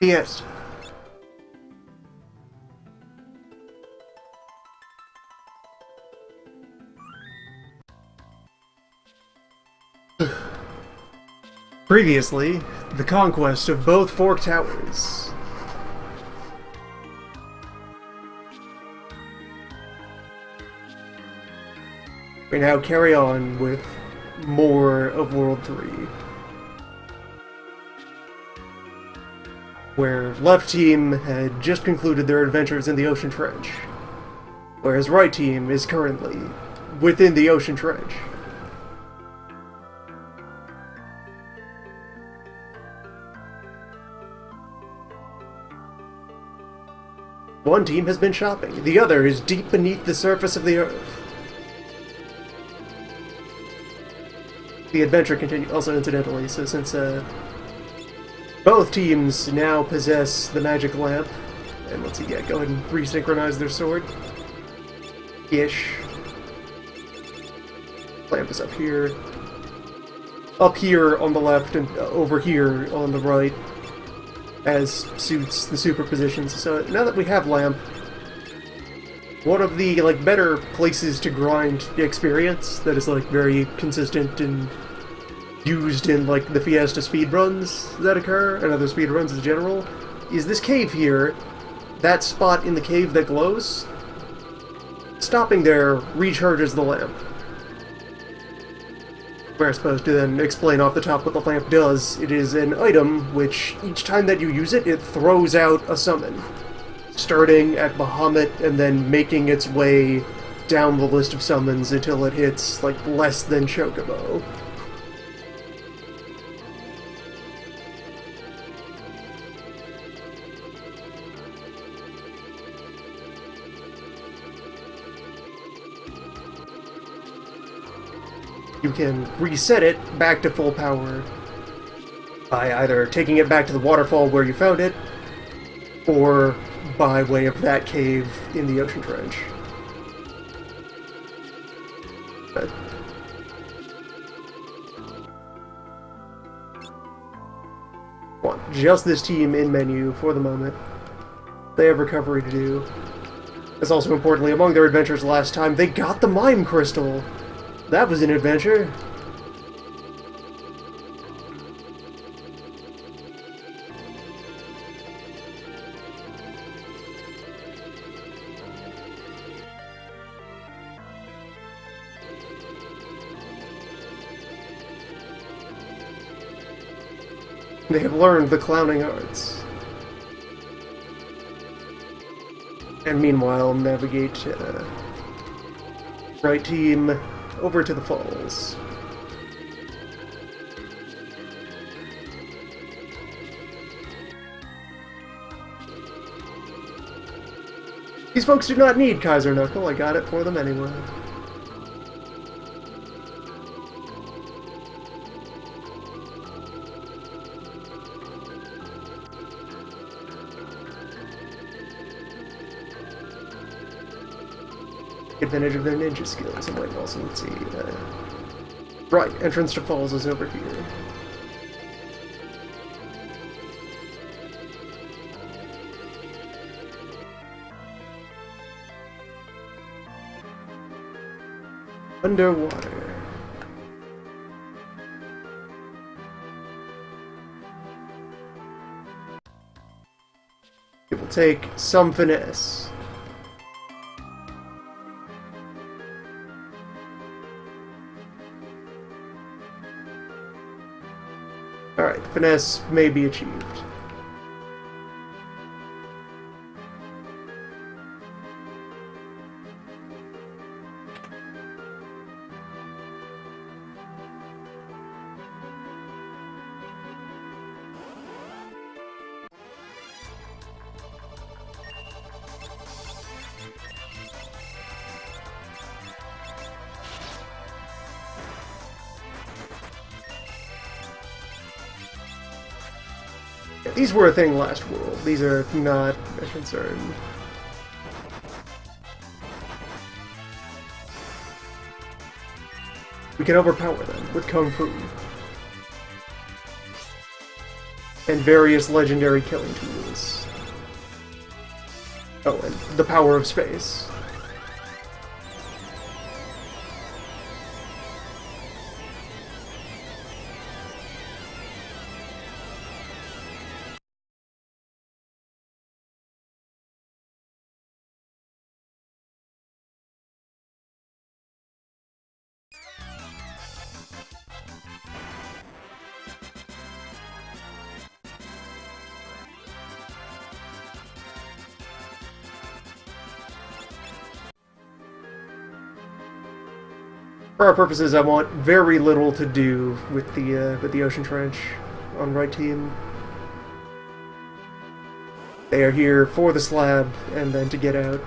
Fiesta. Previously, the conquest of both Fork Towers. We now carry on with more of World 3. Where left team had just concluded their adventures in the Ocean Trench, whereas right team is currently within the Ocean Trench. One team has been shopping, the other is deep beneath the surface of the Earth. The adventure continues, also incidentally, so since both teams now possess the magic lamp, and let's see, yeah, go ahead and resynchronize their sword. Ish. Lamp is up here on the left, and over here on the right, as suits the superpositions. So now that we have lamp, one of the better places to grind experience that is very consistent and used in the Fiesta speedruns that occur, and other speedruns in general, is this cave here. That spot in the cave that glows, stopping there recharges the lamp. We're supposed to then explain off the top what the lamp does. It is an item which, each time that you use it, it throws out a summon, starting at Bahamut and then making its way down the list of summons until it hits less than Chocobo. You can reset it back to full power by either taking it back to the waterfall where you found it, or by way of that cave in the Ocean Trench. But want just this team in menu for the moment. They have recovery to do. As also importantly, among their adventures last time, they got the Mime Crystal! That was an adventure. They have learned the clowning arts. And meanwhile, navigate right team over to the falls. These folks do not need Kaiser Knuckle, I got it for them anyway. Advantage of their ninja skills, and wait, also, let's see, right, entrance to falls is over here. Underwater. It will take some finesse. Alright, finesse may be achieved. These were a thing last world. These are not a concern. We can overpower them with Kung Fu. and various legendary killing tools. Oh, and the power of space. For our purposes, I want very little to do with the ocean trench on right team. They are here for the slab and then to get out.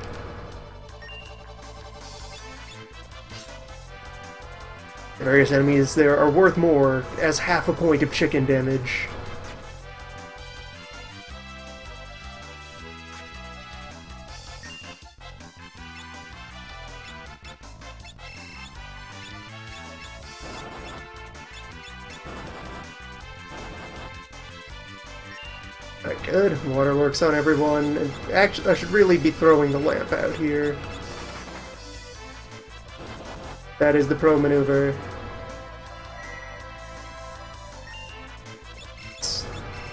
The various enemies there are worth more as half a point of chicken damage. Alright, good. Waterworks on everyone. And actually, I should really be throwing the lamp out here. That is the pro maneuver.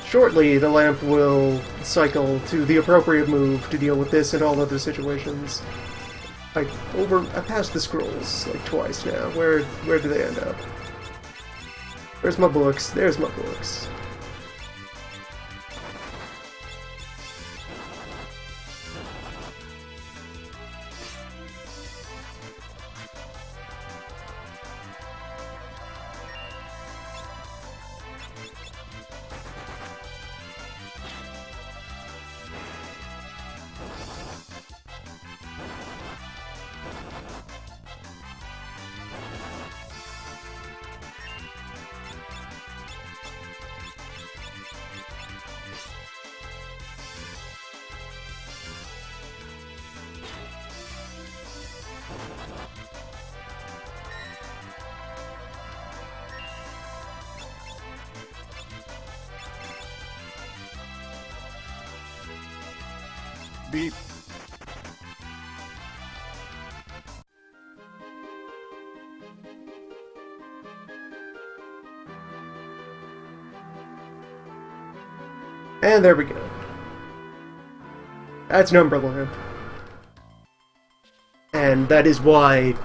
Shortly, the lamp will cycle to the appropriate move to deal with this and all other situations. I passed the scrolls like twice now. Where do they end up? Where's my books? There's my books. Beep. And there we go. That's number lamp. And that is why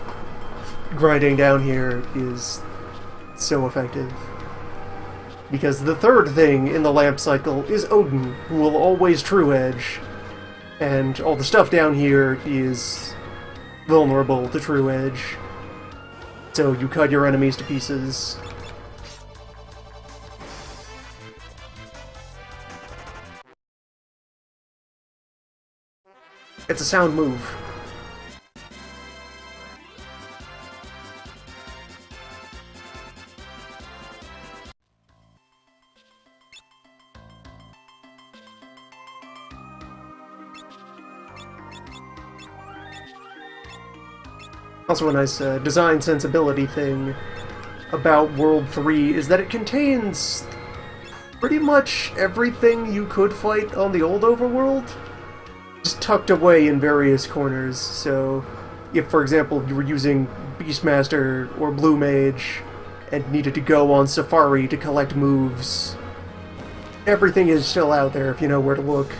grinding down here is so effective. Because the third thing in the lamp cycle is Odin, who will always true edge. And all the stuff down here is vulnerable to true edge. So you cut your enemies to pieces. It's a sound move. Also a nice design sensibility thing about World 3 is that it contains pretty much everything you could fight on the old overworld, just tucked away in various corners. So if, for example, you were using Beastmaster or Blue Mage and needed to go on Safari to collect moves, everything is still out there if you know where to look.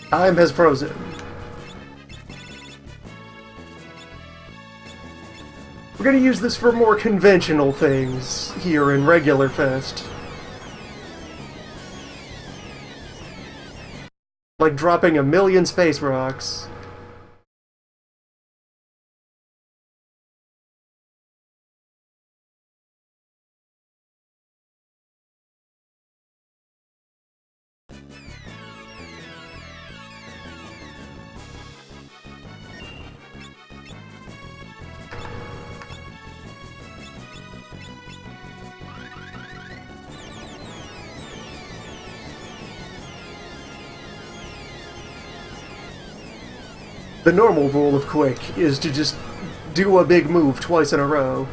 Time has frozen. We're gonna use this for more conventional things here in Regular Fest. Like dropping 1,000,000 space rocks. The normal rule of Quick is to just do a big move twice in a row.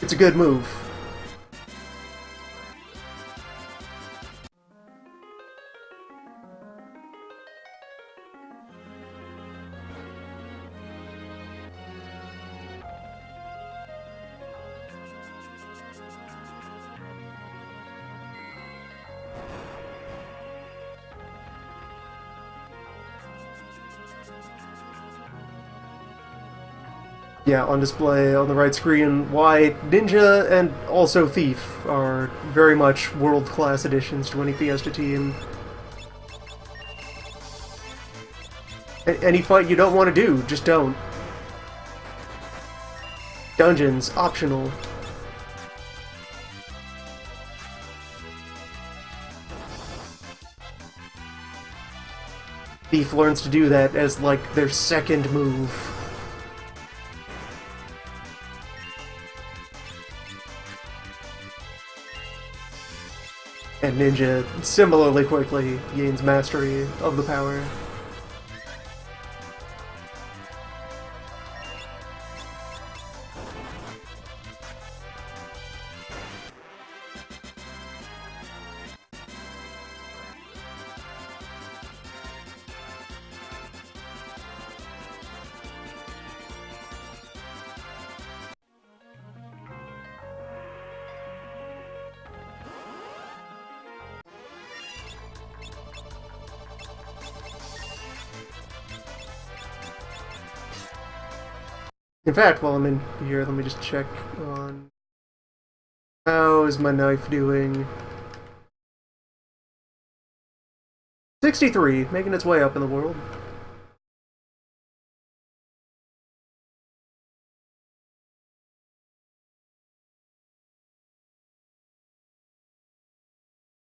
It's a good move. Yeah, on display on the right screen, why Ninja and also Thief are very much world-class additions to any Fiesta team. Any fight you don't want to do, just don't. Dungeons, optional. Thief learns to do that as, like, their second move. And Ninja similarly quickly gains mastery of the power. In fact, while I'm in here, let me just check on... How is my knife doing? 63, making its way up in the world.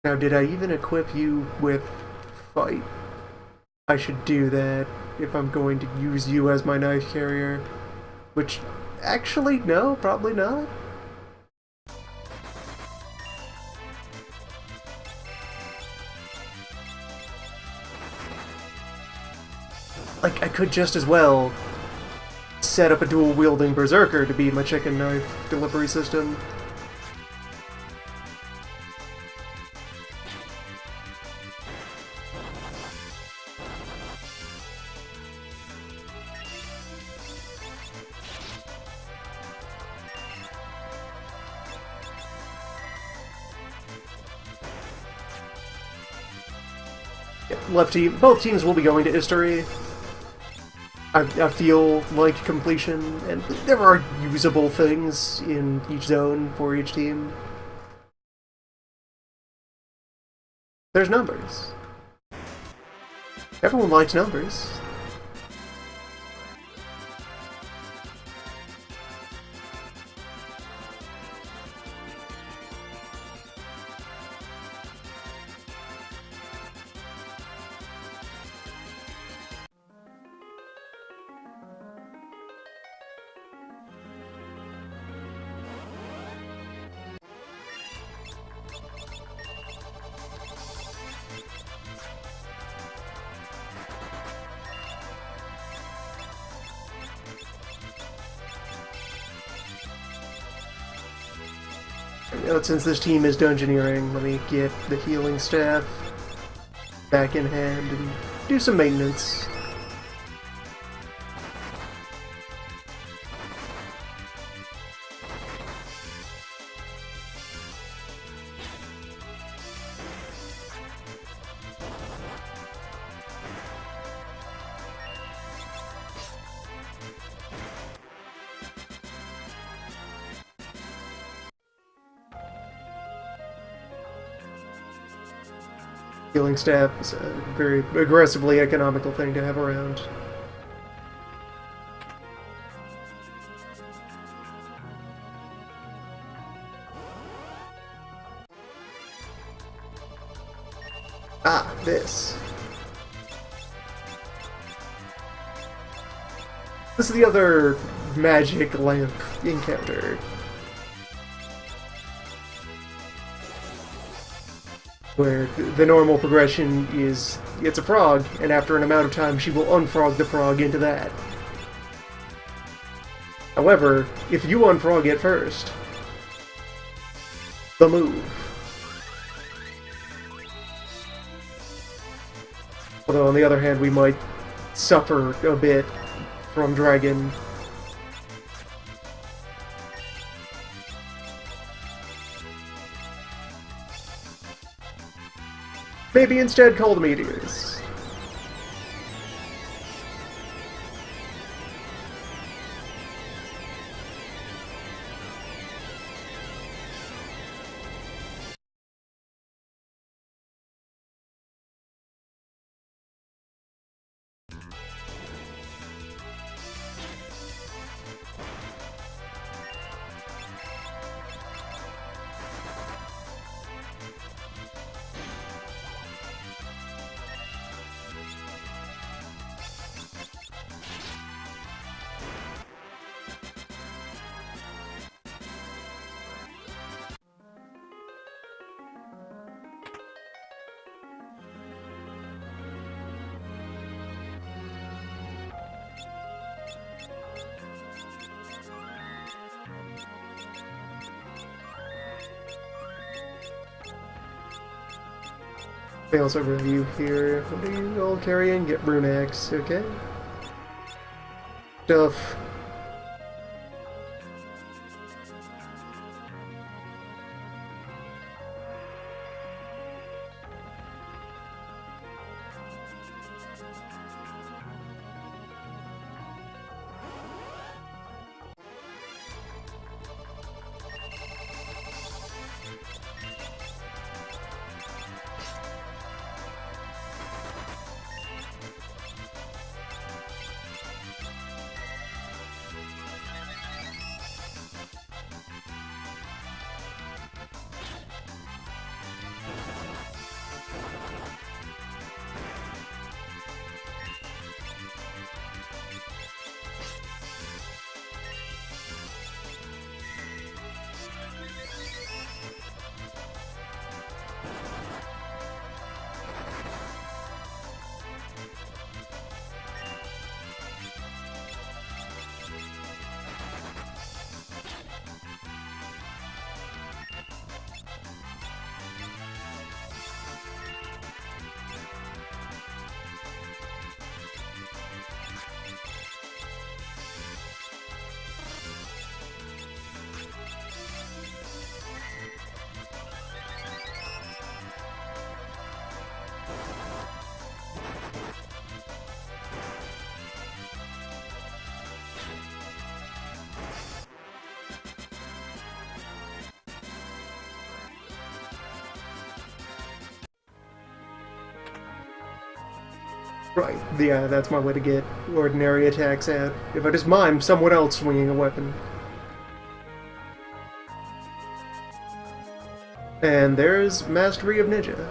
Now, did I even equip you with fight? I should do that if I'm going to use you as my knife carrier. Which, actually, no, probably not. Like, I could just as well set up a dual-wielding berserker to be my chicken knife delivery system. Left team, both teams will be going to history. I feel like completion, and there are usable things in each zone for each team. There's numbers. Everyone likes numbers. Since this team is dungeoneering, let me get the healing staff back in hand and do some maintenance. Healing staff is a very aggressively economical thing to have around. Ah, this. This is the other magic lamp encounter. Where the normal progression is it's a frog, and after an amount of time she will unfrog the frog into that. However, if you unfrog it first, the move. Although on the other hand, we might suffer a bit from Dragon. Maybe instead call the meteors. I also review here. What are you all carrying? Get Brunax, okay. Stuff. Right, yeah, that's my way to get ordinary attacks out. If I just mime someone else swinging a weapon. And there's Mastery of Ninja.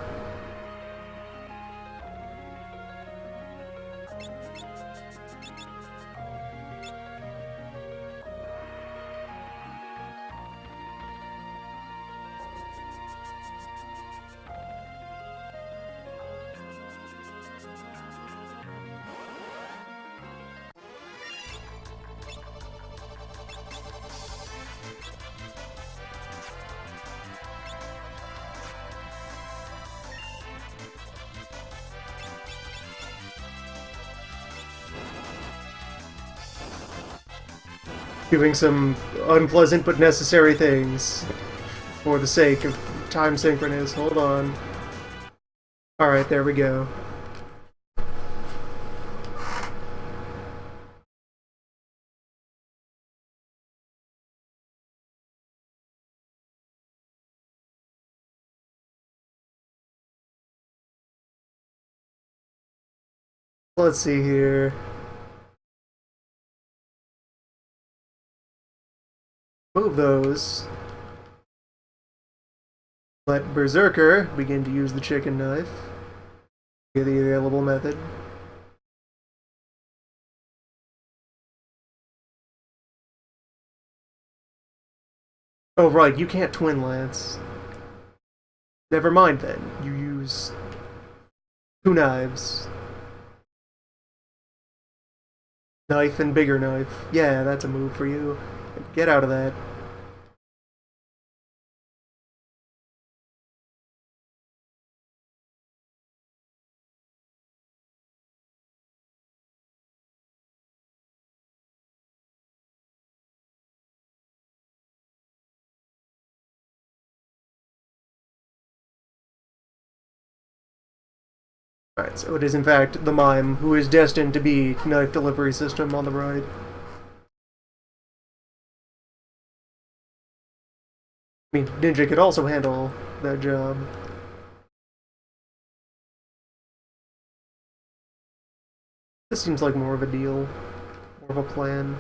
Doing some unpleasant but necessary things for the sake of time synchronous. Hold on. Alright, there we go. Let's see here. Move those. Let Berserker begin to use the chicken knife. The available method. Oh right, you can't twin lance. Never mind then. You use 2 knives. Knife and bigger knife. Yeah, that's a move for you. Get out of that. Alright, so it is in fact the mime who is destined to be knife delivery system on the ride. I mean, Ninja could also handle that job. This seems like more of a deal, more of a plan.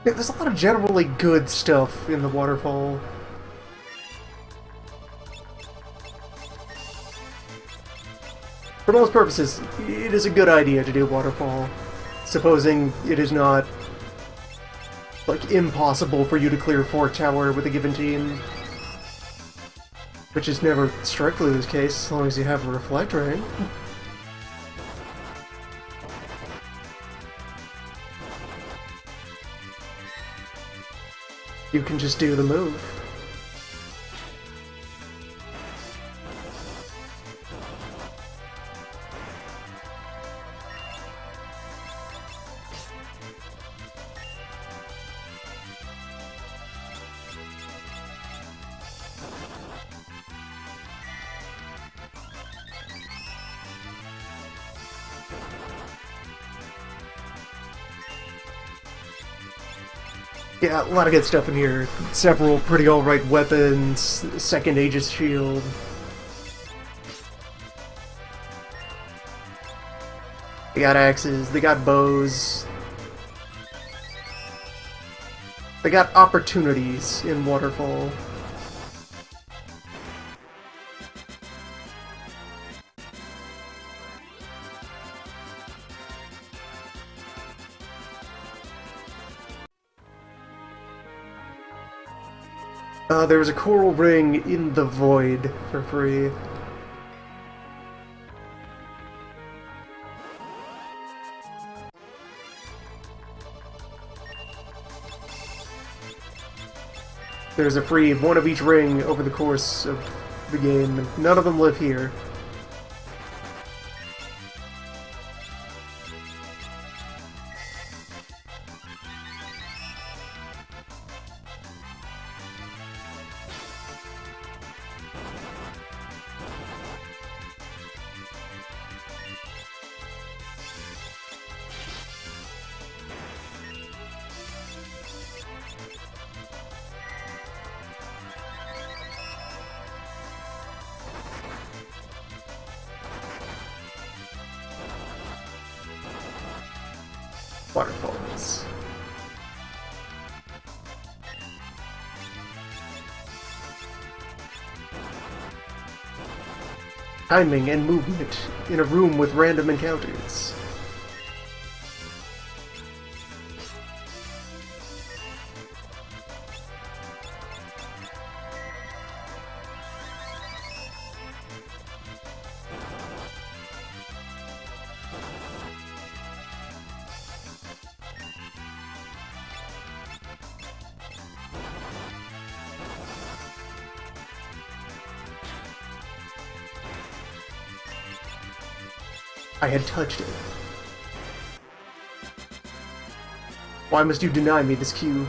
Yeah, there's a lot of generally good stuff in the waterfall. For most purposes, it is a good idea to do waterfall, supposing it is not, like, impossible for you to clear Fort Tower with a given team. Which is never strictly the case, as long as you have a Reflect Ring. You can just do the move. Yeah, a lot of good stuff in here. Several pretty alright weapons, second Aegis shield. They got axes, they got bows. They got opportunities in Waterfall. There was a coral ring in the void for free. There's a free one of each ring over the course of the game, and none of them live here. Waterfalls. Timing and movement in a room with random encounters. I had touched it. Why must you deny me this cube?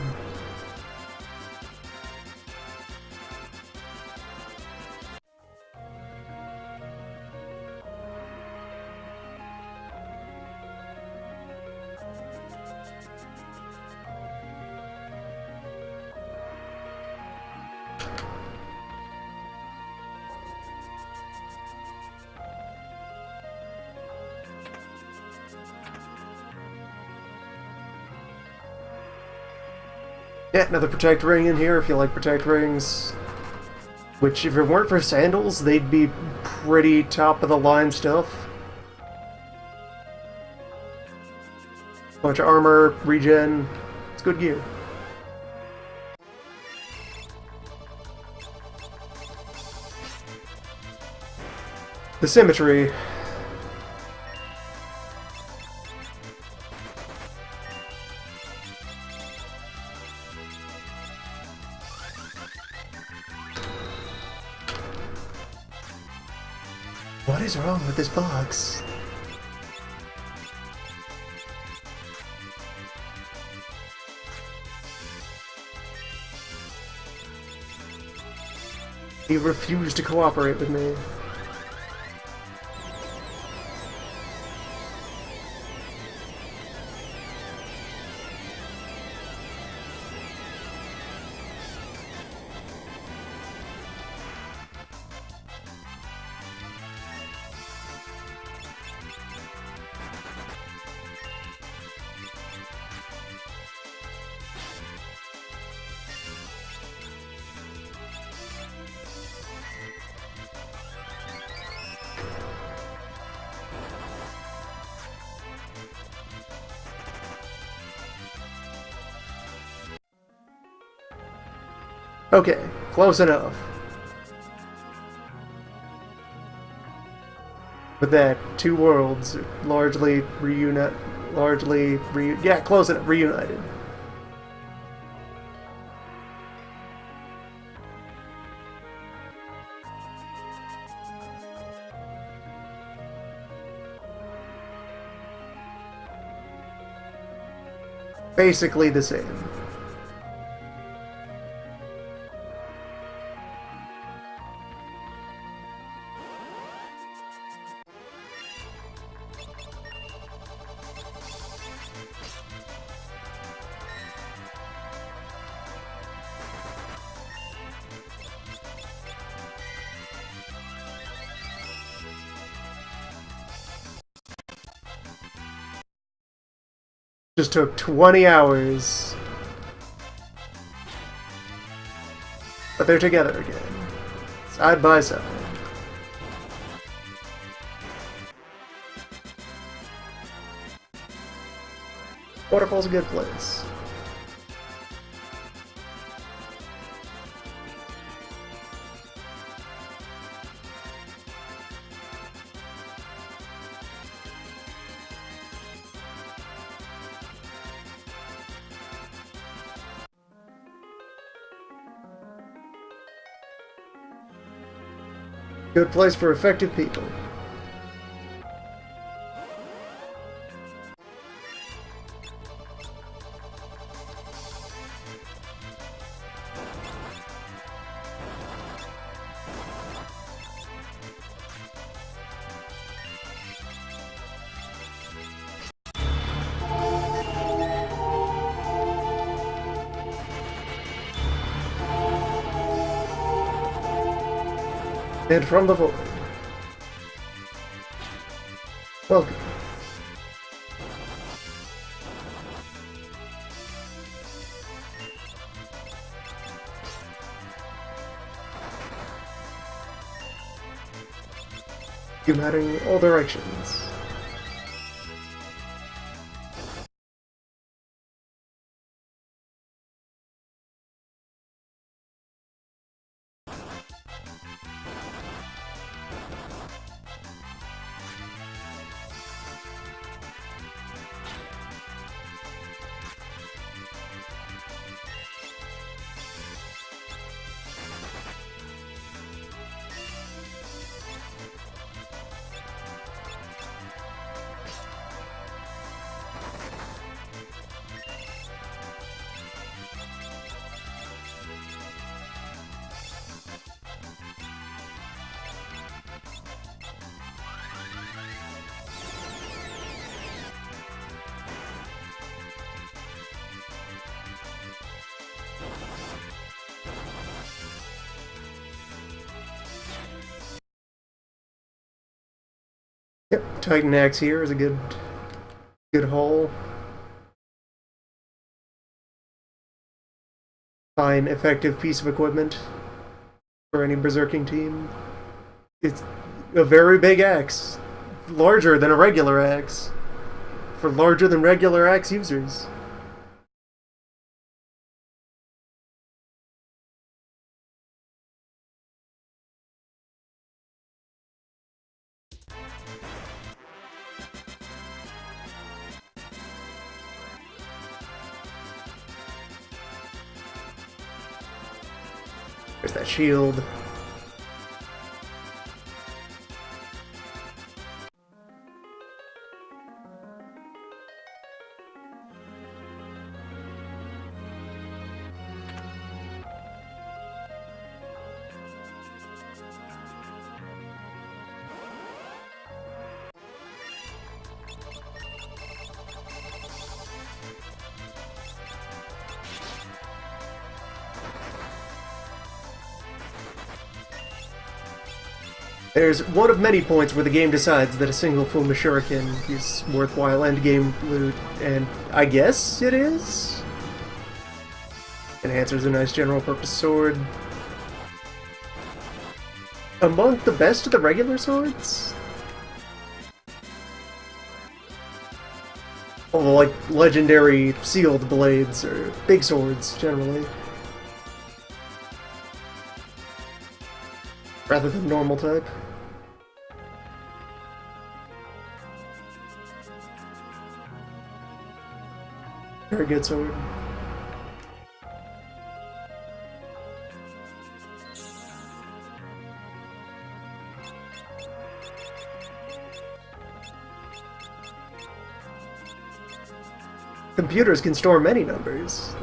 Yeah, another Protect Ring in here if you like Protect Rings. Which, if it weren't for sandals, they'd be pretty top of the line stuff. Bunch of armor, regen. It's good gear. The symmetry. What is wrong with this box? He refused to cooperate with me. Okay, close enough. With that, two worlds largely yeah, close enough, reunited. Basically the same. Just took 20 hours. But they're together again. Side by side. Waterfall's a good place. Good place for effective people. And from the void. Welcome. Uniting all directions. Yep, Titan Axe here is a good haul. Fine, effective piece of equipment for any berserking team. It's a very big axe. Larger than a regular axe. For larger than regular axe users. There's that shield. There's one of many points where the game decides that a single Fuma Shuriken is worthwhile endgame loot, and I guess it is? Enhancer's a nice general purpose sword. Among the best of the regular swords? Although, like, legendary sealed blades, or big swords, generally. Rather than normal type. Very good sword. Computers can store many numbers.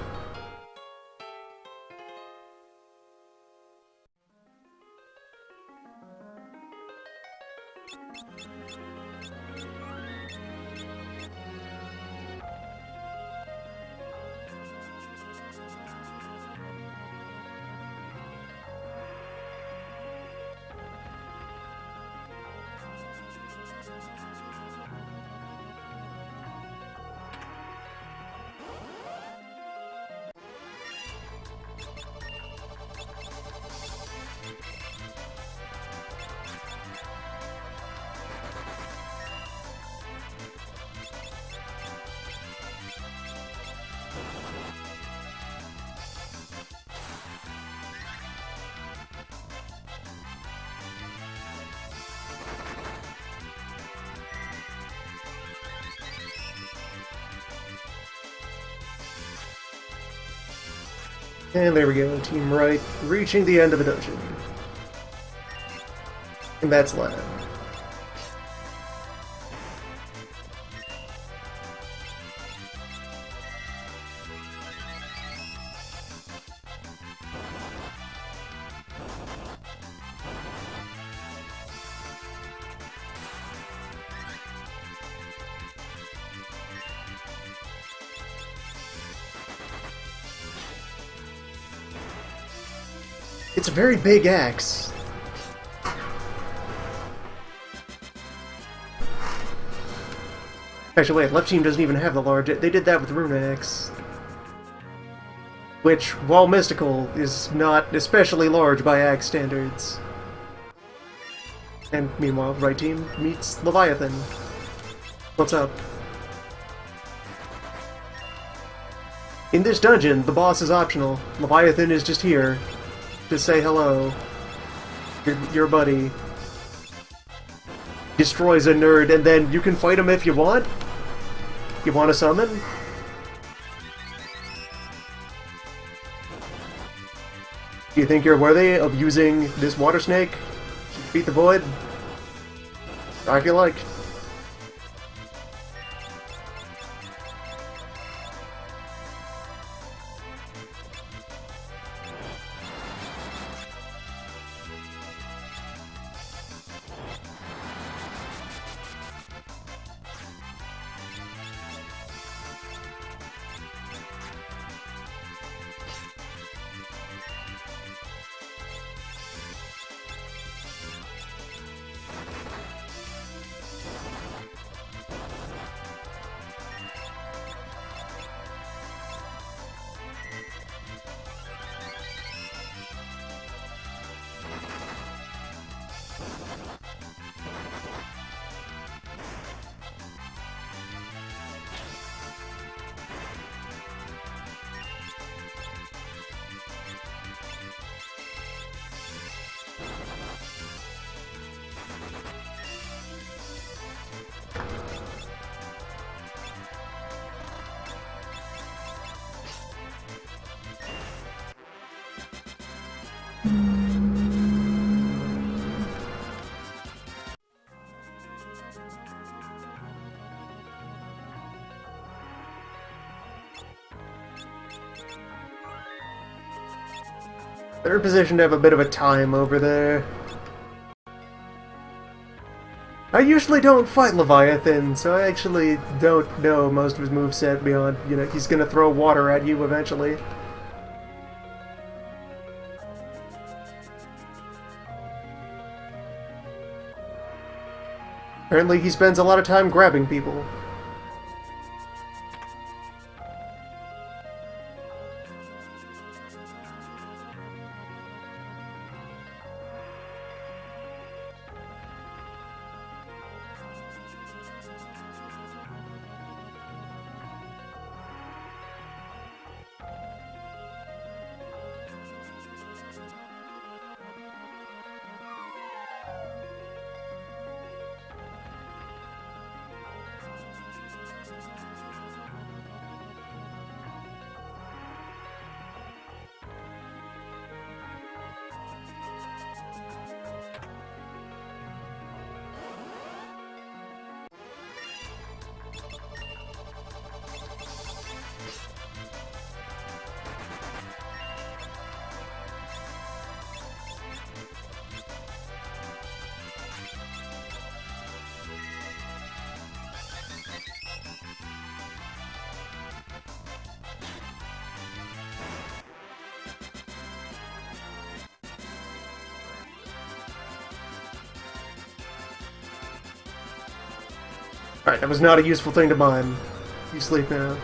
And there we go, team right, reaching the end of the dungeon. And that's land. It's a very big axe. Actually, wait, left team doesn't even have the large. They did that with Rune Axe. Which, while mystical, is not especially large by axe standards. And meanwhile, right team meets Leviathan. What's up? In this dungeon, the boss is optional. Leviathan is just here to say hello. Your buddy destroys a nerd, and then you can fight him if you want? You want to summon? Do you think you're worthy of using this water snake to beat the void? I feel like. They're positioned to have a bit of a time over there. I usually don't fight Leviathan, so I actually don't know most of his moveset beyond, you know, he's gonna throw water at you eventually. Apparently he spends a lot of time grabbing people. Alright, that was not a useful thing to mine. You sleep now.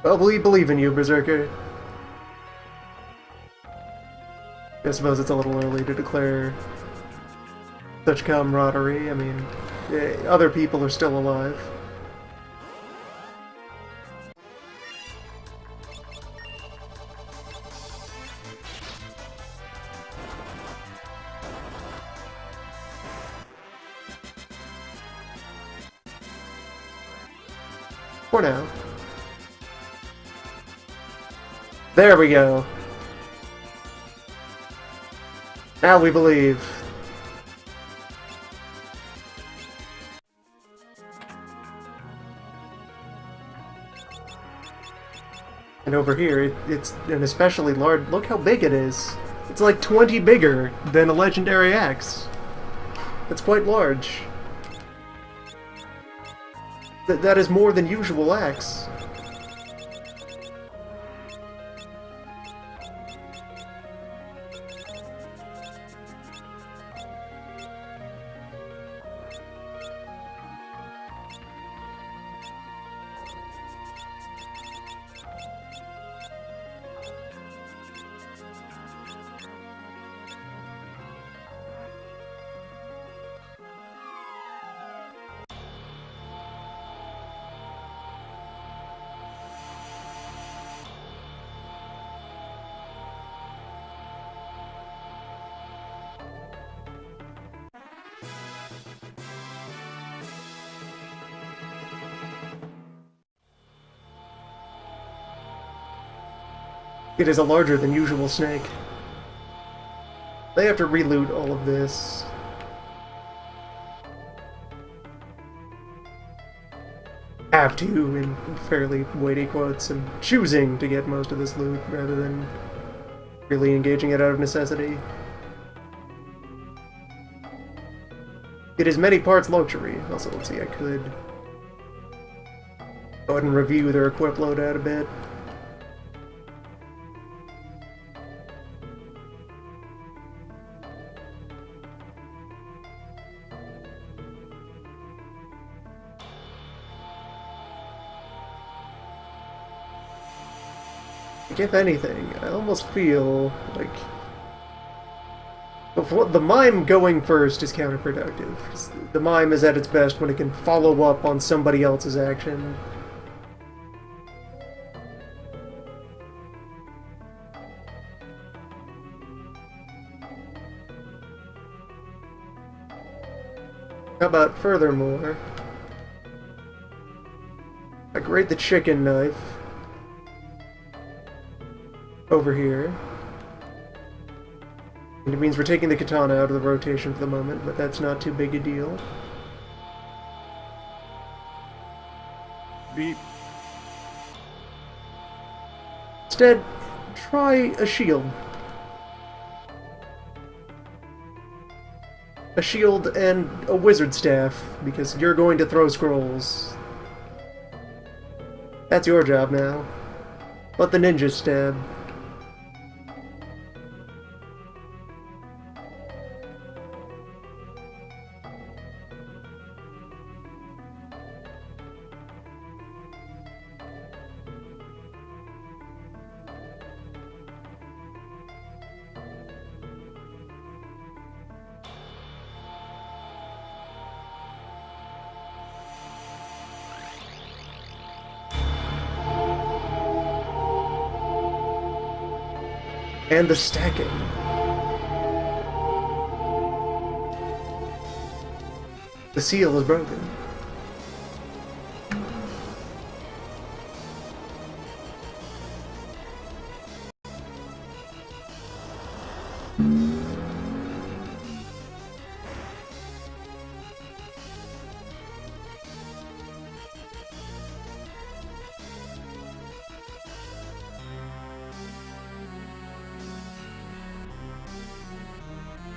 Well, we believe in you, Berserker. I suppose it's a little early to declare such camaraderie. I mean, other people are still alive. For now. There we go. Now we believe. And over here, it's an especially large... Look how big it is. It's like 20 bigger than a legendary axe. That's quite large. That is more than usual axe. It is a larger than usual snake. They have to reloot all of this. Have to, in fairly weighty quotes, and choosing to get most of this loot rather than really engaging it out of necessity. It is many parts luxury. Also, let's see, I could go ahead and review their equip loadout a bit. If anything, I almost feel like the mime going first is counterproductive. The mime is at its best when it can follow up on somebody else's action. How about furthermore? I grade the chicken knife over here. And it means we're taking the katana out of the rotation for the moment, but that's not too big a deal. Beep. Instead, try a shield. A shield and a wizard staff, because you're going to throw scrolls. That's your job now. Let the ninja stab. And the stacking. The seal is broken.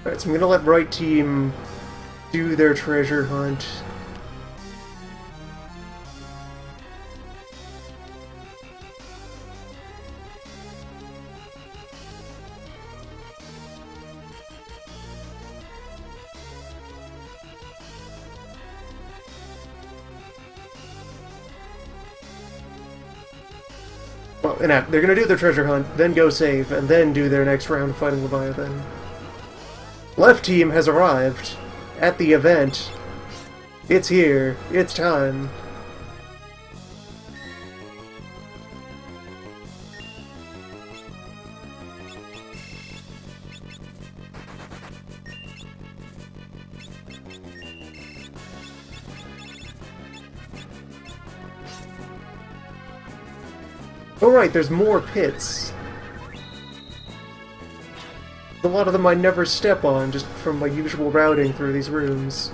Alright, so I'm gonna let Right Team do their treasure hunt. Well, they're gonna do their treasure hunt, then go save, and then do their next round of fighting Leviathan. Left team has arrived at the event. It's here. It's time. Oh right, there's more pits. A lot of them I never step on, just from my usual routing through these rooms.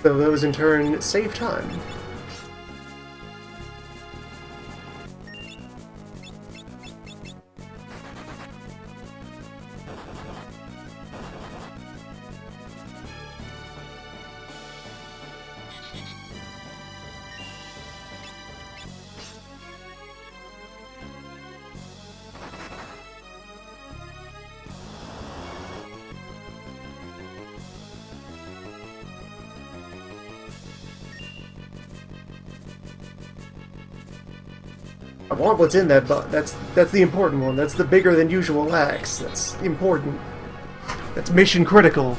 So those in turn save time. I want what's in that butt. That's the important one. That's the bigger than usual axe. That's important. That's mission critical.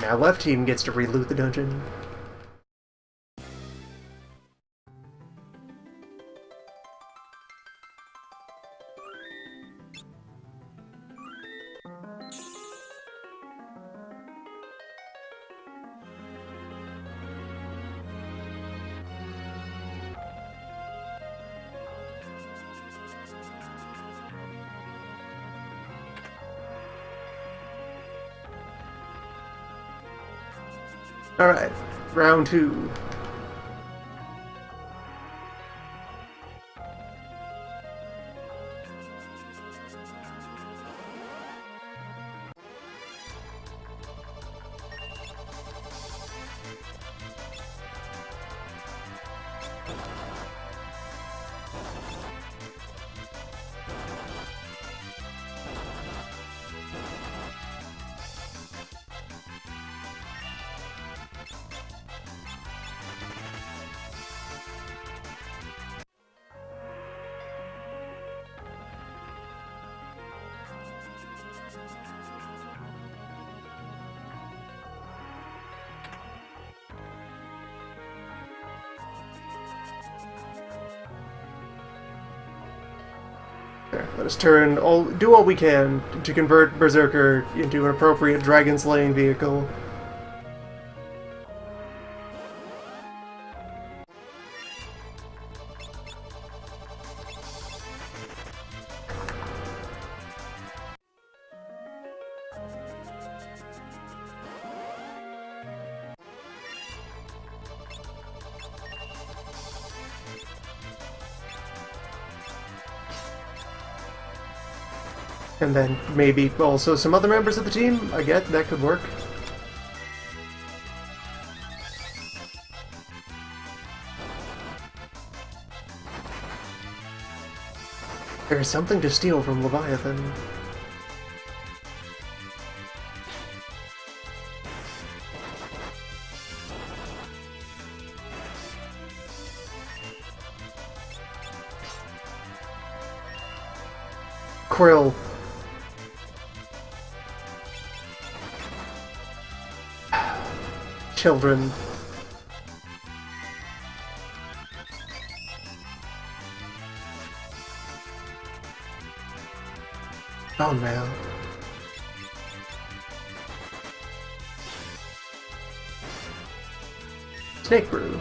Now left team gets to re-loot the dungeon. Alright, round 2. Let us do all we can to convert Berserker into an appropriate dragon-slaying vehicle. And then maybe also some other members of the team? I get that could work. There's something to steal from Leviathan. Krill. Children. Oh no. Snake Brew.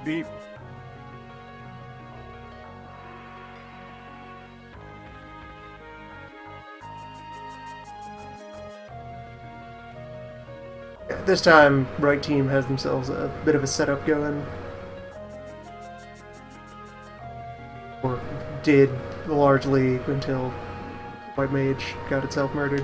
Beep. This time, right team has themselves a bit of a setup going. Or did, largely, until White Mage got itself murdered.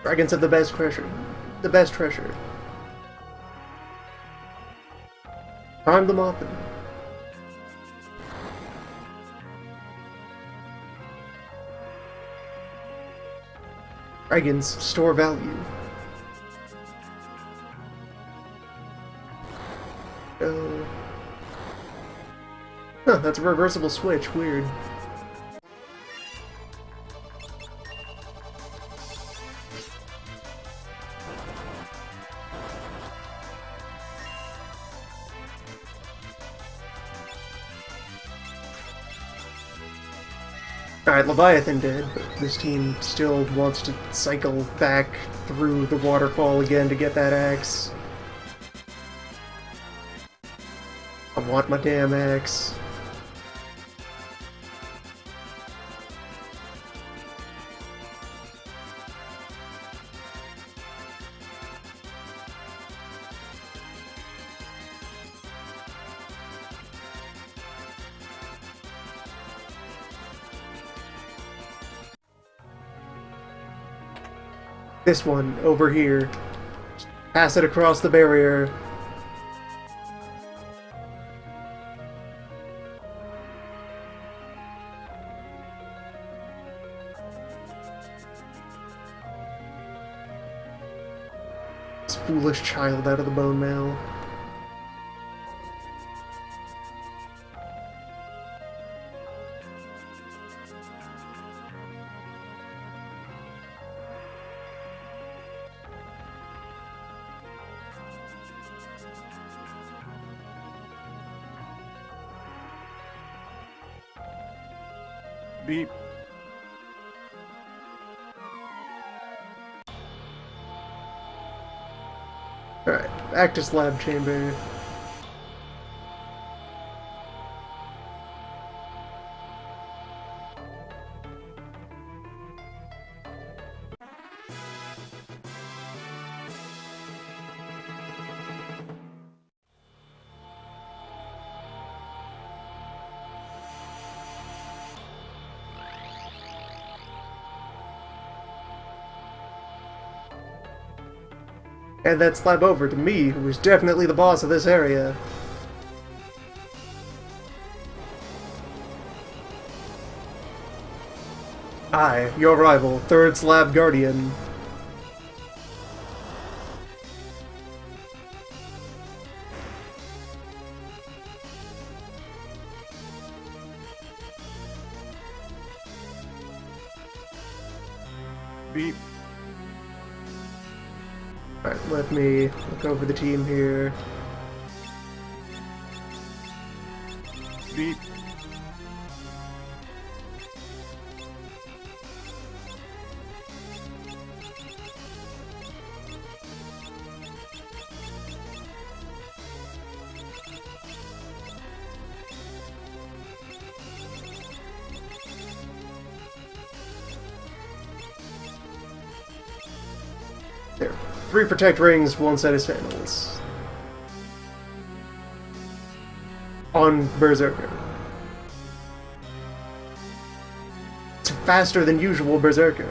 Dragons have the best treasure. The best treasure. Find them often. Dragons store value. Oh. Huh, that's a reversible switch. Weird. Alright, Leviathan dead, but this team still wants to cycle back through the waterfall again to get that axe. I want my damn axe. This one, over here. Pass it across the barrier. This foolish child out of the bone mail. Beep. Alright, Actus Lab Chamber. And that slab over to me, who is definitely the boss of this area. I, your rival, third slab guardian. Beep. Alright, let me look over the team here. Beep. There. 3 protect rings, 1 set of sandals. On Berserker. It's faster than usual Berserker.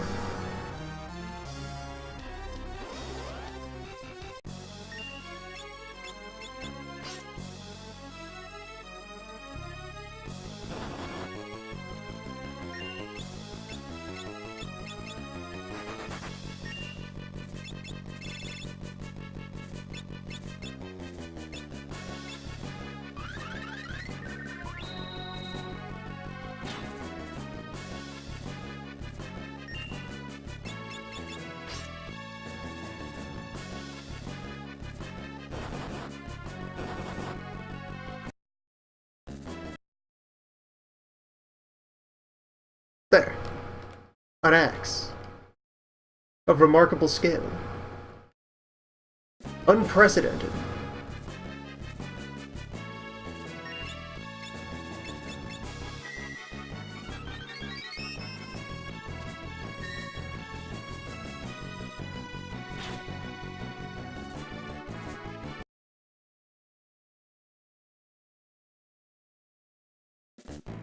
There. An axe. Of remarkable skill. Unprecedented.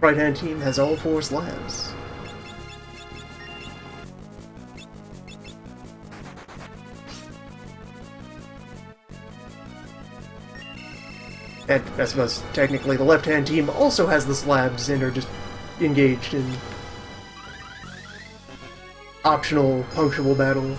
Right-hand team has all 4 slabs. And I suppose technically the left-hand team also has the slabs and are just engaged in optional punctual battle.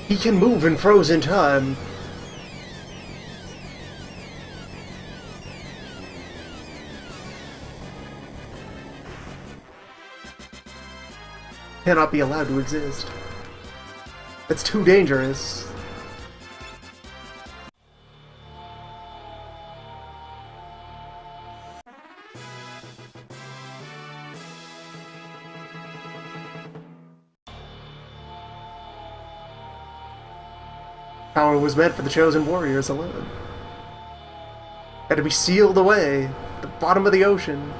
He can move in frozen time. Cannot be allowed to exist. It's too dangerous. Power was meant for the chosen warriors alone. Had to be sealed away at the bottom of the ocean.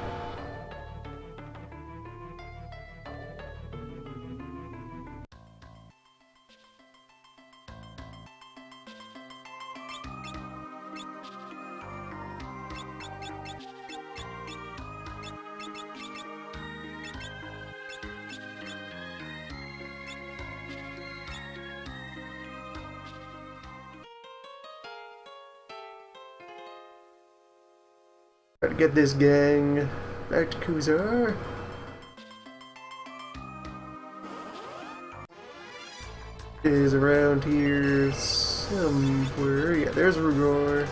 Try to get this gang back to Kuzar. Is around here somewhere. Yeah, there's Rugor.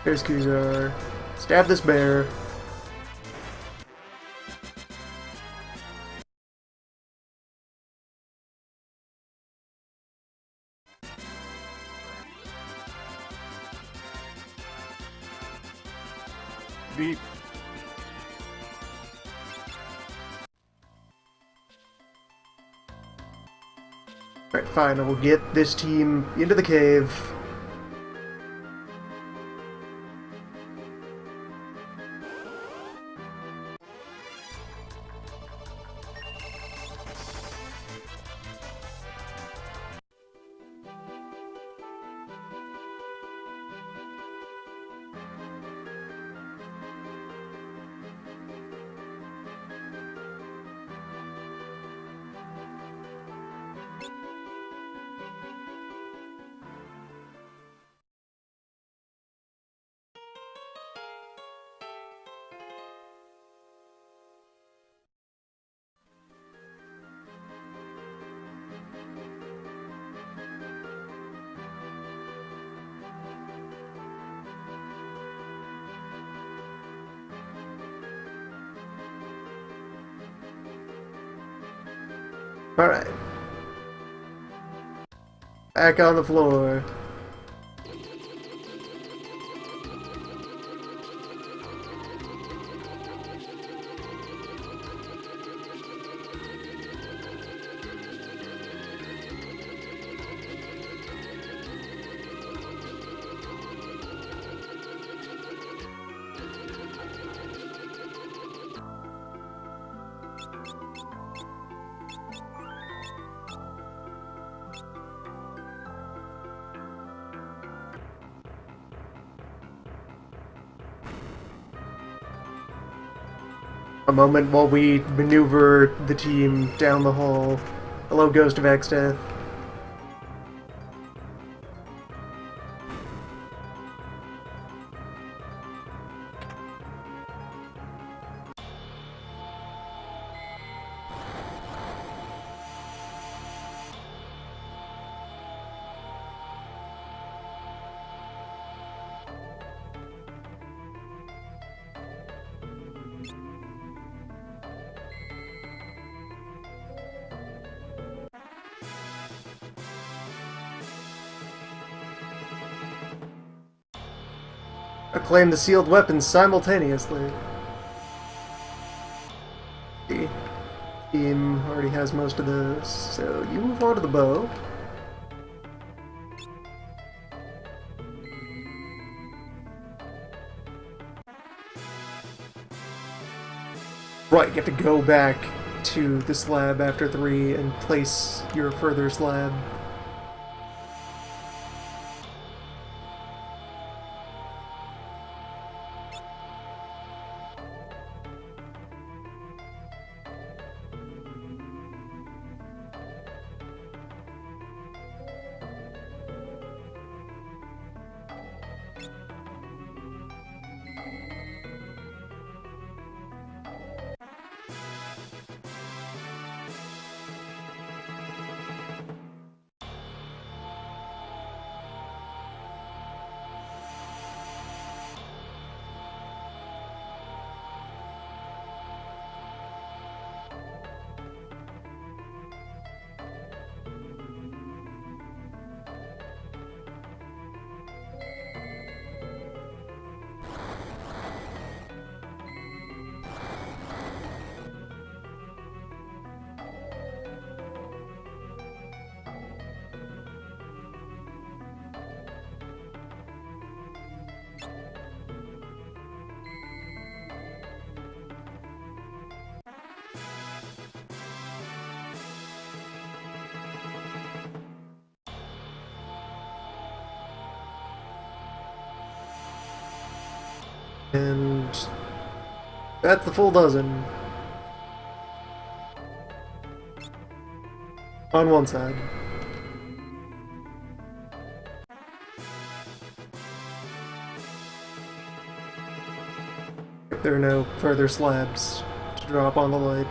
There's Kuzar. Stab this bear. Beep. Alright, fine. I will get this team into the cave. Alright. Back on the floor. A moment while we maneuver the team down the hall. Hello, Ghost of Exdeath. Acclaim the sealed weapons simultaneously. The team already has most of those, so you move on to the bow. Right, you have to go back to the slab after 3 and place your further slab. And that's the full dozen. On one side. There are no further slabs to drop on the light.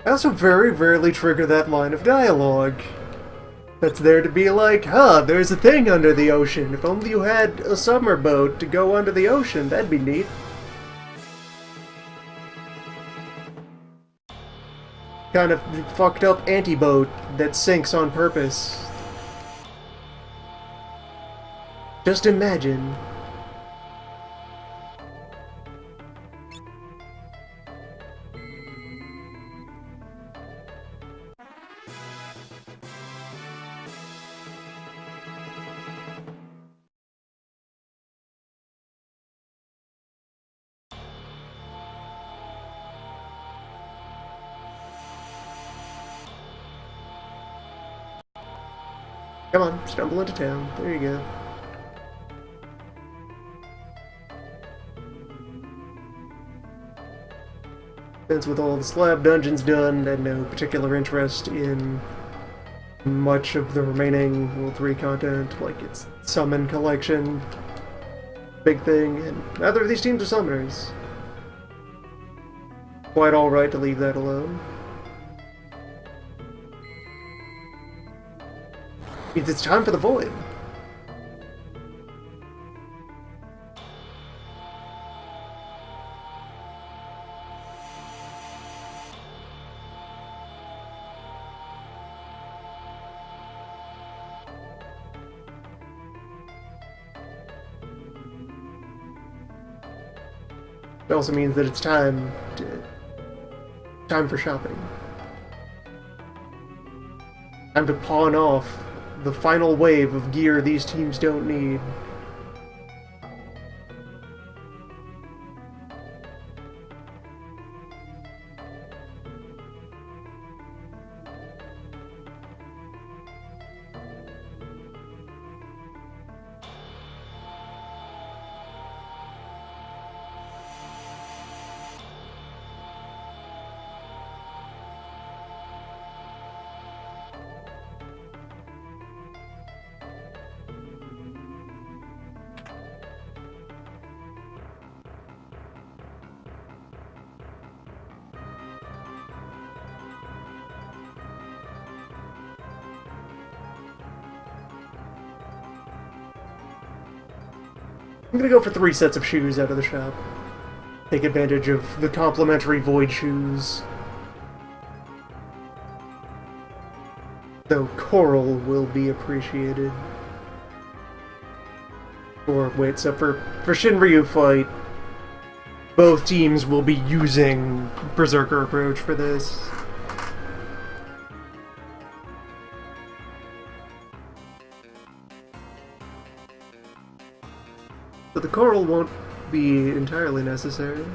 I also very rarely trigger that line of dialogue. That's there to be like, huh, there's a thing under the ocean. If only you had a summer boat to go under the ocean, that'd be neat. Kind of fucked up anti-boat that sinks on purpose. Just imagine. Come on, stumble into town. There you go. Since with all the slab dungeons done, and no particular interest in much of the remaining World 3 content, like its summon collection, big thing, and neither of these teams are summoners. Quite alright to leave that alone. Means it's time for the void. It also means that it's time for shopping. Time to pawn off the final wave of gear these teams don't need. I'm gonna go for 3 sets of shoes out of the shop. Take advantage of the complimentary void shoes. Though coral will be appreciated. Or wait, so for Shinryu fight, both teams will be using Berserker approach for this. But the coral won't be entirely necessary.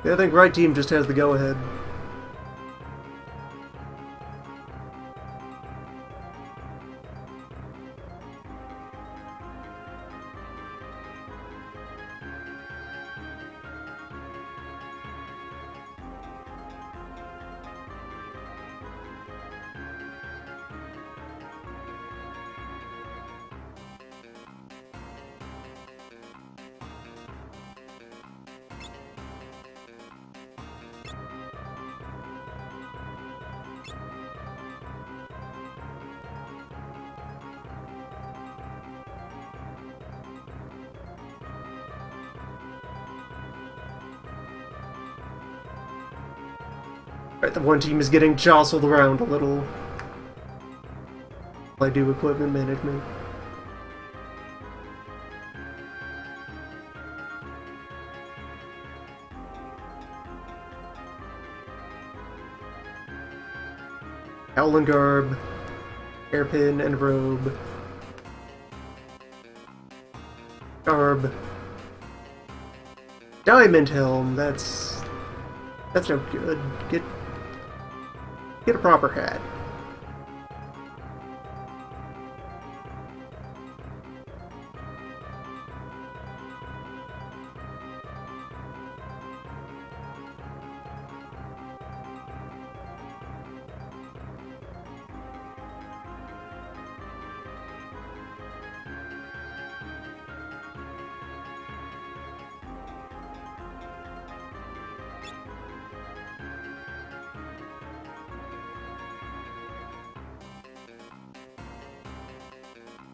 Yeah, I think right team just has the go-ahead. Right, the one team is getting jostled around a little. I do equipment management. Howling Garb, Hairpin and Robe. Garb. Diamond Helm, that's no good. Get a proper hat.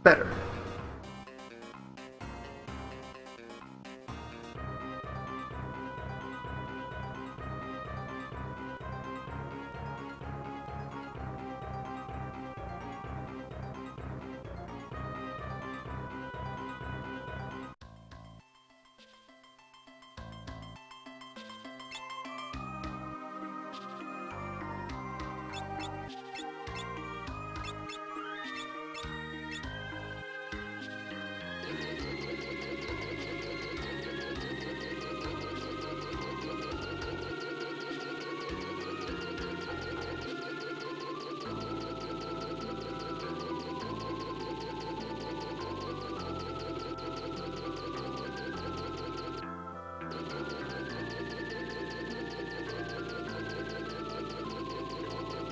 Better.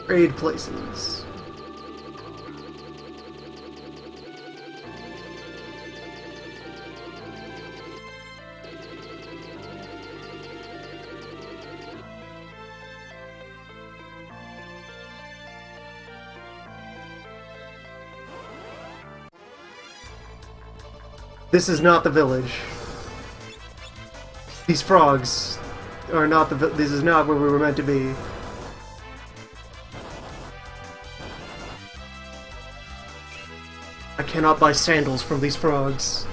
Trade places. This is not the village. These frogs are not this is not where we were meant to be. I cannot buy sandals from these frogs.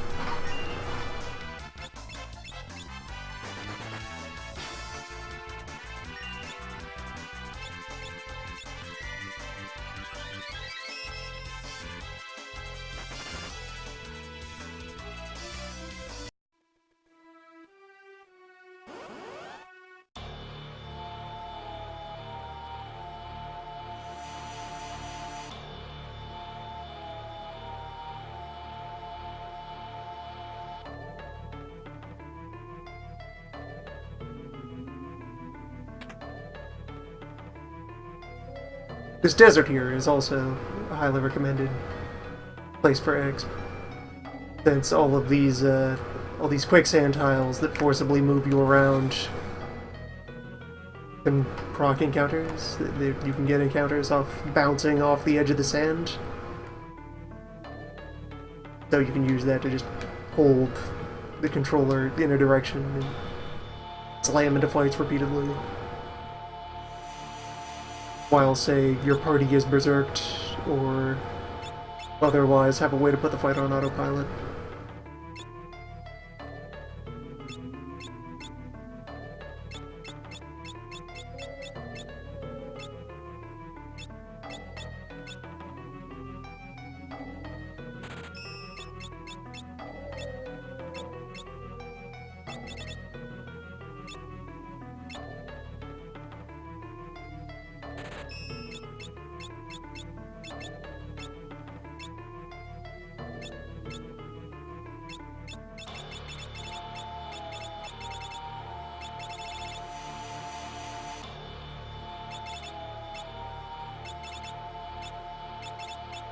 This desert here is also a highly recommended place for exp. Since all these quicksand tiles that forcibly move you around can proc encounters. You can get encounters off bouncing off the edge of the sand. So you can use that to just hold the controller in a direction and slam into fights repeatedly. While, say, your party is berserked, or otherwise have a way to put the fight on autopilot.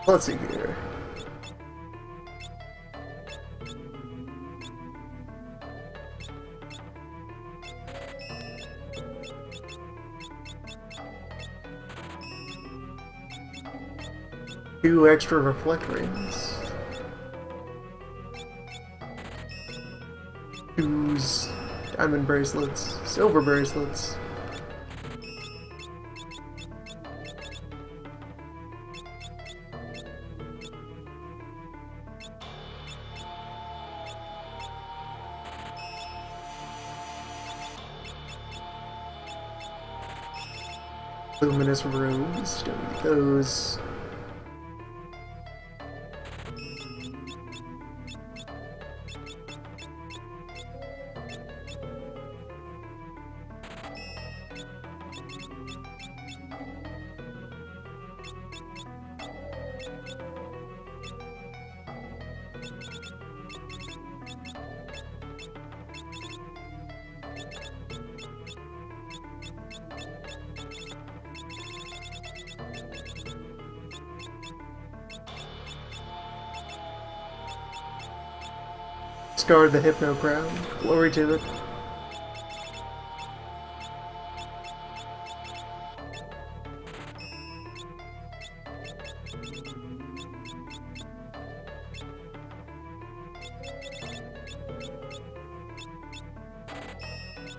Let's see here. Two extra reflect rings. Choose diamond bracelets, silver bracelets. Luminous robes, don't need those. Discard the Hypno Crown. Glory to it.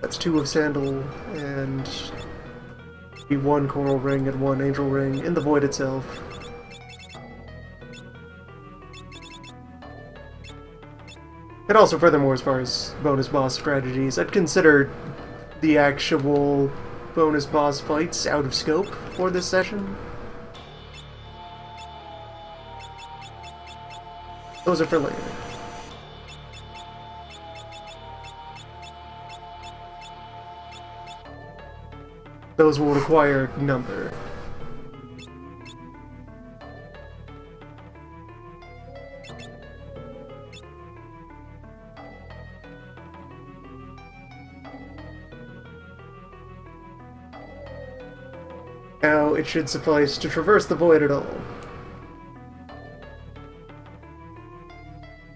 That's 2 of Sandal, and be 1 Coral Ring and 1 Angel Ring in the Void itself. And also, furthermore, as far as bonus boss strategies, I'd consider the actual bonus boss fights out of scope for this session. Those are for later. Those will require number. Now, it should suffice to traverse the void at all.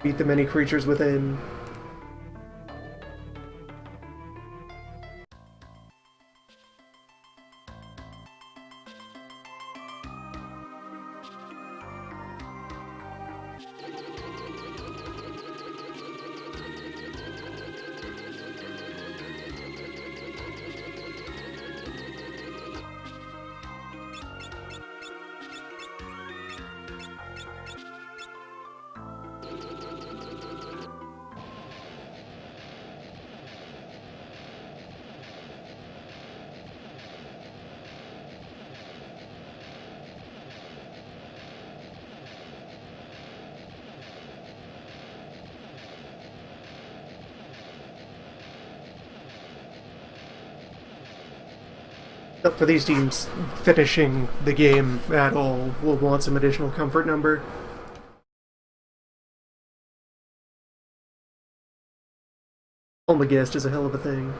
Beat the many creatures within. For these teams, finishing the game at all will want some additional comfort number. Almagest is a hell of a thing.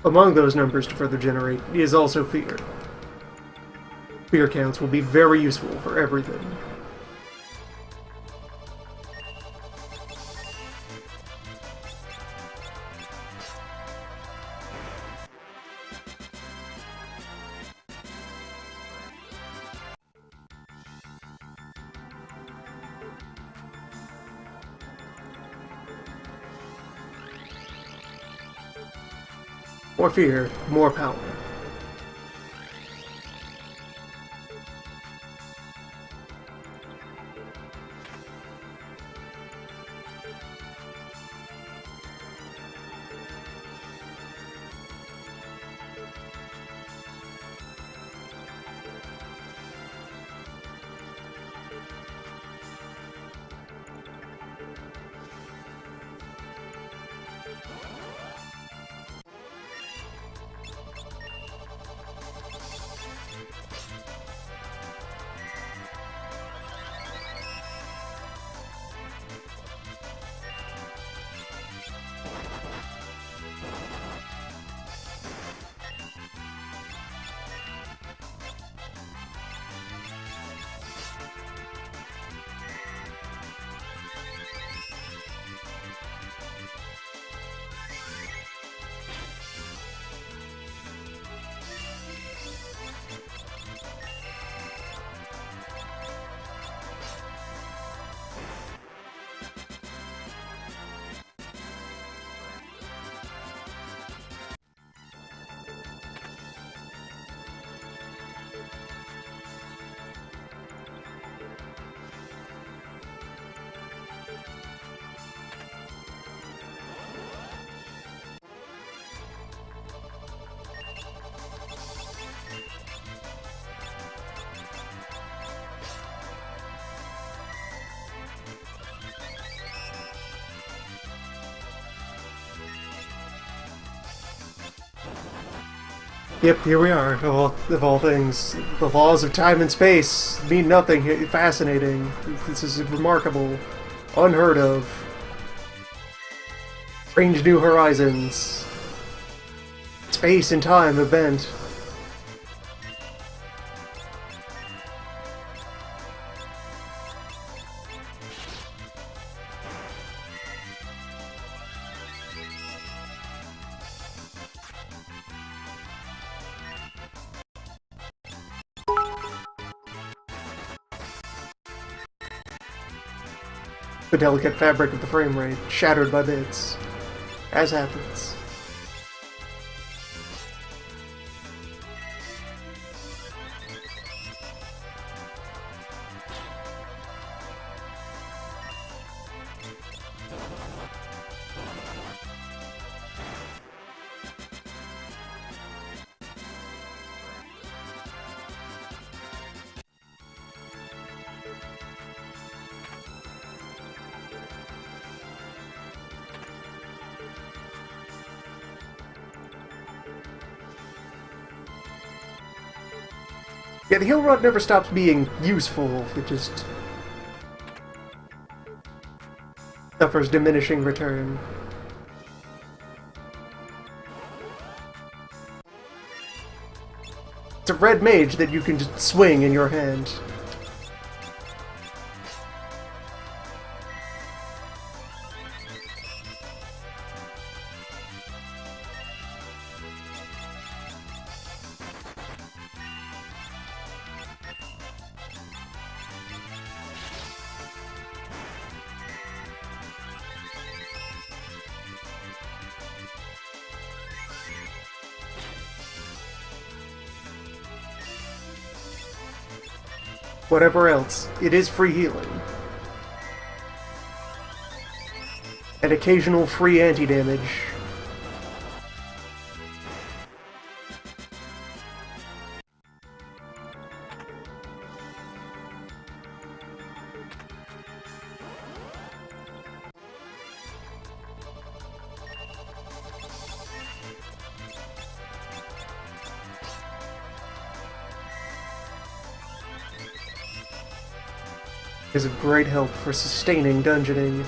Among those numbers to further generate is also fear. Fear counts will be very useful for everything. More fear, more power. Yep, here we are. Of all things, the laws of time and space mean nothing. Fascinating. This is remarkable, unheard of. Strange new horizons. Space and time event. The delicate fabric of the frame rate shattered by bits, as happens. Yeah, the heal rod never stops being useful, it just suffers diminishing return. It's a red mage that you can just swing in your hand. Whatever else, it is free healing. And occasional free anti-damage. Is of great help for sustaining dungeoning.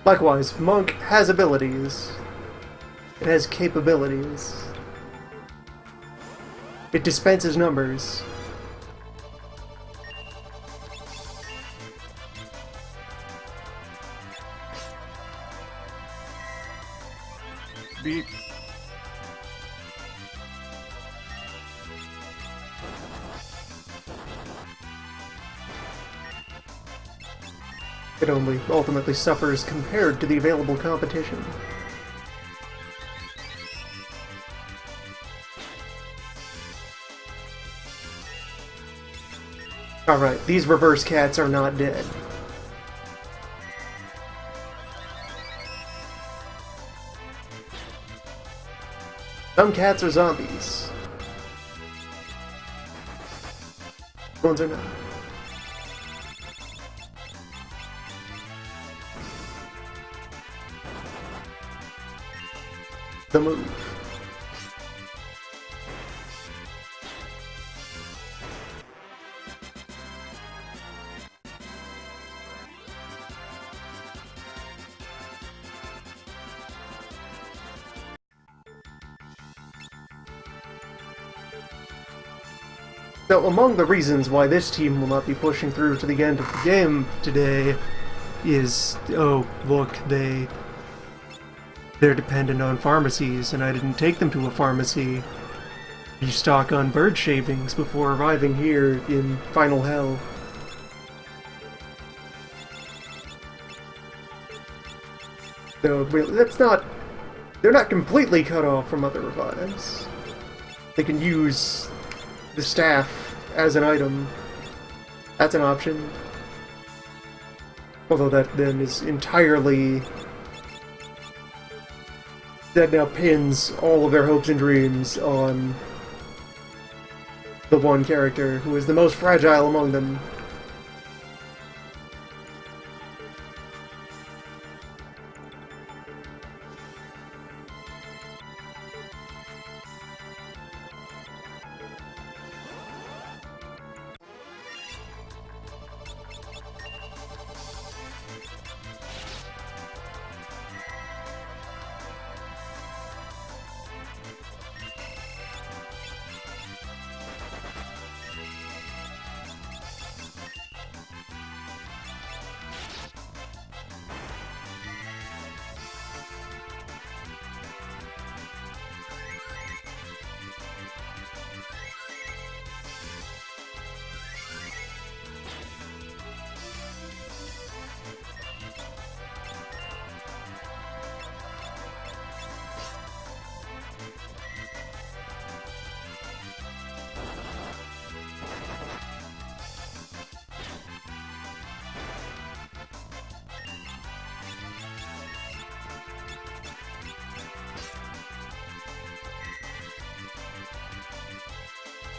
Likewise, Monk has abilities. It has capabilities. It dispenses numbers. Beep. It only ultimately suffers compared to the available competition. Alright, these reverse cats are not dead. Some cats are zombies. Ones are not. The move. So among the reasons why this team will not be pushing through to the end of the game today is, oh, look, they're dependent on pharmacies, and I didn't take them to a pharmacy. restock on bird shavings before arriving here in Final Hell. So, really, that's not... They're not completely cut off from other revives. They can use the staff as an item. That's an option. Although that then is entirely... That now pins all of their hopes and dreams on the one character who is the most fragile among them.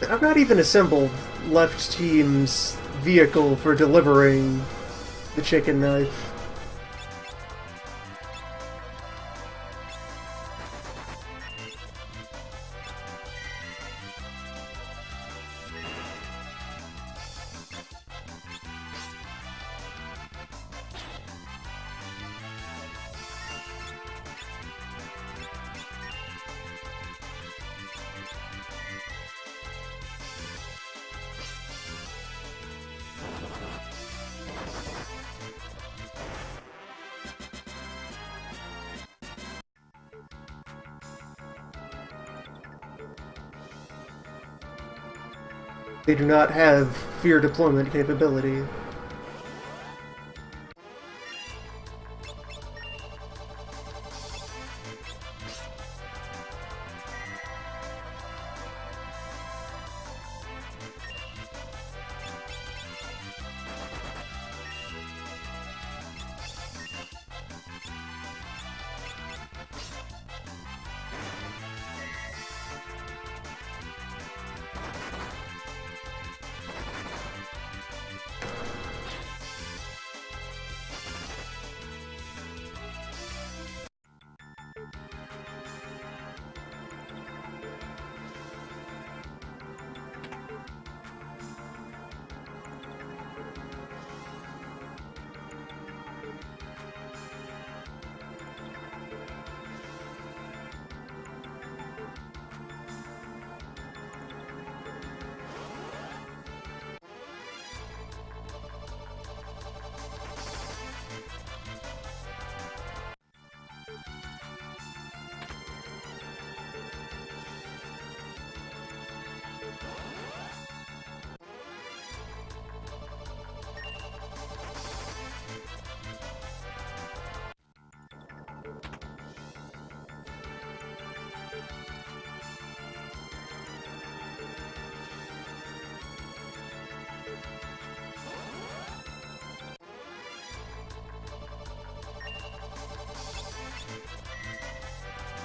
I've not even assembled left team's vehicle for delivering the chicken knife. They do not have fear deployment capability.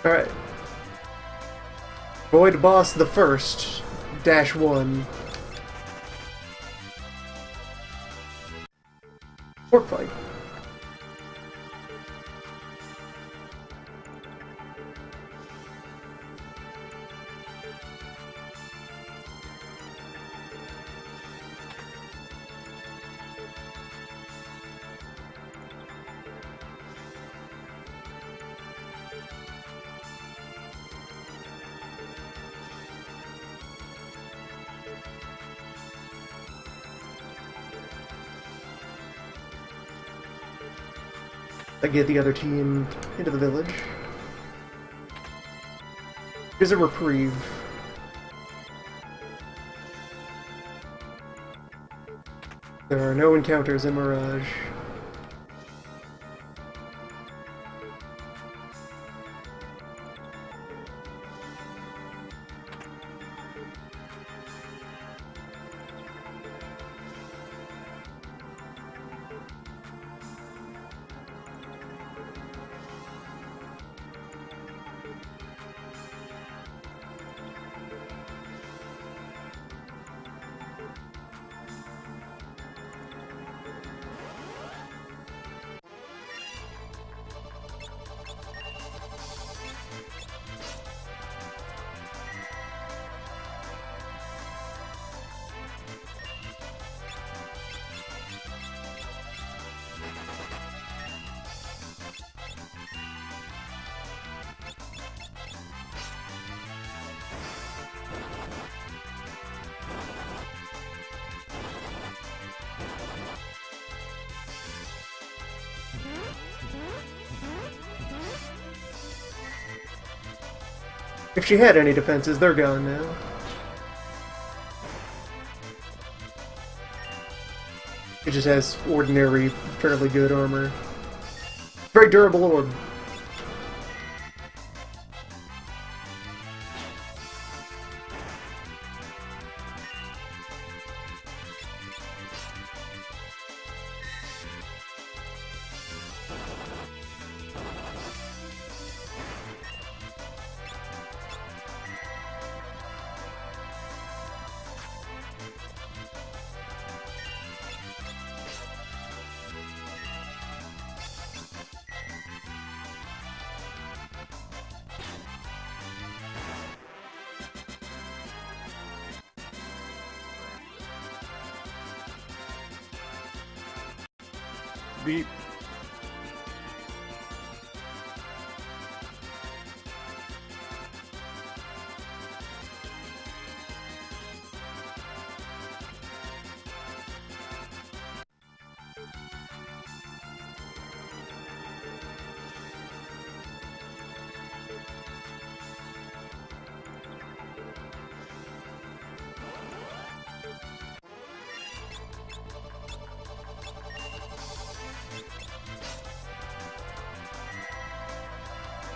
Alright. Void Boss the First, -1. Fork fight. I get the other team into the village. Here's a reprieve. There are no encounters in Mirage. If she had any defenses, they're gone now. It just has ordinary, fairly good armor. Very durable orb. Beep.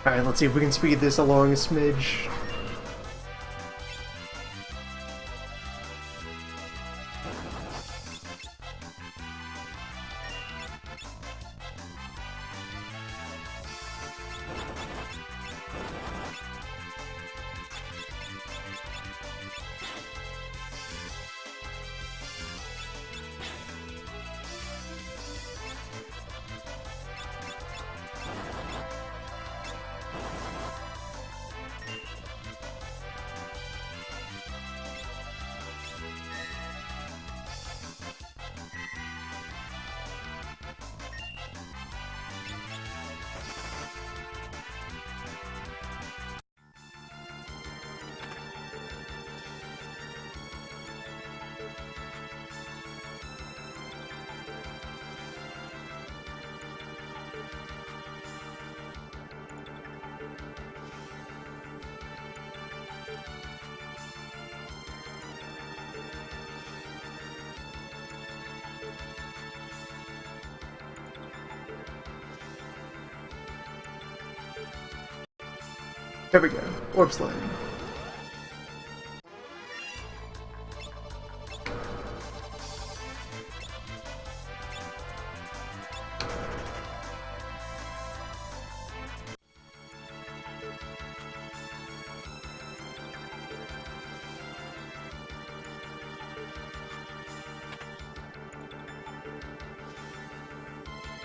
Alright, let's see if we can speed this along a smidge. There we go. Orb slide.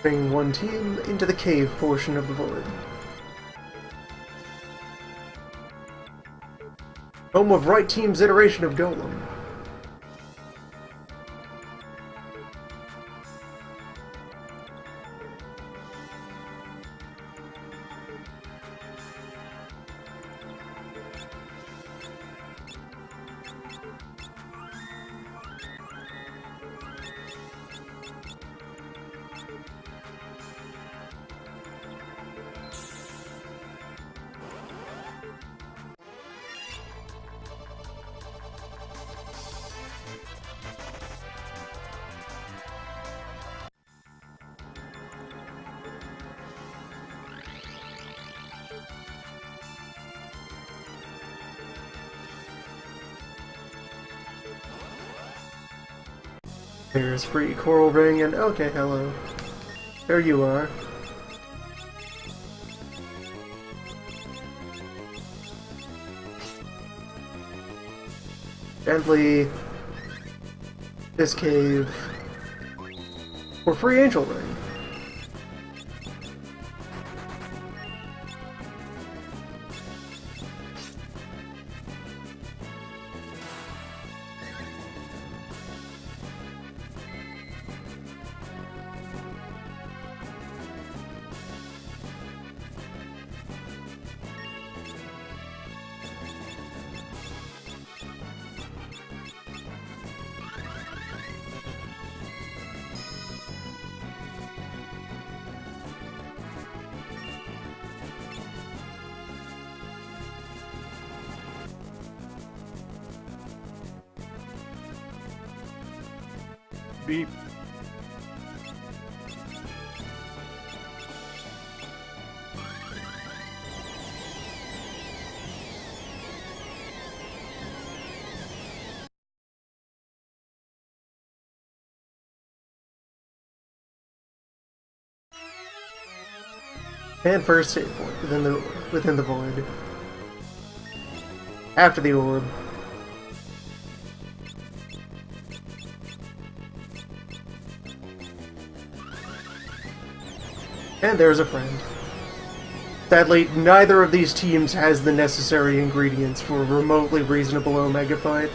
Bring one team into the cave portion of the void. Home of Right Team's iteration of Golem. There's free coral ring and okay, hello. There you are. Gently. This cave. For free angel ring. Beep. And first save point within the void. After the orb. And there's a friend. Sadly, neither of these teams has the necessary ingredients for a remotely reasonable Omega fight.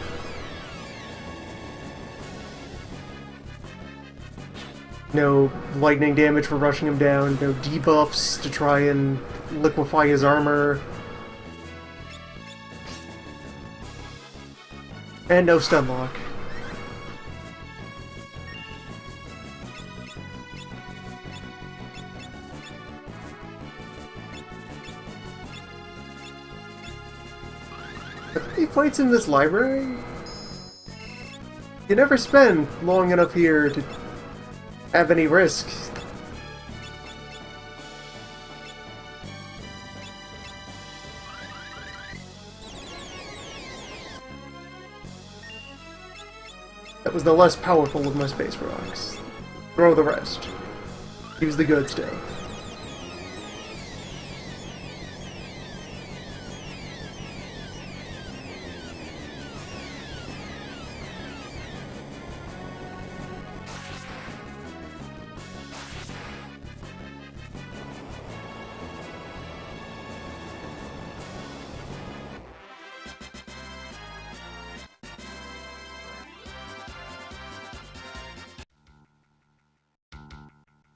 No lightning damage for rushing him down, no debuffs to try and liquefy his armor, and no stun lock. He fights in this library? You never spend long enough here to have any risk. That was the less powerful of my space rocks. Throw the rest. Use the good stuff.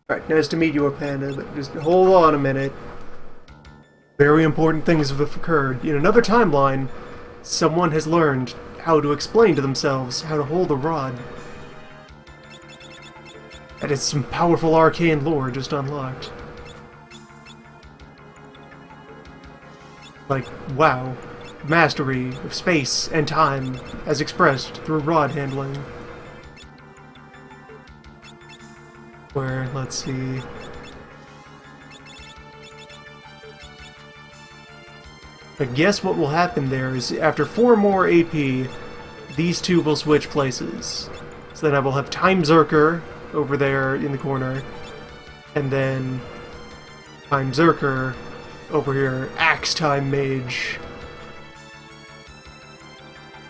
Alright, nice to meet you, Panda, but just hold on a minute. Very important things have occurred. In another timeline, someone has learned how to explain to themselves how to hold a rod. That is some powerful arcane lore just unlocked. Like, wow. Mastery of space and time as expressed through rod handling. Where, let's see... I guess what will happen there is after 4 more AP, these two will switch places. So then I will have Time Zerker over there in the corner, and then Time Zerker over here, Axe Time Mage.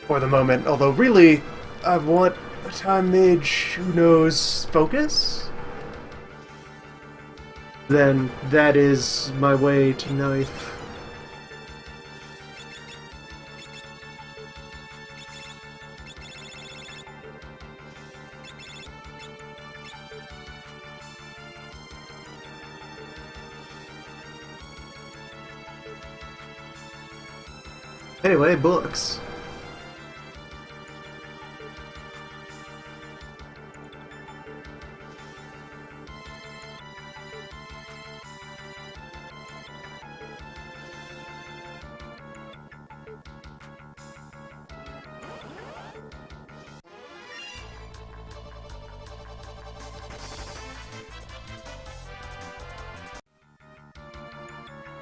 For the moment, although really, I want a Time Mage who knows Focus. Then that is my way to knife. Anyway, books.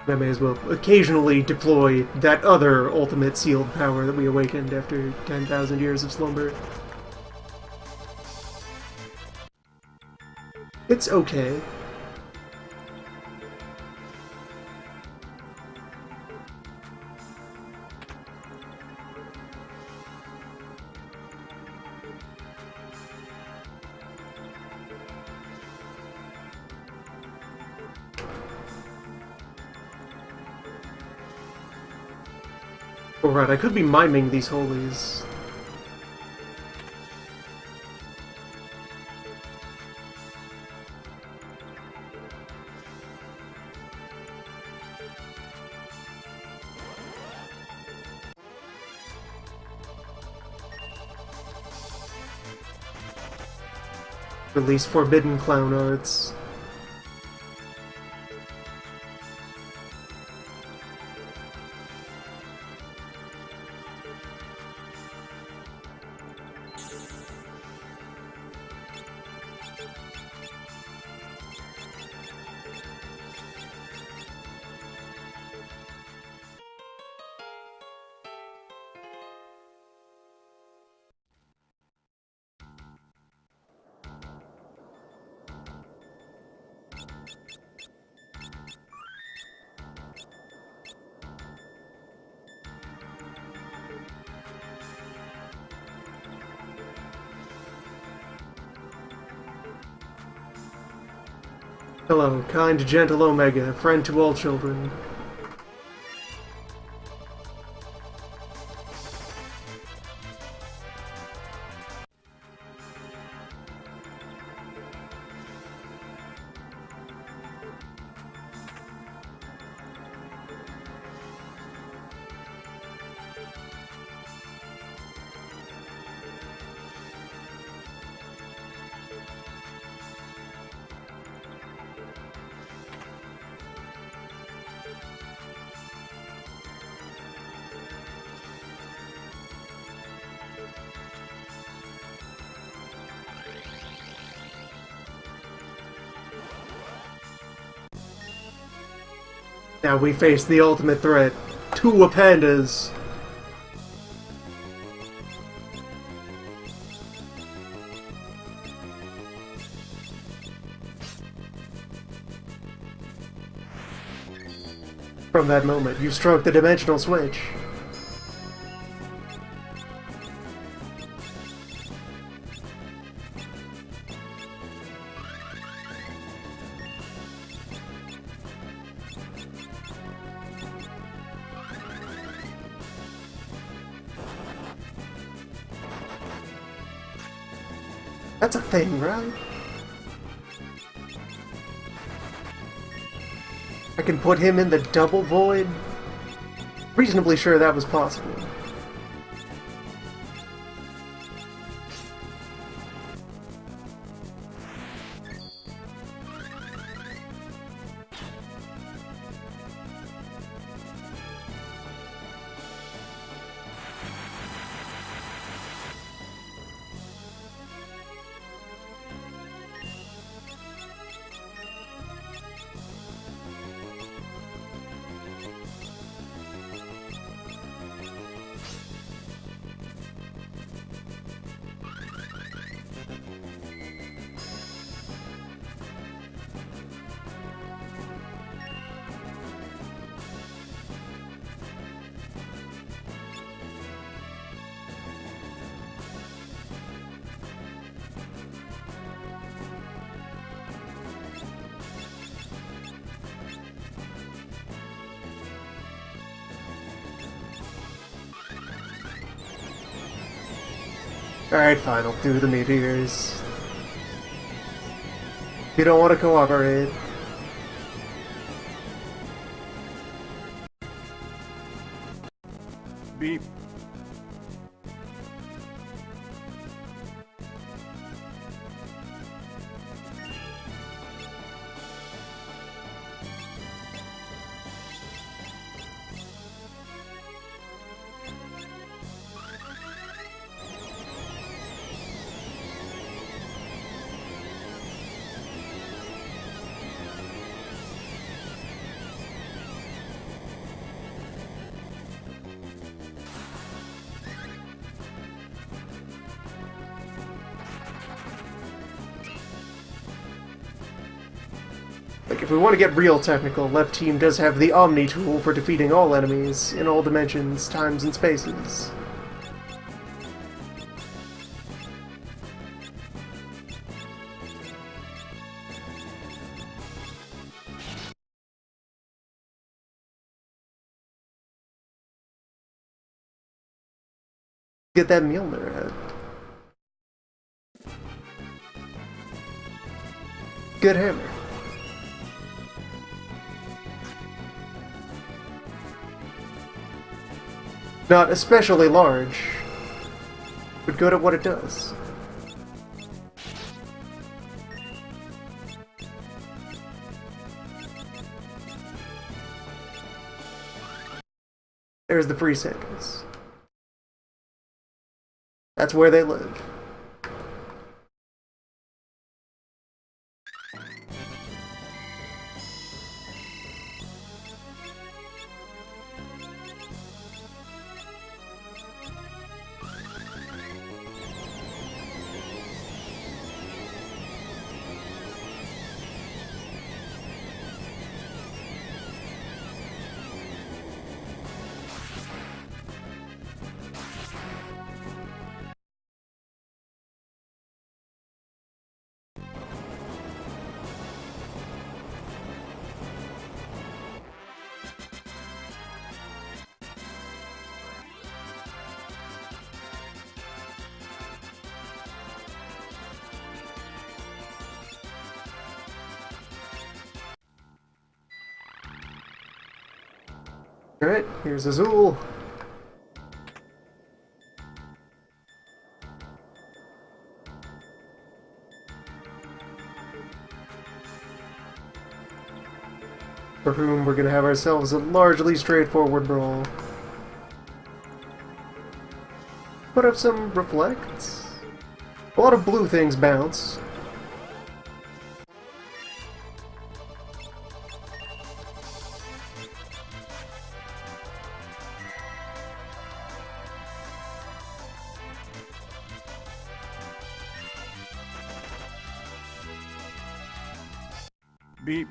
I may as well occasionally deploy that other ultimate sealed power that we awakened after 10,000 years of slumber. It's okay. Alright, I could be miming these holies. Release forbidden clown arts. Hello, kind, gentle Omega, friend to all children. Now we face the ultimate threat. Two pandas. From that moment, you struck the dimensional switch. That's a thing, right? I can put him in the double void? Reasonably sure that was possible. Alright, fine, I'll do the meteors. You don't want to cooperate. Beep. if we want to get real technical, left team does have the Omni tool for defeating all enemies in all dimensions, times, and spaces. Get that Mjolnir head. Good hammer. Not especially large, but good at what it does. There's the free samples. That's where they live. Alright, here's Azul. For whom we're gonna have ourselves a largely straightforward brawl. Put up some reflects. A lot of blue things bounce. Beep.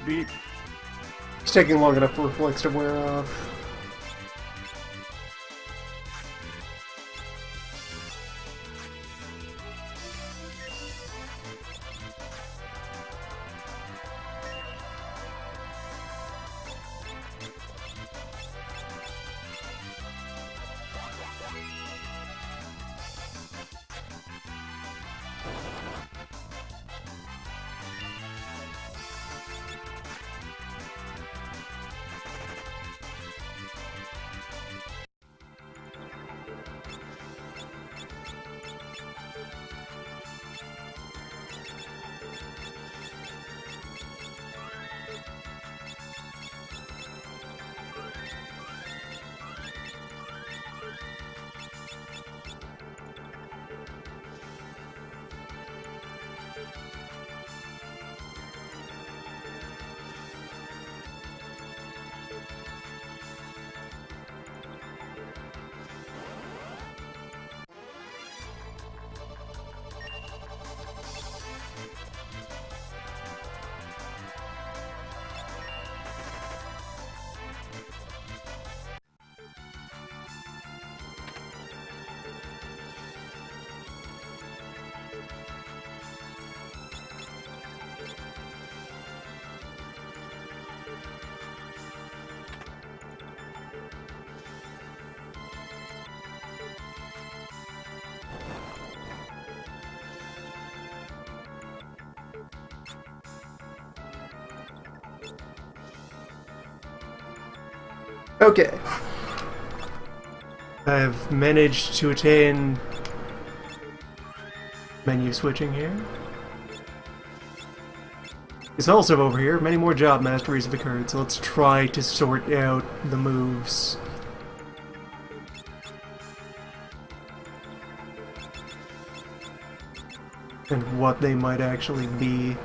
Beep. It's taking long enough for reflects to wear off. Okay. I've managed to attain menu switching here. It's also over here. Many more job masteries have occurred, so let's try to sort out the moves. And what they might actually be.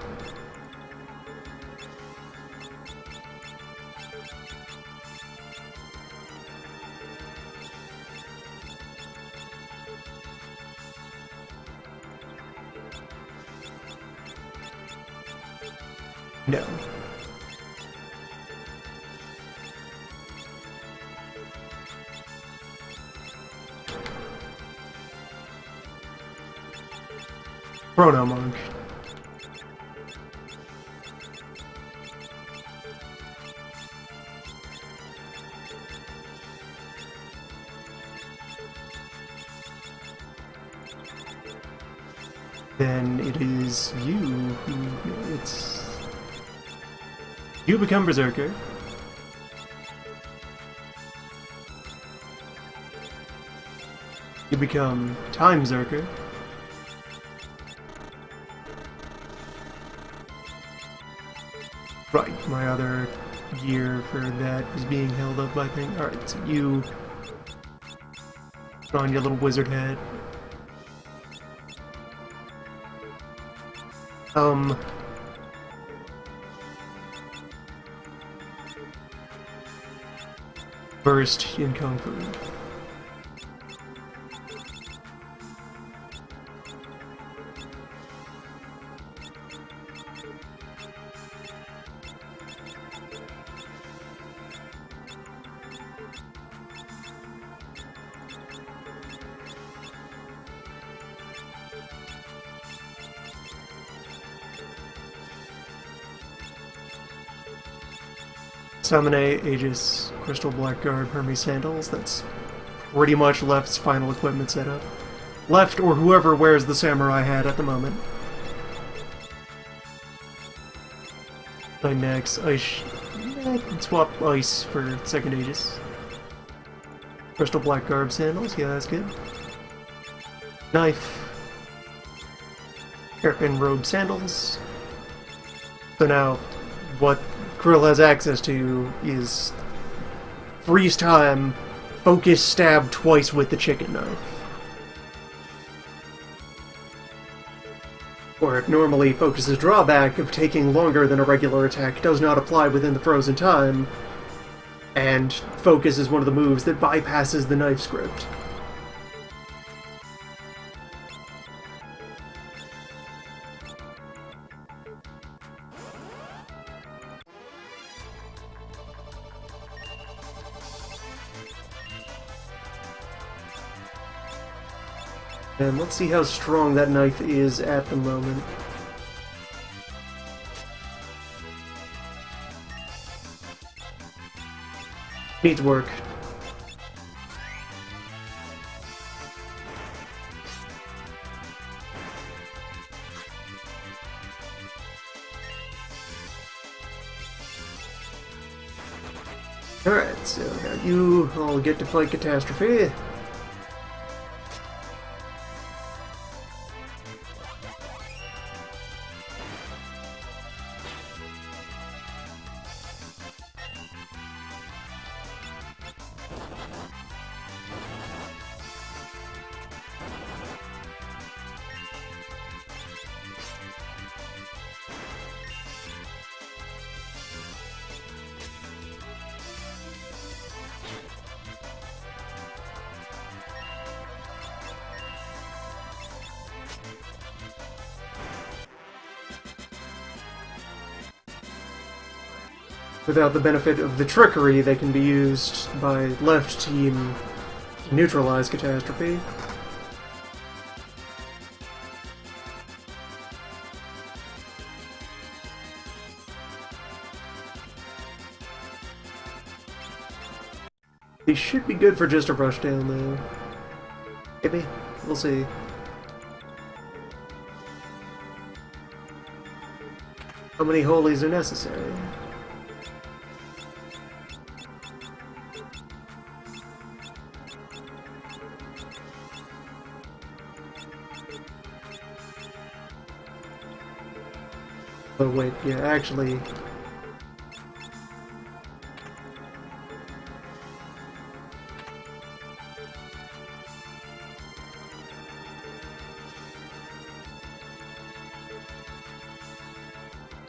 No. Chrono Monk. Then it is you who... You become Berserker. You become Time Zerker. Right, my other gear for that is being held up by thing. Alright, so you put on your little wizard hat. Burst in Kung Fu. Samane, Aegis, Crystal Blackguard, Hermes Sandals. That's pretty much Left's final equipment setup. Left, or whoever wears the samurai hat at the moment. Next, Ice. I can swap Ice for second Aegis. Crystal Blackguard Sandals, yeah, that's good. Knife. Hairpin Robe Sandals. So now, what Krill has access to is freeze time, focus stab twice with the chicken knife. Where normally Focus's drawback of taking longer than a regular attack does not apply within the frozen time, and Focus is one of the moves that bypasses the knife script. And let's see how strong that knife is at the moment. Needs work. Alright, so now you all get to fight Catastrophe. Without the benefit of the trickery that can be used by left team to neutralize Catastrophe. These should be good for just a rushdown though. Maybe. We'll see. How many holies are necessary? Oh wait, yeah, actually...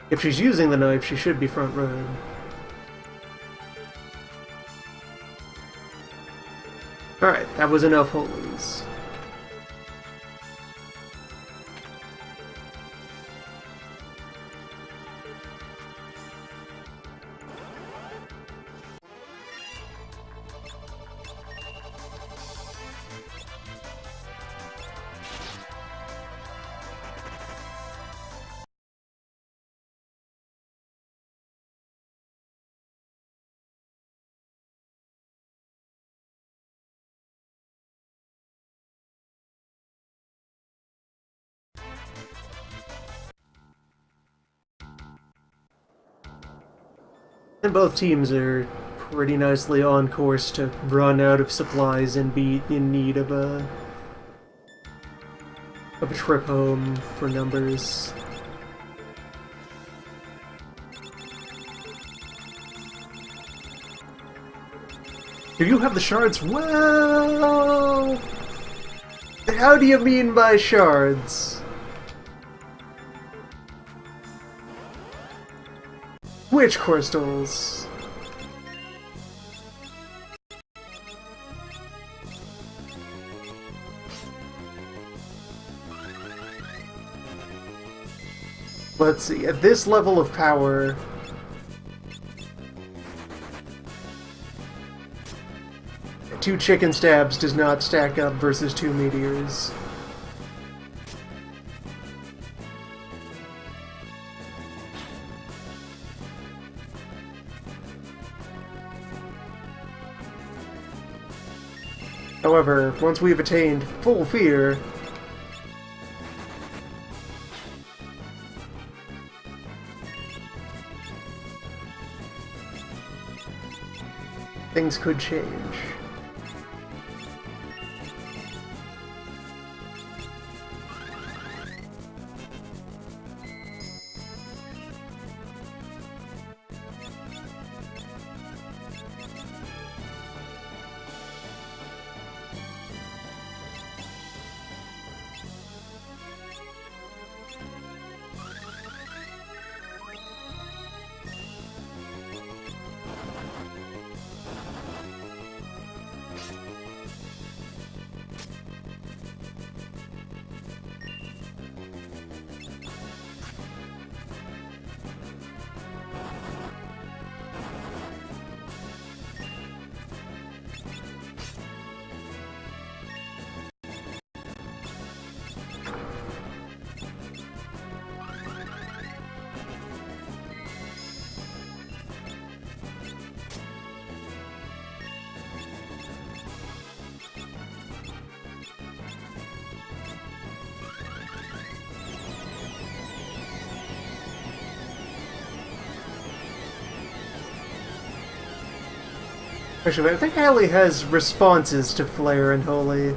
If she's using the knife, she should be front row. Alright, that was enough holies. And both teams are pretty nicely on course to run out of supplies and be in need of a trip home for numbers. Do you have the shards? Well, how do you mean by shards? Which crystals? Let's see, at this level of power... Two chicken stabs does not stack up versus two meteors. However, once we've attained full fear, things could change. Actually, I think Hallie has responses to Flare and Holy.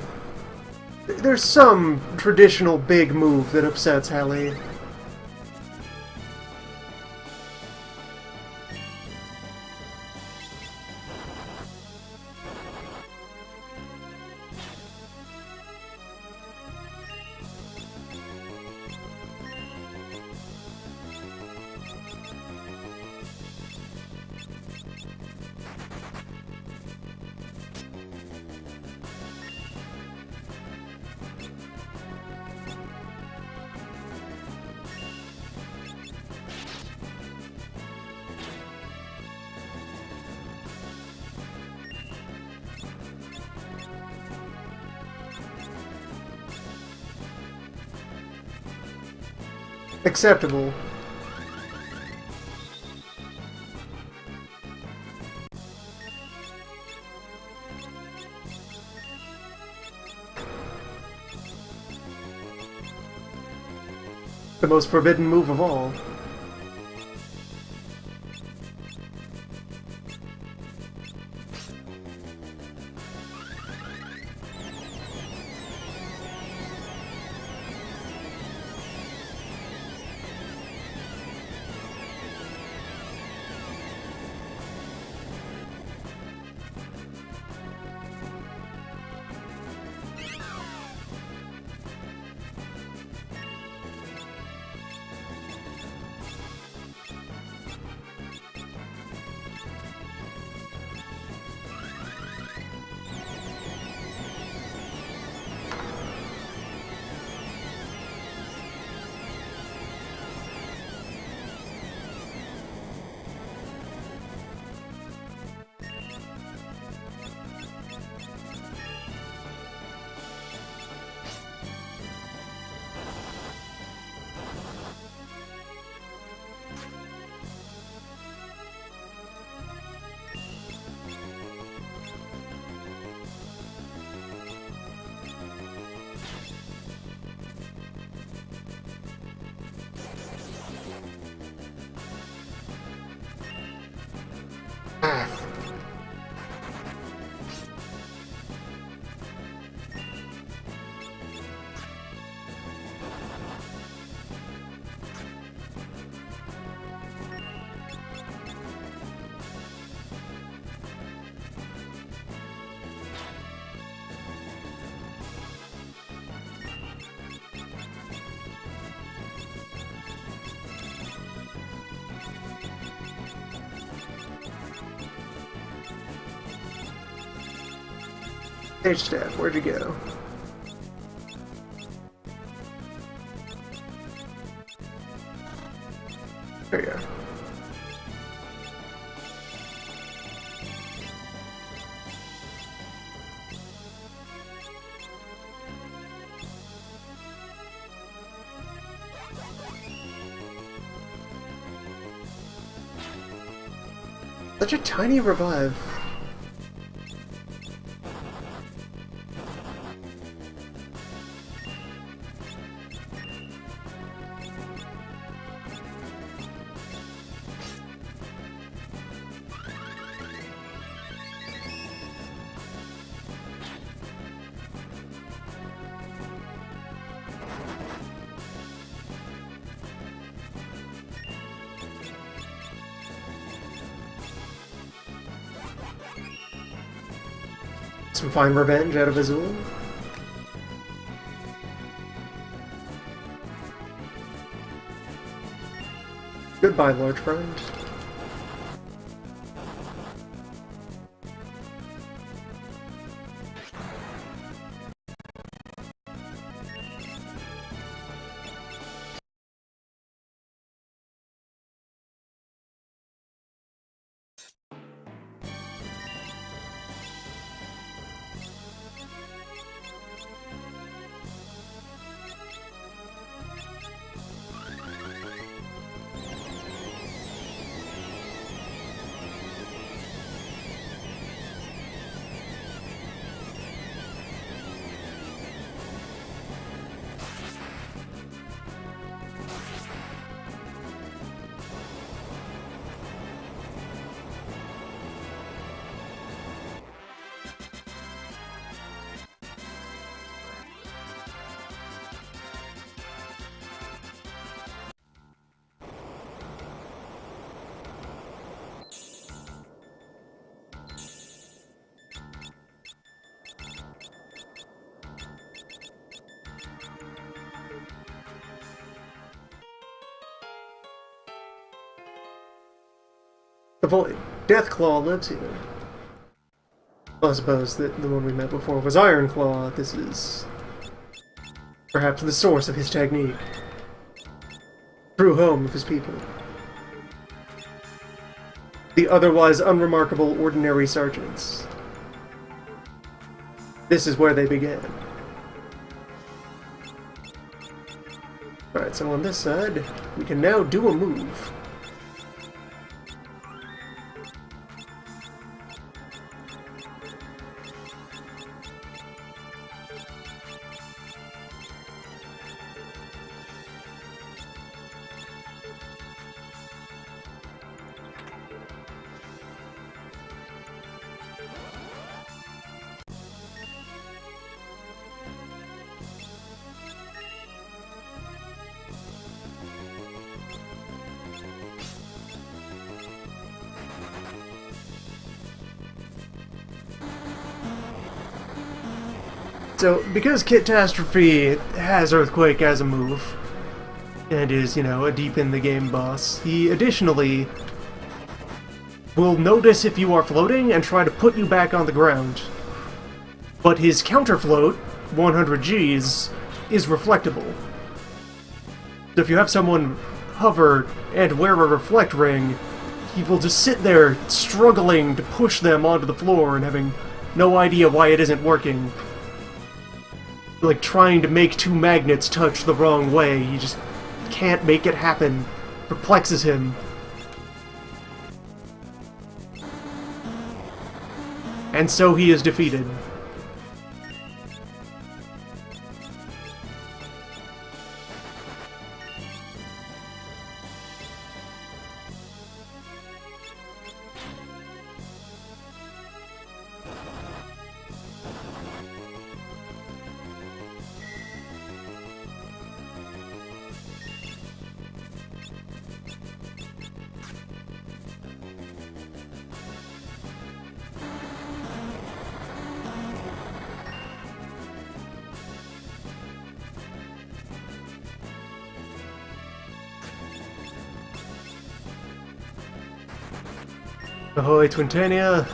There's some traditional big move that upsets Hallie. Acceptable. The most forbidden move of all. Path. Stage staff, where'd you go? There you are. Such a tiny revive. Some fine revenge out of Azul. Goodbye, large friend. The Void. Deathclaw lives here. Well, I suppose that the one we met before was Ironclaw. This is perhaps the source of his technique. True home of his people. The otherwise unremarkable ordinary sergeants. This is where they began. Alright, so on this side, we can now do a move. So, because Catastrophe has Earthquake as a move, and is, you know, a deep in the game boss, he additionally will notice if you are floating and try to put you back on the ground. But his counterfloat, 100 Gs, is reflectable. So if you have someone hover and wear a reflect ring, he will just sit there struggling to push them onto the floor and having no idea why it isn't working. Like trying to make two magnets touch the wrong way. He just can't make it happen. Perplexes him. And so he is defeated. Ahoy, Twintania!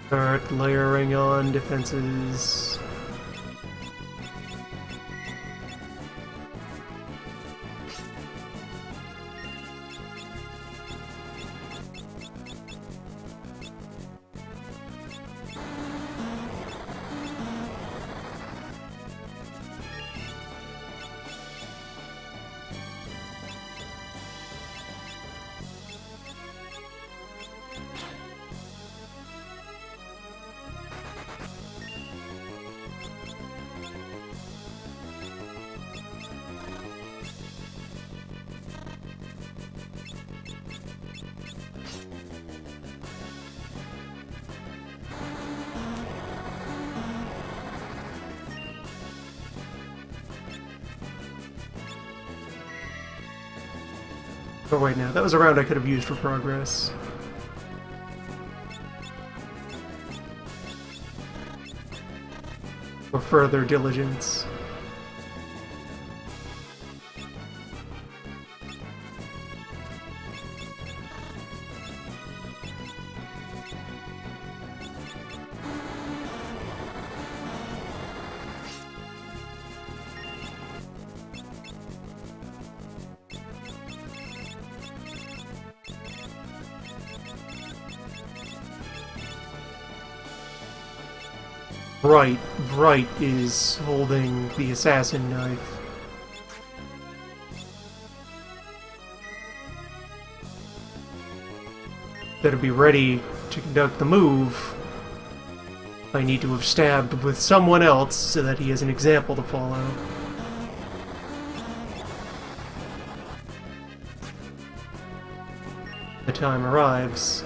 Start layering on defenses. Oh wait, no, that was a round I could have used for progress. For further diligence. Bright is holding the assassin knife. Better be ready to conduct the move. I need to have stabbed with someone else so that he has an example to follow. The time arrives.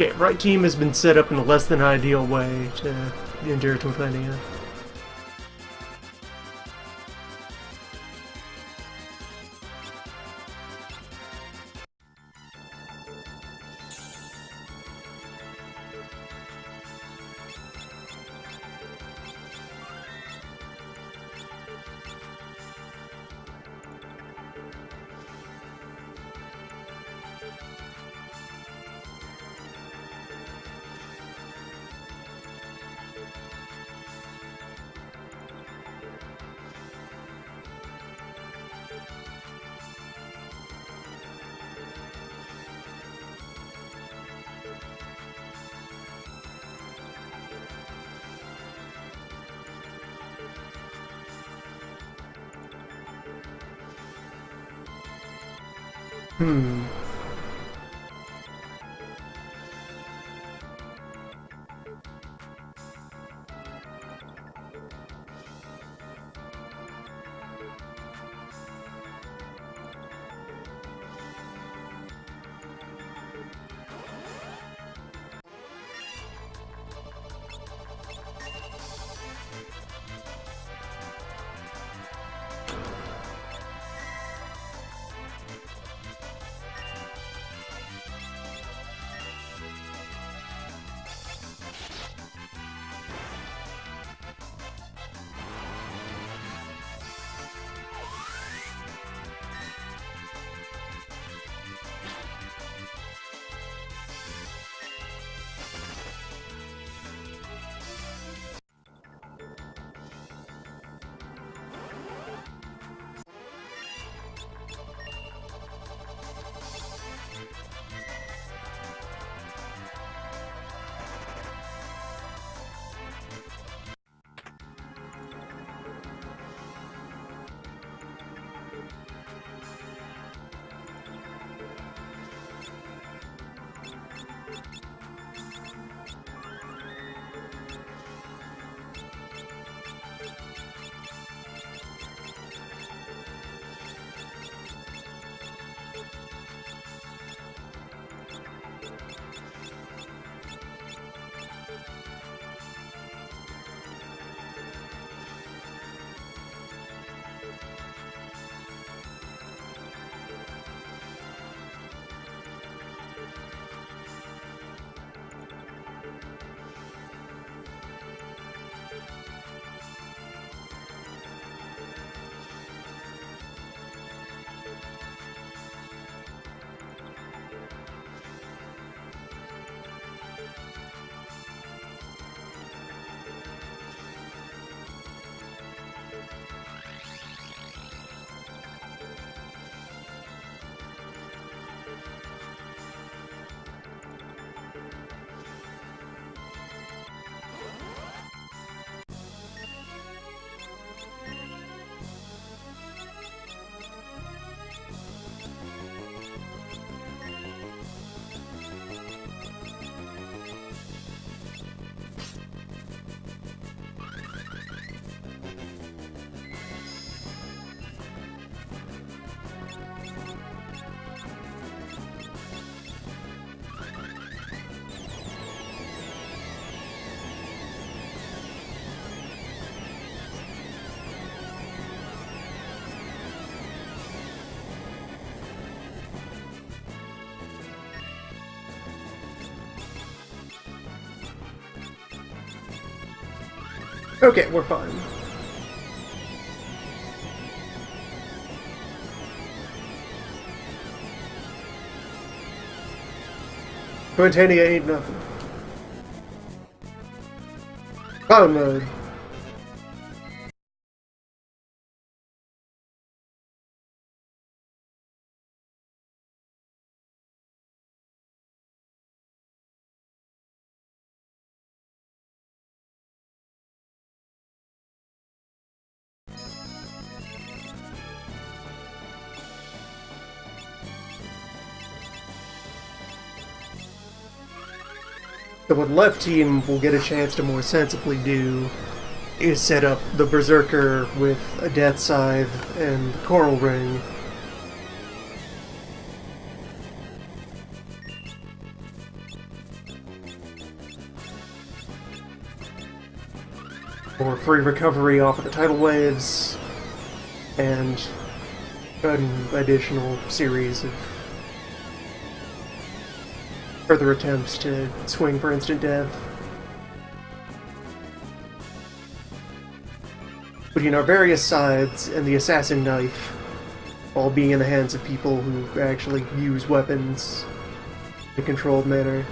Okay, right team has been set up in a less than ideal way to endure Twinklania. Hmm. Okay, we're fine. Quintania ain't nothing. Clown mode. So what left team will get a chance to more sensibly do is set up the Berserker with a Death Scythe and the Coral Ring. For free recovery off of the tidal waves, and an additional series of further attempts to swing for instant death. Putting our various scythes and the assassin knife all being in the hands of people who actually use weapons in a controlled manner.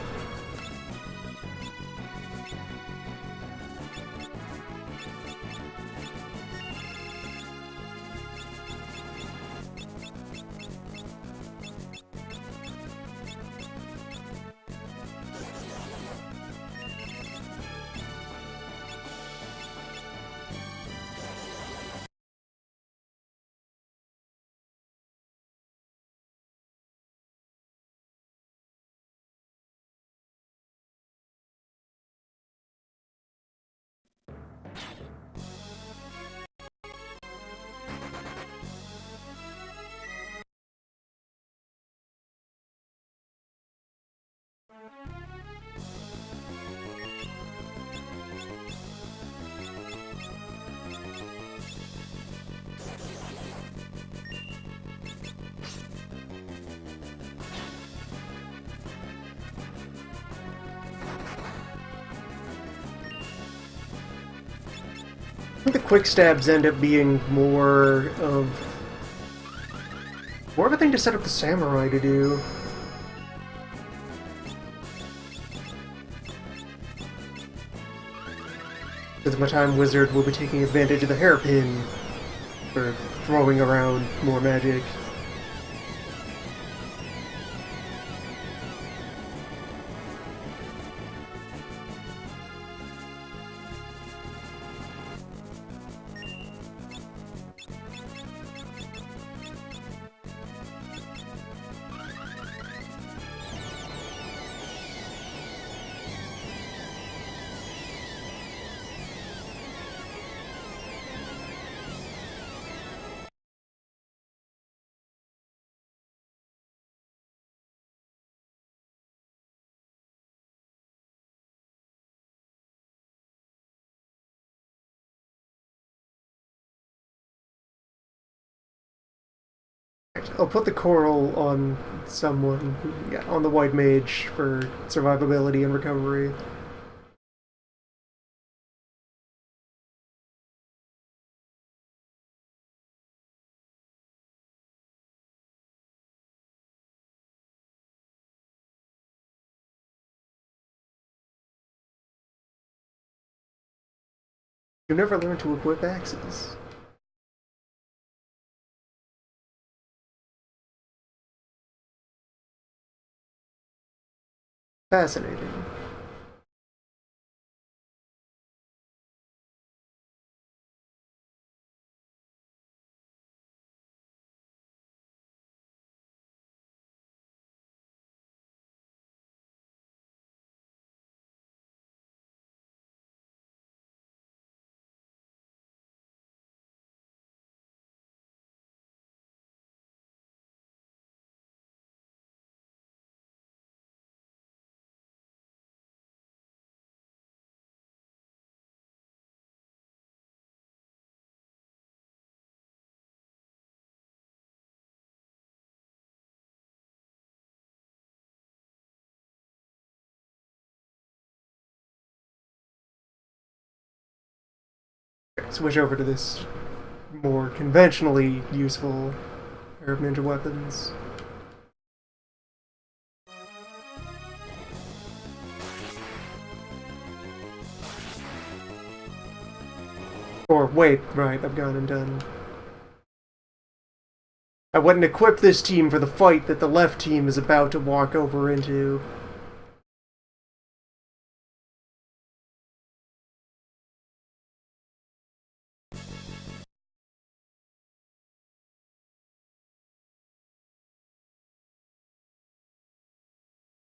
I think the quick stabs end up being more of a thing to set up the samurai to do. Because my time wizard will be taking advantage of the hairpin for throwing around more magic. I'll put the coral on someone, yeah, on the white mage for survivability and recovery. You never learn to equip axes. Fascinating. switch over to this more conventionally useful pair of ninja weapons. Or wait, right, I've gone and done. I went and equipped this team for the fight that the left team is about to walk over into.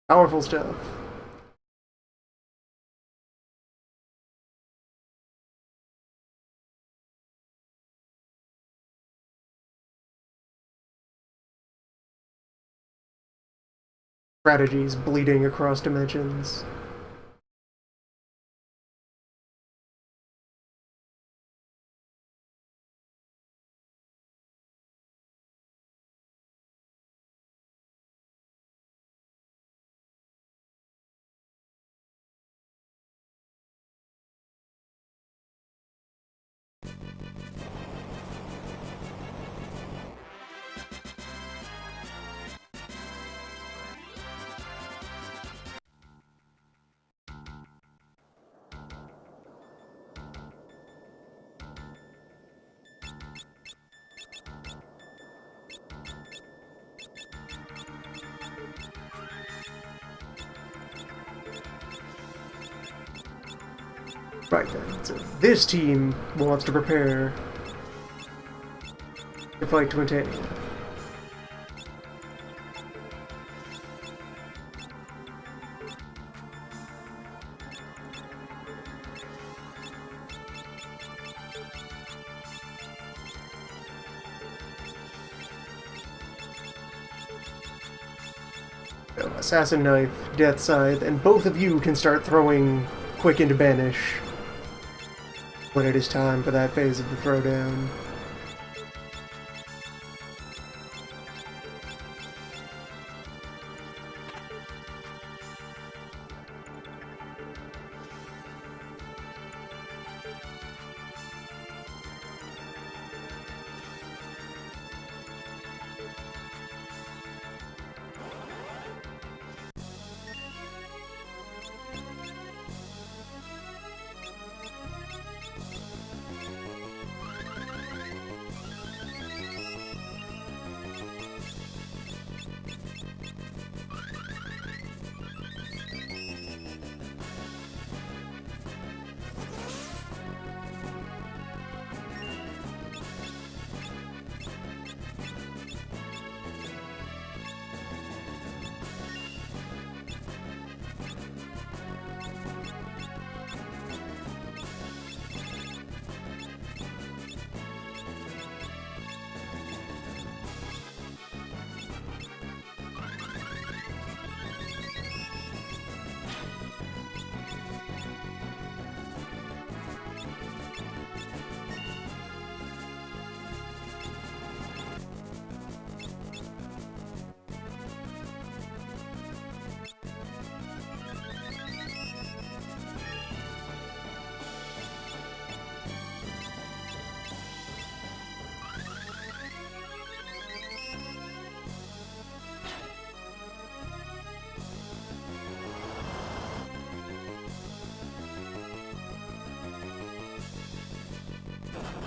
Powerful stuff. Strategies bleeding across dimensions. Right then, so this team wants to prepare to fight Twintania. So, Assassin Knife, Death Scythe, and both of you can start throwing Quick into Banish when it is time for that phase of the throwdown.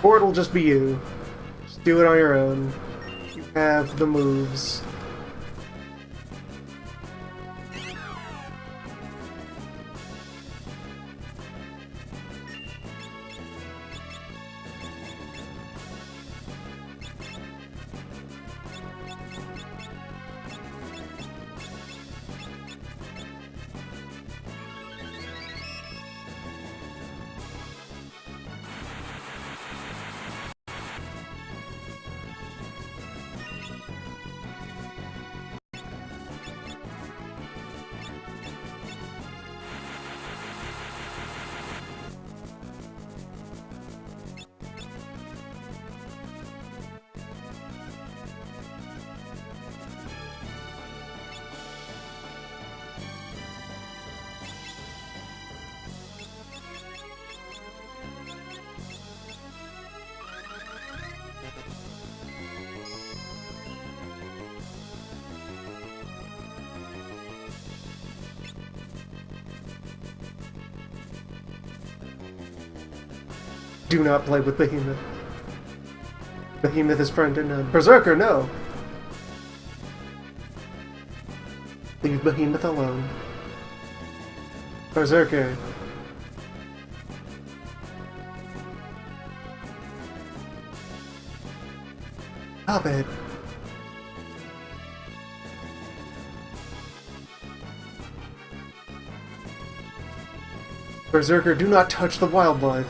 Or it'll just be you. Just do it on your own. You have the moves. Do not play with Behemoth. Behemoth is friend and Berserker, no! Leave Behemoth alone. Berserker. Stop it. Berserker, do not touch the wildlife.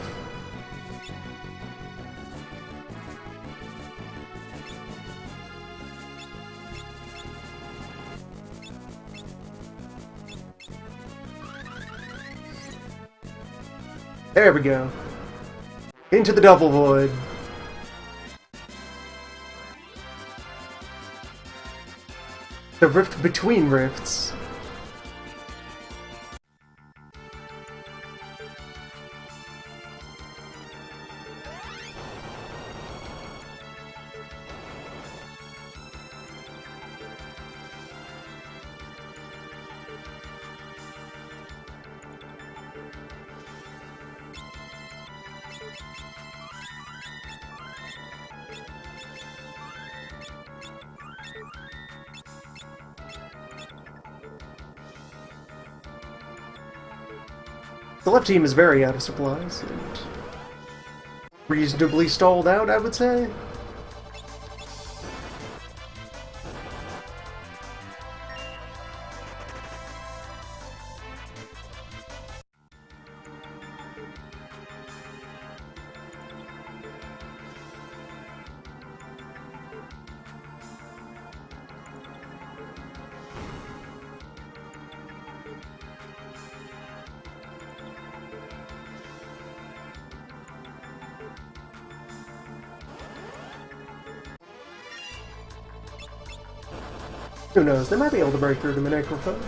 There we go. Into the Devil Void. The rift between rifts. The left team is very out of supplies, and reasonably stalled out, I would say. Who knows, they might be able to break through to my microphone.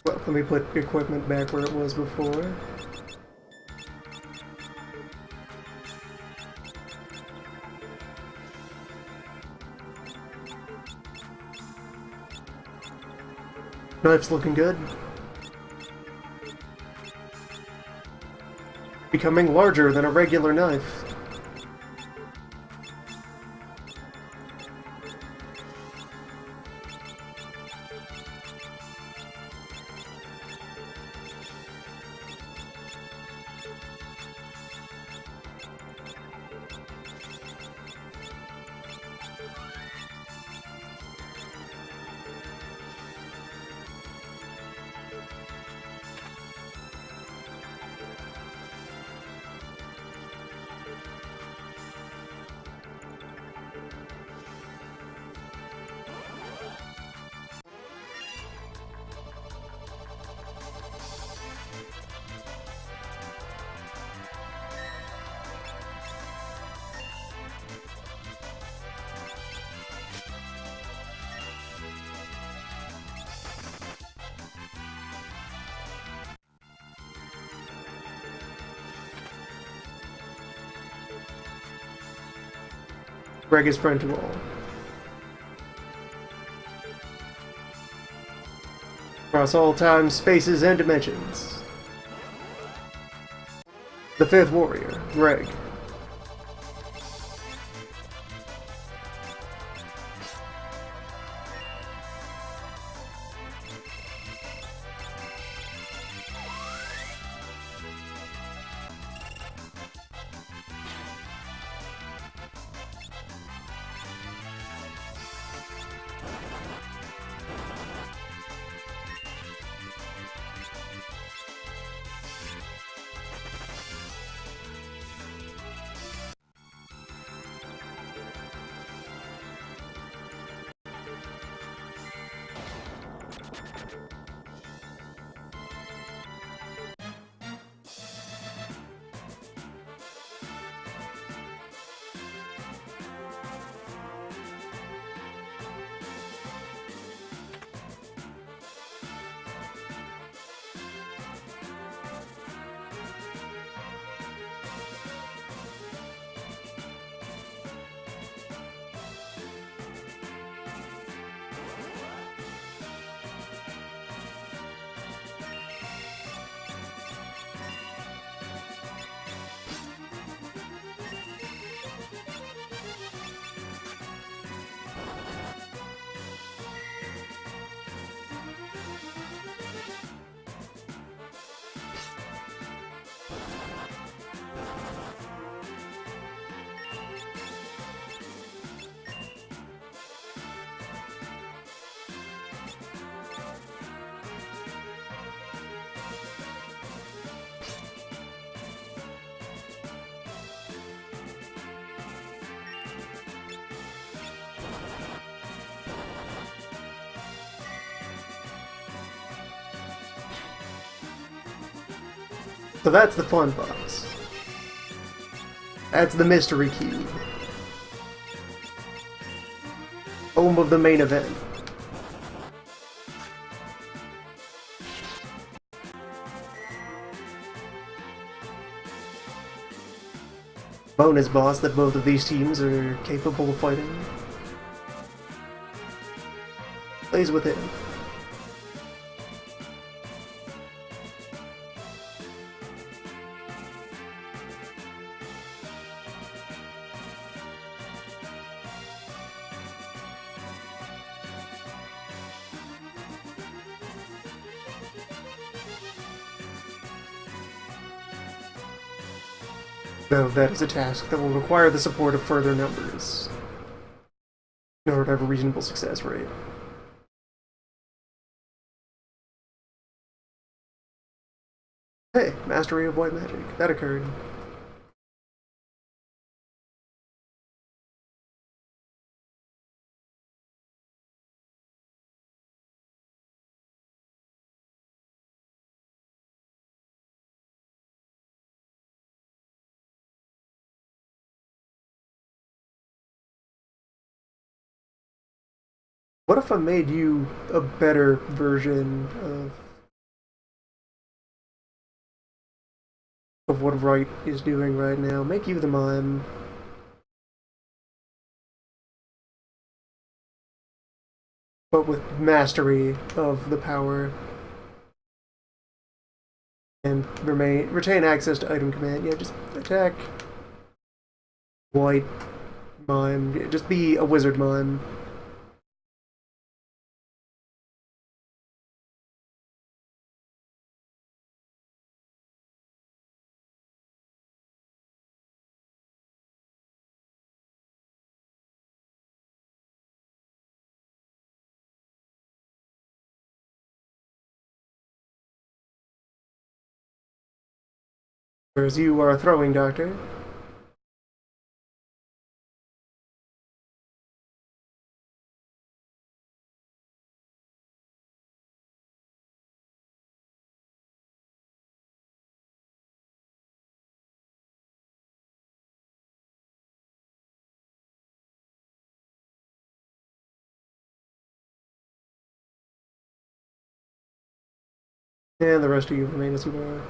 Well, let me put equipment back where it was before. Knife's looking good. Becoming larger than a regular knife. Greg is friend to all. Across all time, spaces, and dimensions. The fifth warrior, Greg. So that's the fun box. That's the mystery cube. Home of the main event. Bonus boss that both of these teams are capable of fighting. Plays with him. Though that is a task that will require the support of further numbers in order to have a reasonable success rate. Hey, mastery of white magic. That occurred. What if I made you a better version of what Wright is doing right now? Make you the mime. But with mastery of the power. And retain access to item command. Yeah, just attack white mime. Just be a wizard mime. Whereas you are a throwing doctor. And the rest of you remain as you are.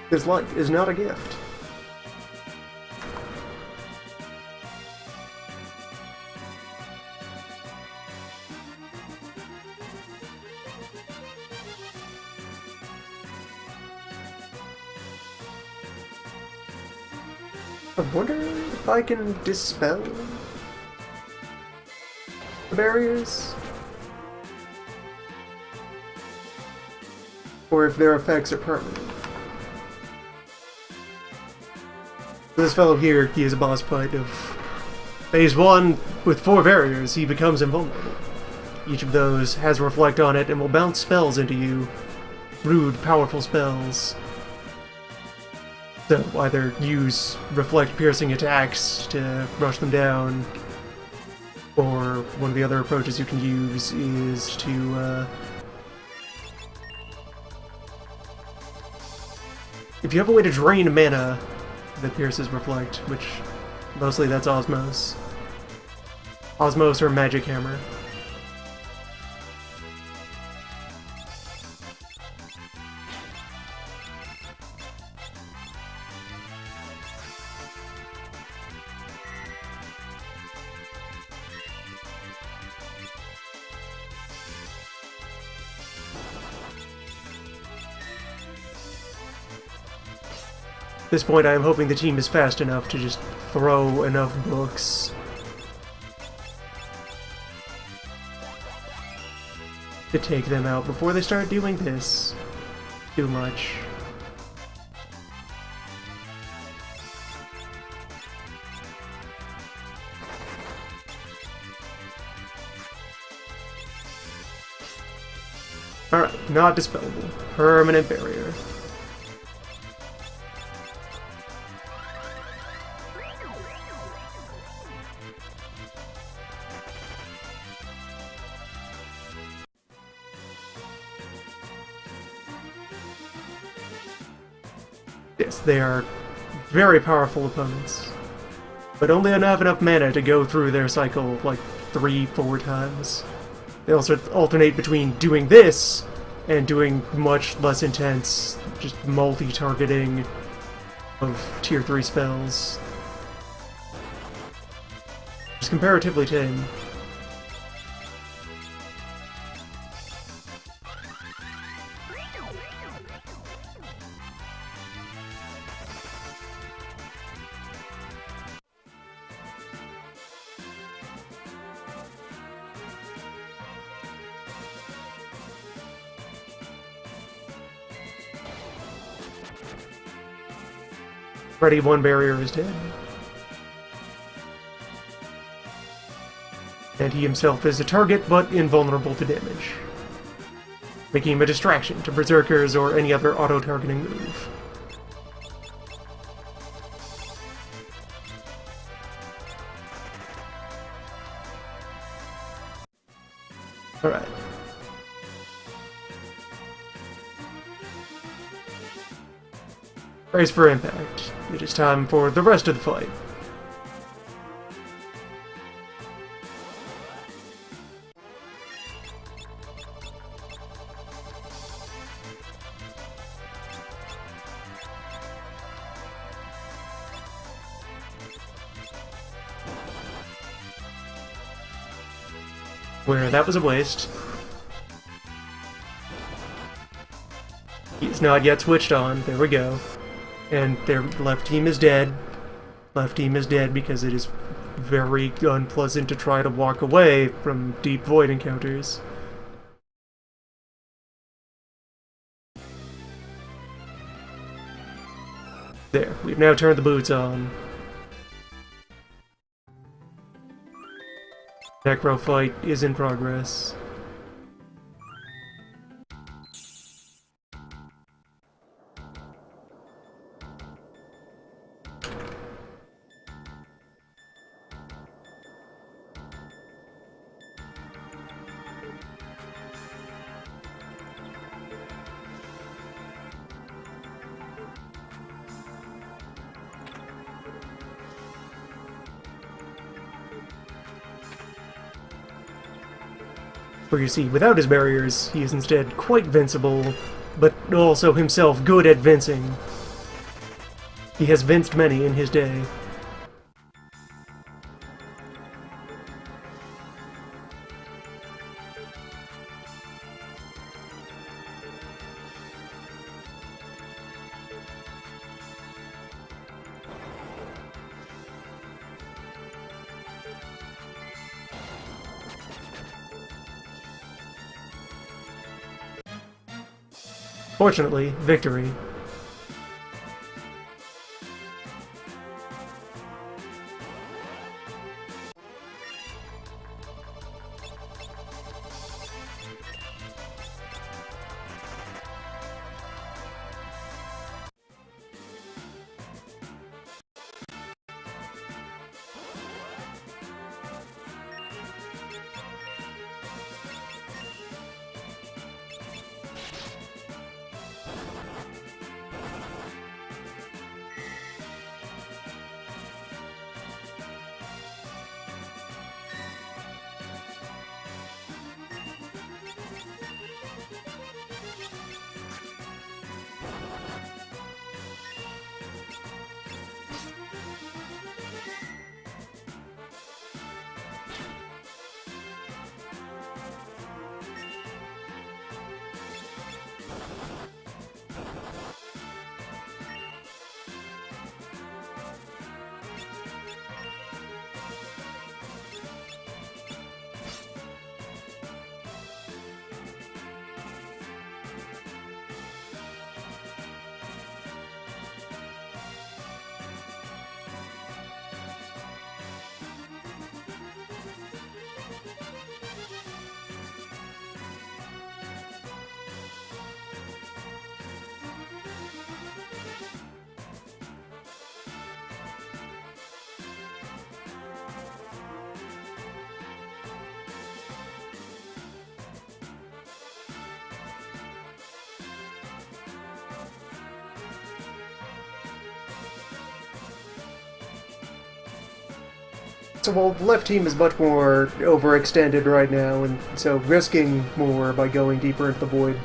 This life is not a gift. I wonder if I can dispel the barriers? Or if their effects are permanent. This fellow here, he is a boss fight of phase 1 with 4 barriers. He becomes invulnerable. Each of those has reflect on it and will bounce spells into you. Rude, powerful spells. So either use reflect piercing attacks to rush them down, or one of the other approaches you can use is to if you have a way to drain mana that pierces reflect, which mostly that's Osmos. Osmos or Magic Hammer. At this point, I am hoping the team is fast enough to just throw enough books to take them out before they start doing this too much. Alright, not dispellable. Permanent barrier. Yes, they are very powerful opponents, but only have enough mana to go through their cycle like 3-4 times. They also alternate between doing this and doing much less intense, just multi-targeting of tier 3 spells. It's comparatively tame. Already one barrier is dead. And he himself is a target, but invulnerable to damage, making him a distraction to berserkers or any other auto-targeting move. Alright. Brace for impact. It is time for the rest of the fight. Where that was a waste. He's not yet switched on. There we go. And their left team is dead. Left team is dead because it is very unpleasant to try to walk away from deep void encounters. There, we've now turned the boots on. Necro fight is in progress. For you see, without his barriers, he is instead quite vincible, but also himself good at vincing. He has vinced many in his day. Fortunately, victory. So, well, the left team is much more overextended right now, and so risking more by going deeper into the void.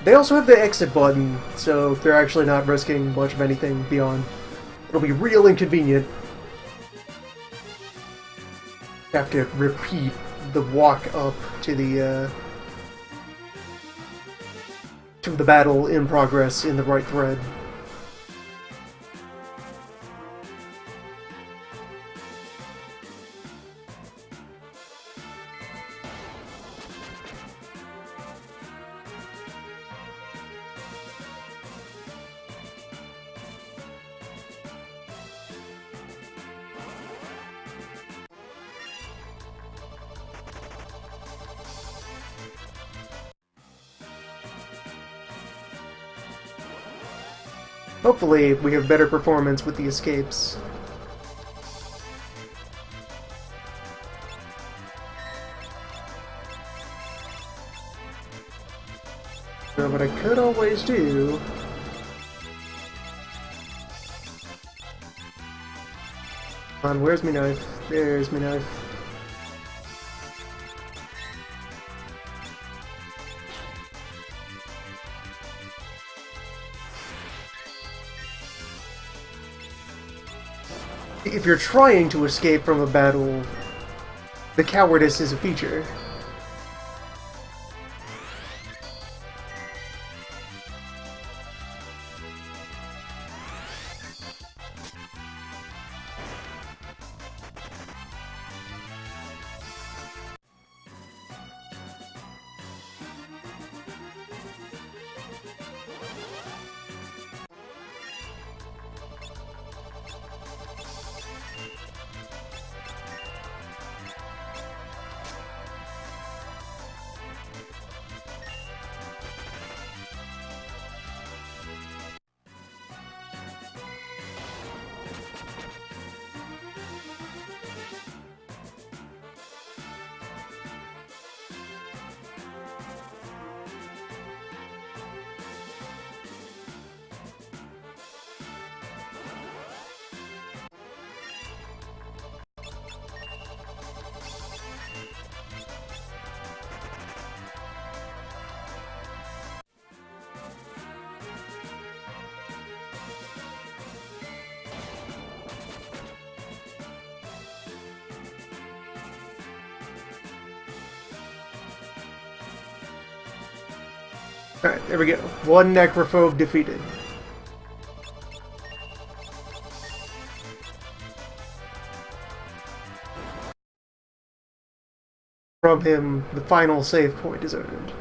They also have the exit button, so they're actually not risking much of anything beyond. It'll be real inconvenient. Have to repeat the walk up to the battle in progress in the right thread. Hopefully, we have better performance with the escapes. So what I could always do... Come on, where's my knife? There's my knife. If you're trying to escape from a battle, the cowardice is a feature. Alright, there we go. One necrophobe defeated. From him, the final save point is earned.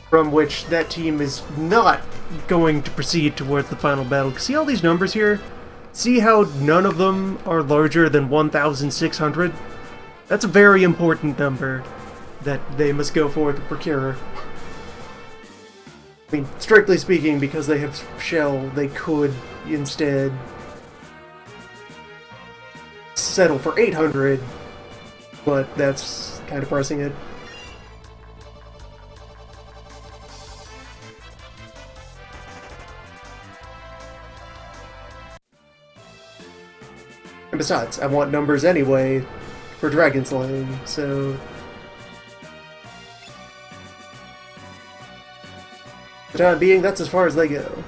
From which that team is not going to proceed towards the final battle. See all these numbers here? See how none of them are larger than 1,600? That's a very important number that they must go for to procure. I mean, strictly speaking, because they have shell, they could instead settle for 800, but that's kind of pressing it. And besides, I want numbers anyway for dragon slaying, so... For the time being, that's as far as they go.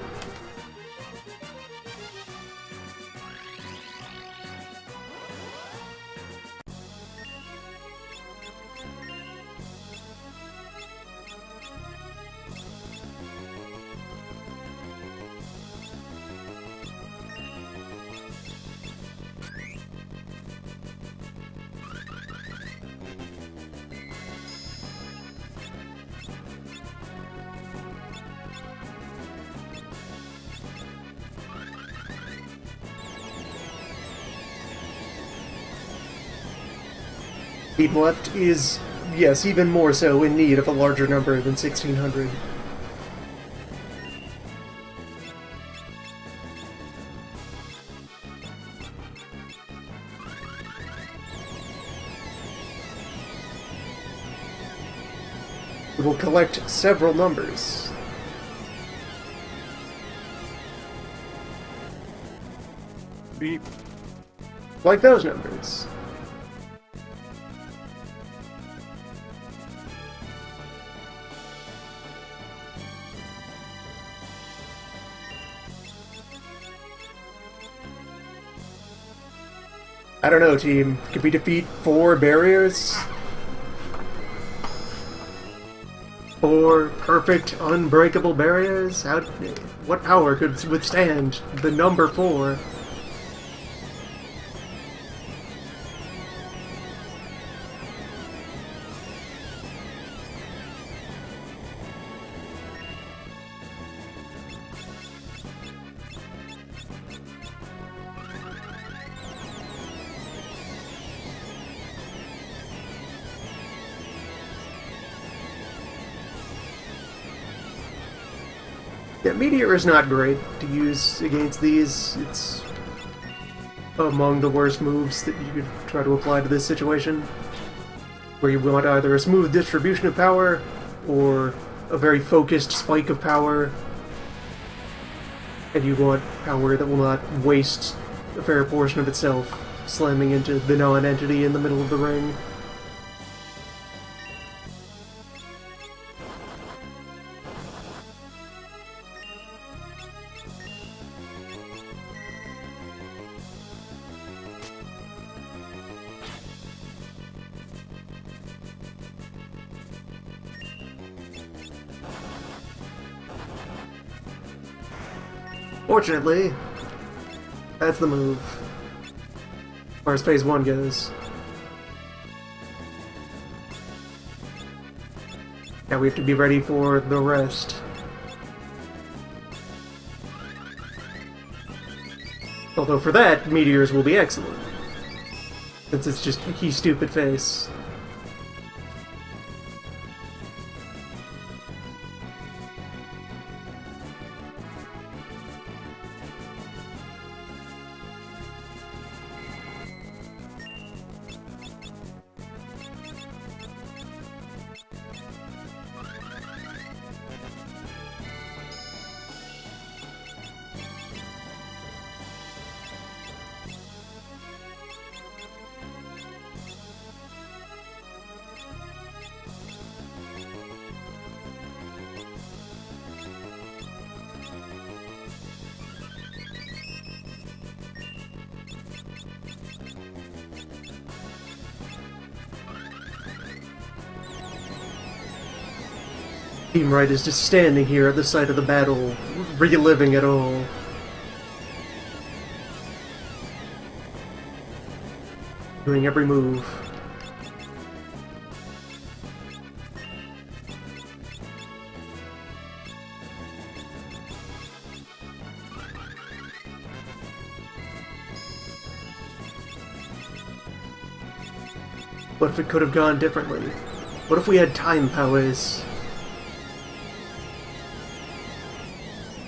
Team left is, yes, even more so in need of a larger number than 1,600. We will collect several numbers. Beep. Like those numbers. I don't know, team. Could we defeat 4 barriers? 4 perfect, unbreakable barriers? What power could withstand the number 4? Yeah, Meteor is not great to use against these. It's among the worst moves that you could try to apply to this situation, where you want either a smooth distribution of power or a very focused spike of power, and you want power that will not waste a fair portion of itself slamming into the non-entity in the middle of the ring. Fortunately, that's the move, as far as phase 1 goes. Now we have to be ready for the rest. Although for that, Meteors will be excellent, since it's just Hickey's stupid face. Team Right is just standing here at the site of the battle, reliving it all. Doing every move. What if it could have gone differently? What if we had time powers?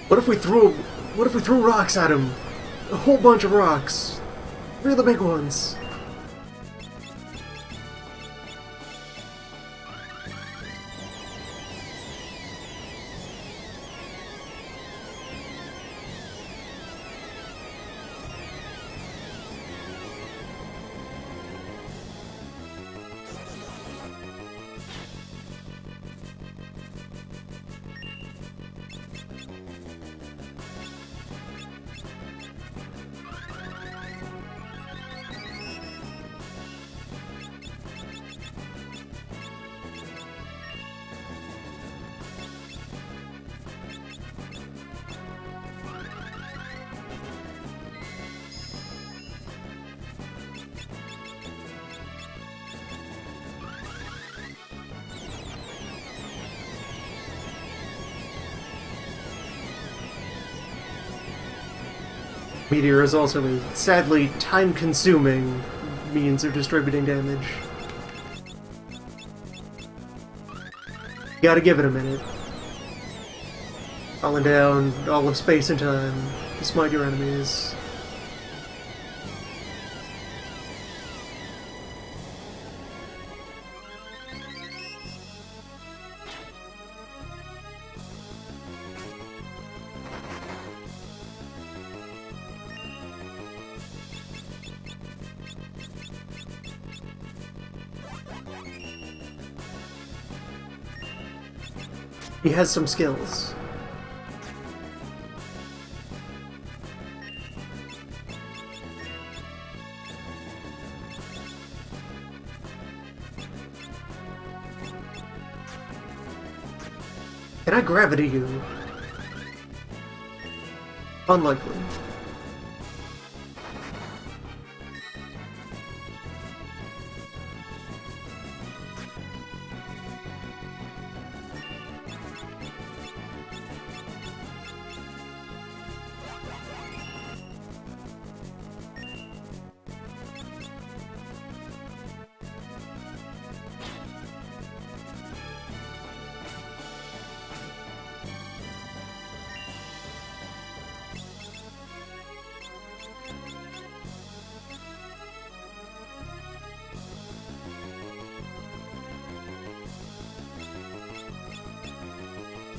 What if we threw rocks at him? A whole bunch of rocks. Really big ones. Meteor is also a sadly time-consuming means of distributing damage. You gotta give it a minute. Falling down all of space and time to smite your enemies. He has some skills. Can I gravity you? Unlikely.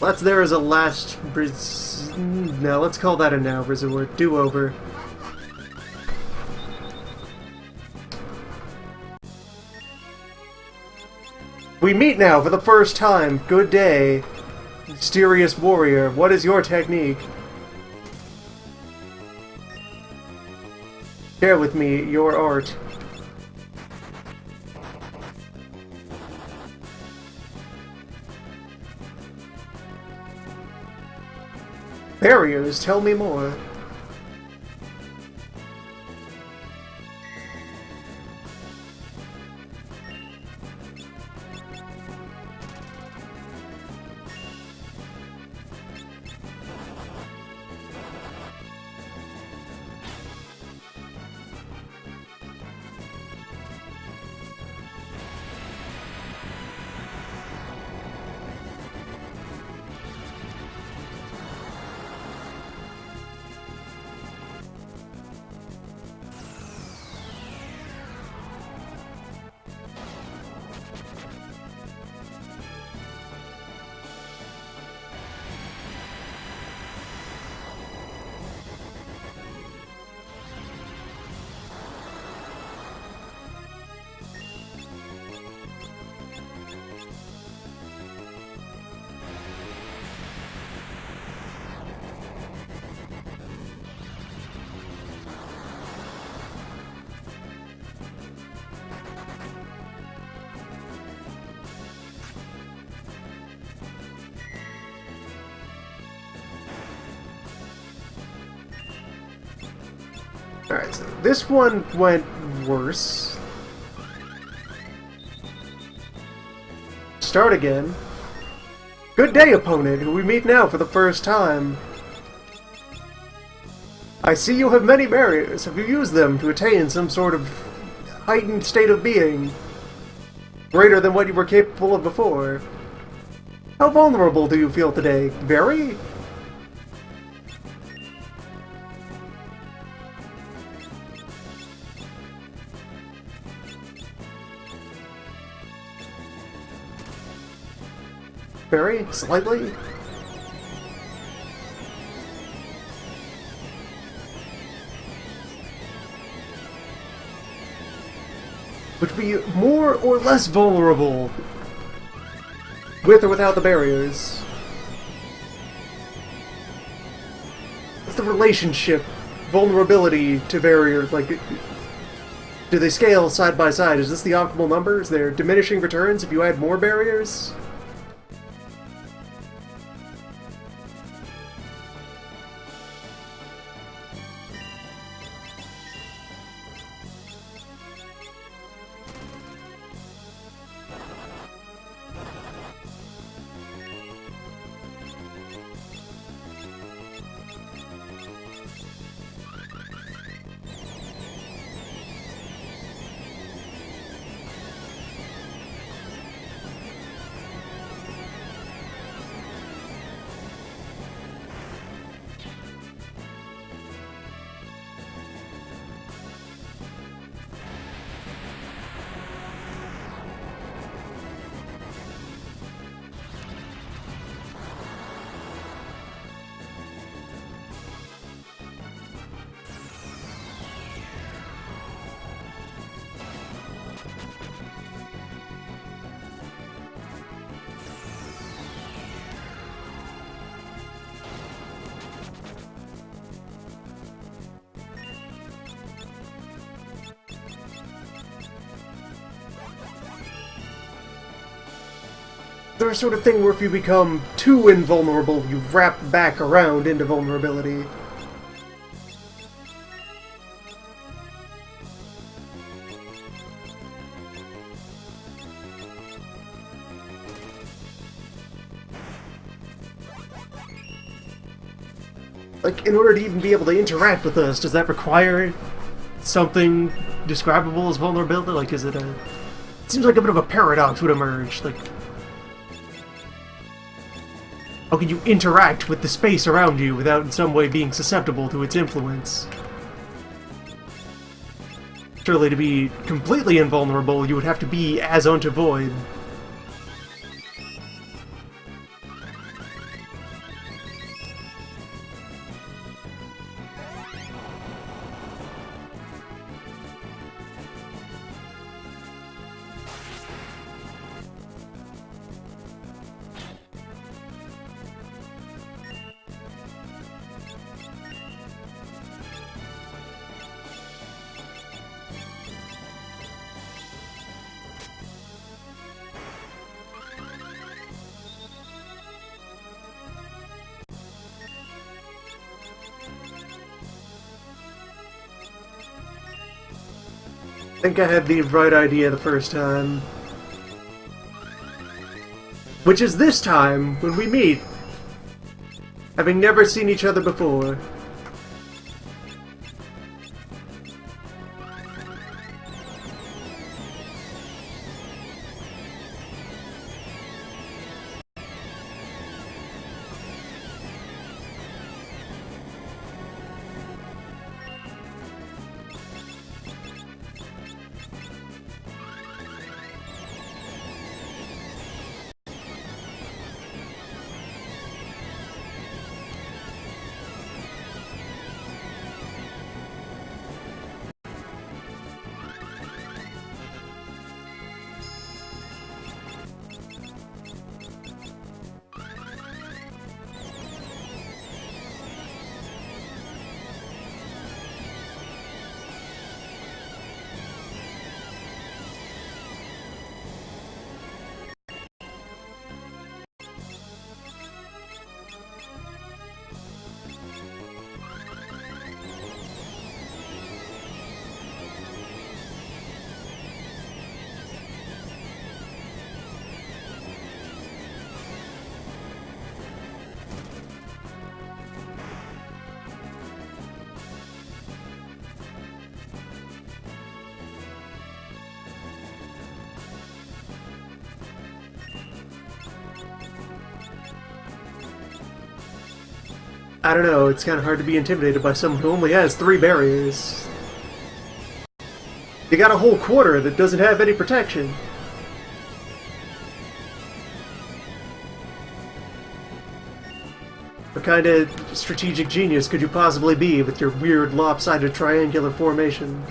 That's there as a last... No, let's call that a now resort. Do-over. We meet now for the first time. Good day. Mysterious warrior, what is your technique? Share with me your art. Barriers, tell me more. Alright, so this one went worse. Start again. Good day, opponent, who we meet now for the first time. I see you have many barriers. Have you used them to attain some sort of heightened state of being? Greater than what you were capable of before? How vulnerable do you feel today? Very? Very? Slightly? Would be more or less vulnerable with or without the barriers. What's the relationship? Vulnerability to barriers, like, do they scale side by side? Is this the optimal number? Is there diminishing returns if you add more barriers? They're a sort of thing where if you become too invulnerable, you wrap back around into vulnerability. Like, in order to even be able to interact with us, does that require something describable as vulnerability? Like, is it a... It seems like a bit of a paradox would emerge. Like, how can you interact with the space around you without in some way being susceptible to its influence? Surely to be completely invulnerable, you would have to be as unto void. I think I had the right idea the first time. Which is this time, when we meet, having never seen each other before. I don't know, it's kind of hard to be intimidated by someone who only has 3 barriers. You got a whole quarter that doesn't have any protection. What kind of strategic genius could you possibly be with your weird lopsided triangular formation?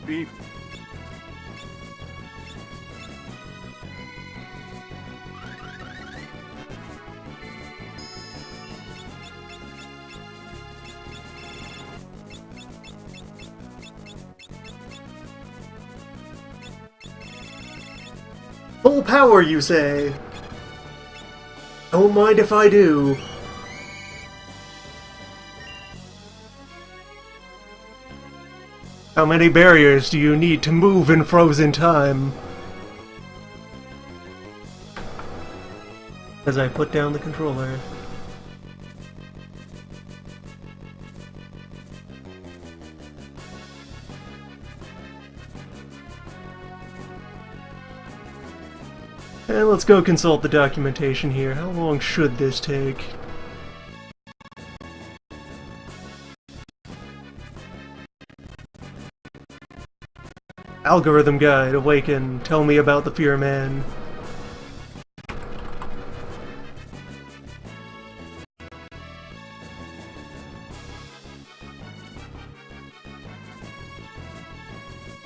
Beep. Full power, you say? Don't mind if I do. How many barriers do you need to move in frozen time? As I put down the controller. And let's go consult the documentation here. How long should this take? Algorithm guide, awaken. Tell me about the Fear Man.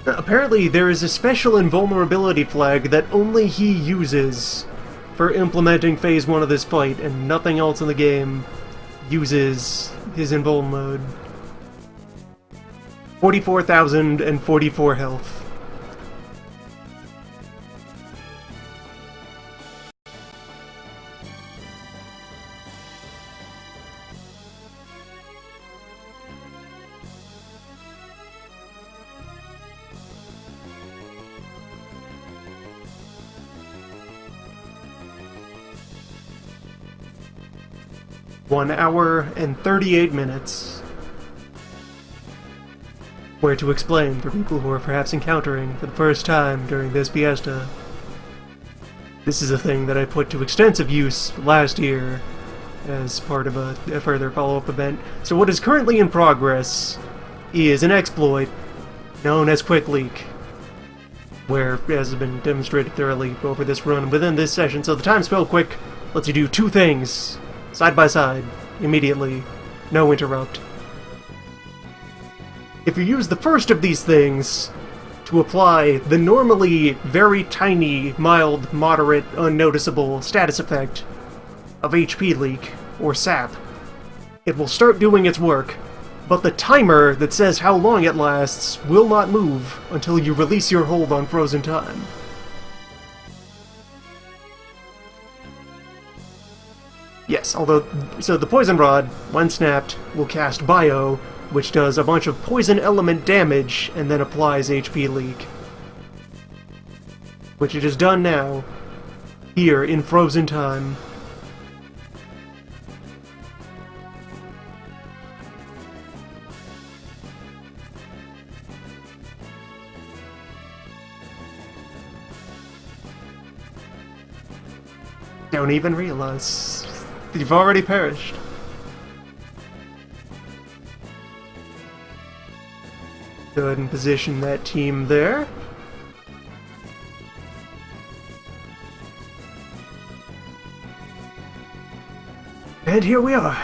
Apparently, there is a special invulnerability flag that only he uses for implementing Phase 1 of this fight, and nothing else in the game uses his invuln mode. 44,044 health. One hour and 38 minutes. Where to explain for people who are perhaps encountering for the first time during this Fiesta. This is a thing that I put to extensive use last year as part of a further follow-up event. So what is currently in progress is an exploit known as Quick Leak, where, as has been demonstrated thoroughly over this run within this session, so the time spell quick lets you do two things side by side, immediately, no interrupt. If you use the first of these things to apply the normally very tiny, mild, moderate, unnoticeable status effect of HP leak, or sap, it will start doing its work, but the timer that says how long it lasts will not move until you release your hold on frozen time. Yes, although, so the Poison Rod, when snapped, will cast Bio, which does a bunch of poison element damage and then applies HP leak. Which it has done now, here in frozen time. Don't even realize. You've already perished. Go ahead and position that team there. And here we are.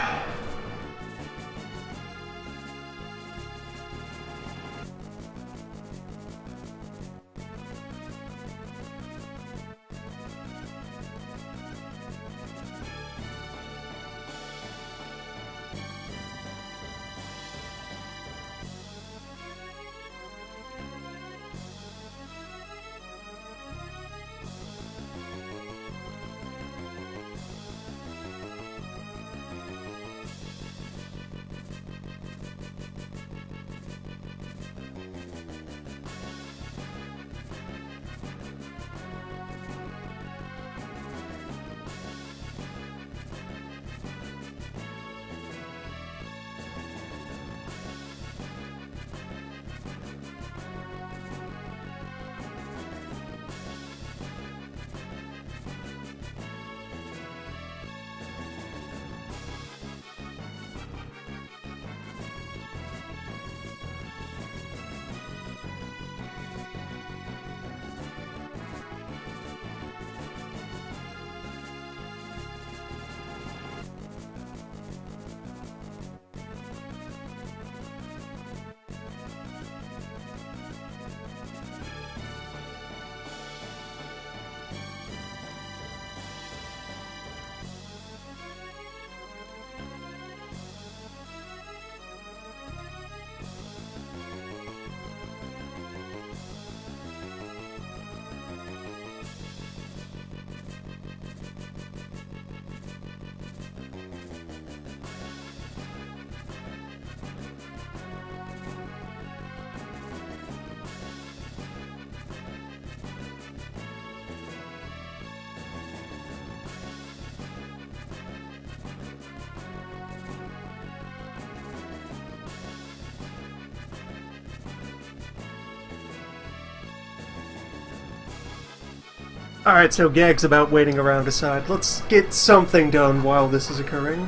Alright, so gags about waiting around aside. Let's get something done while this is occurring.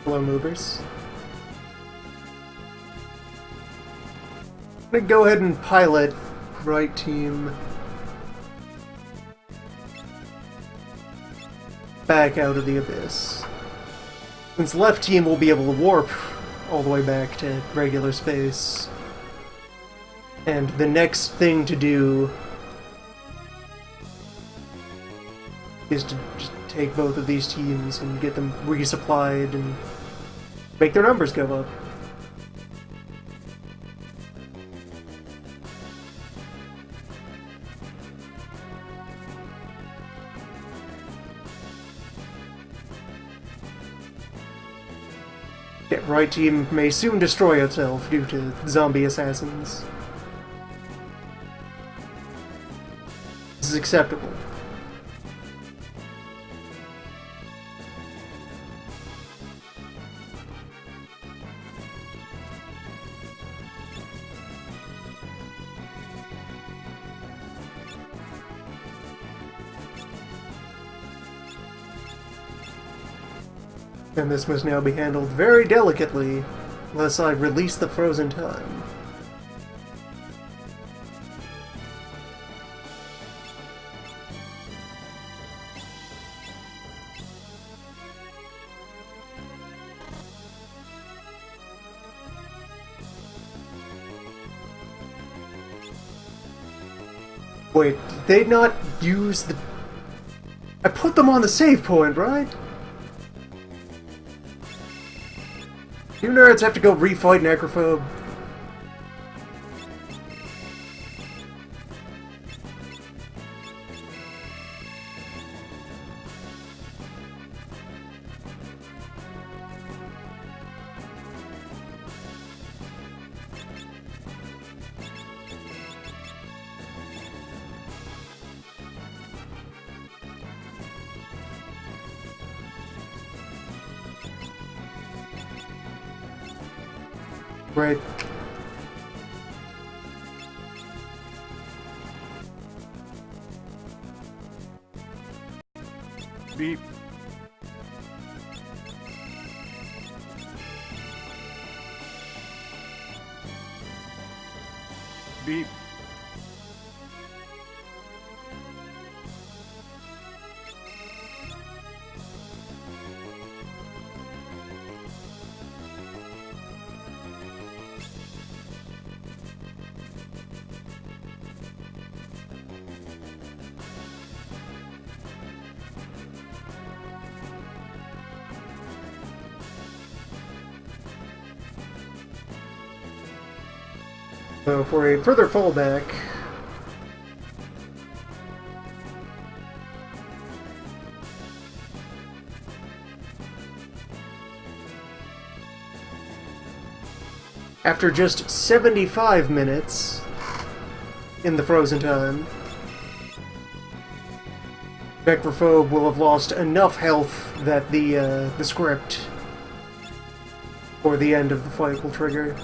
Hello, movers. I'm gonna go ahead and pilot right team back out of the abyss. Since left team will be able to warp all the way back to regular space. And the next thing to do is to just take both of these teams and get them resupplied and make their numbers go up. Yeah, right team may soon destroy itself due to zombie assassins. This is acceptable. And this must now be handled very delicately, unless I release the frozen time. Wait, did they not use the... I put them on the save point, right? You nerds have to go refight Necrophobe. Right. Beep. Beep. So for a further fallback, after just 75 minutes in the frozen time, Necrophobe will have lost enough health that the script for the end of the fight will trigger.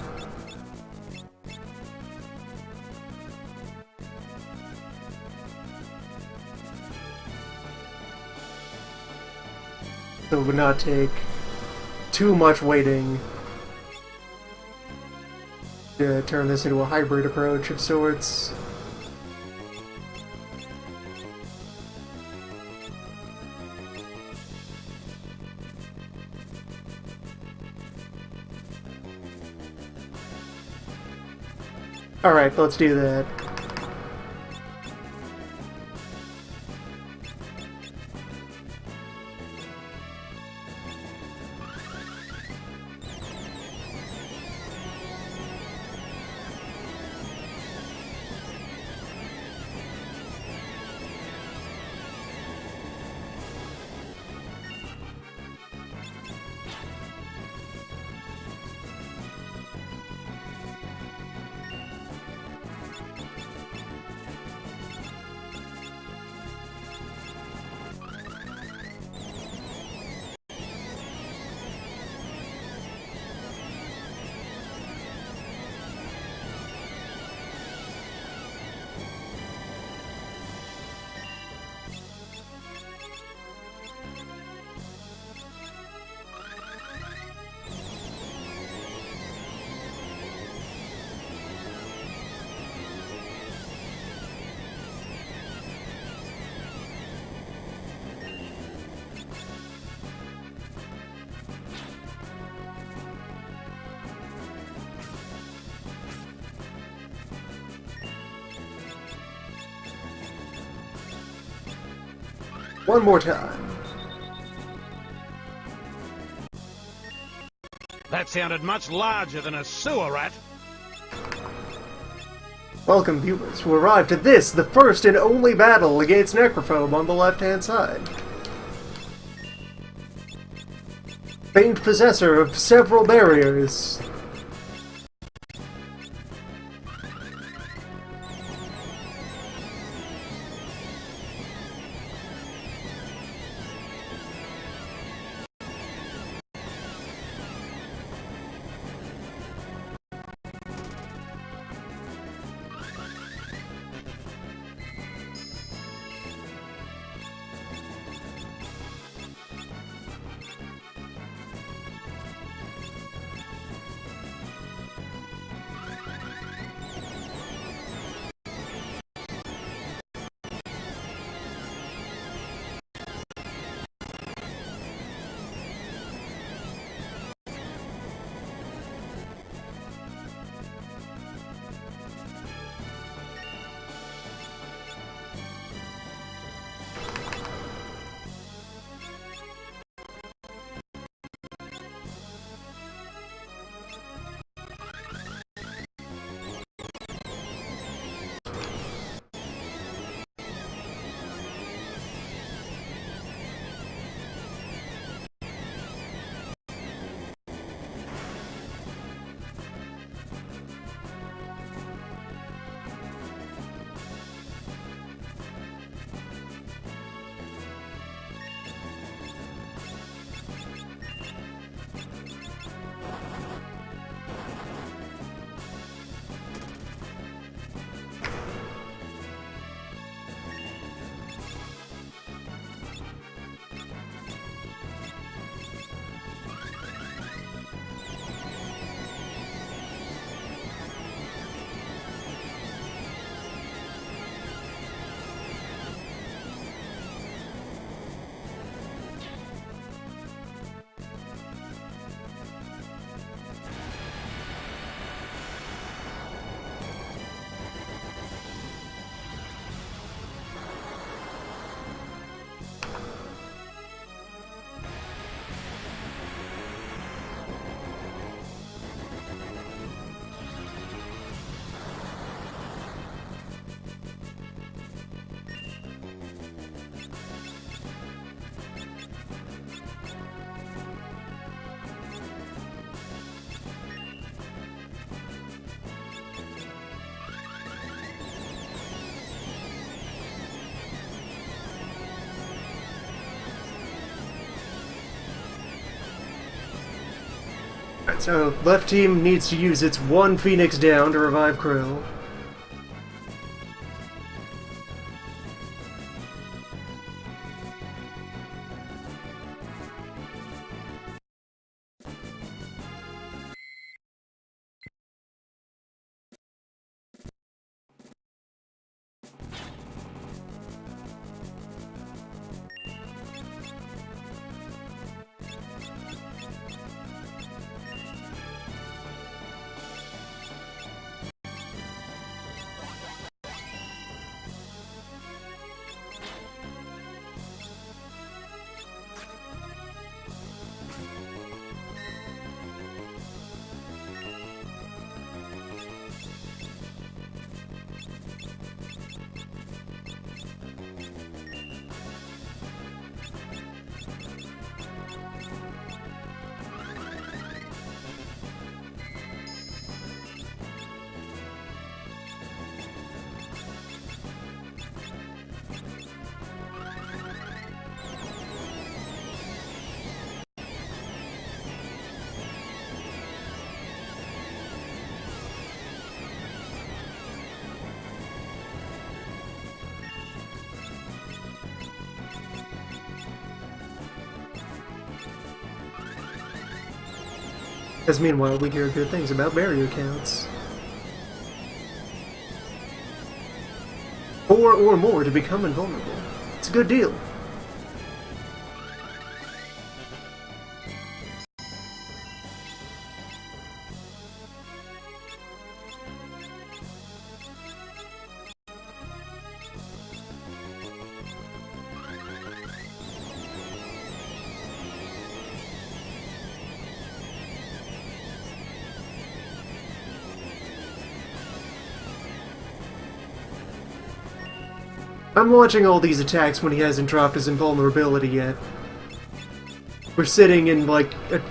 So it would not take too much waiting to turn this into a hybrid approach of sorts. Alright, let's do that. One more time. That sounded much larger than a sewer rat. Welcome, viewers, who arrived at this, the first and only battle against Necrophobe on the left-hand side. Famed possessor of several barriers. Alright, so left team needs to use its one Phoenix down to revive Krill. As meanwhile, we hear good things about barrier counts. 4 or more to become invulnerable. It's a good deal. I'm launching all these attacks when he hasn't dropped his invulnerability yet. We're sitting in, like, a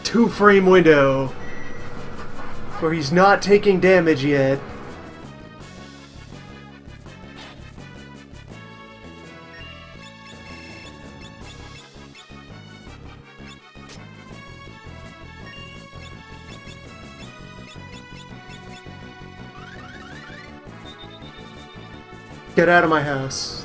2-frame window where he's not taking damage yet. Get out of my house.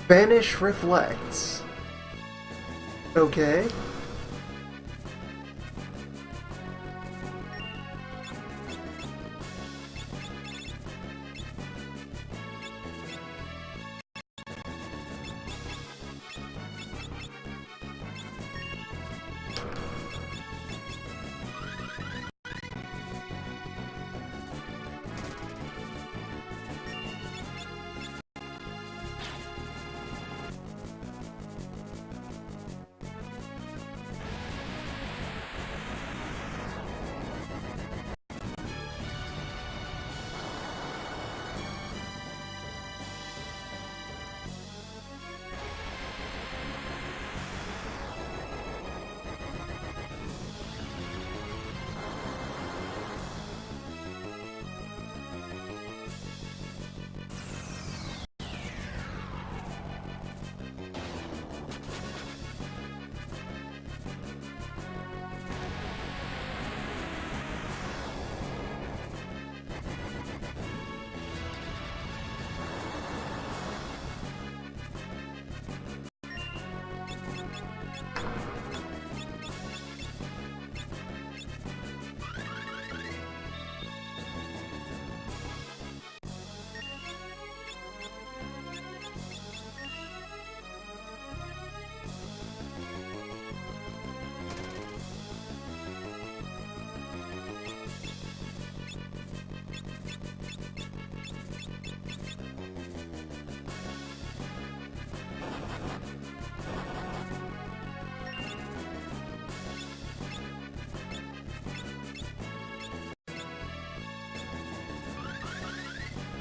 Banish reflects. Okay.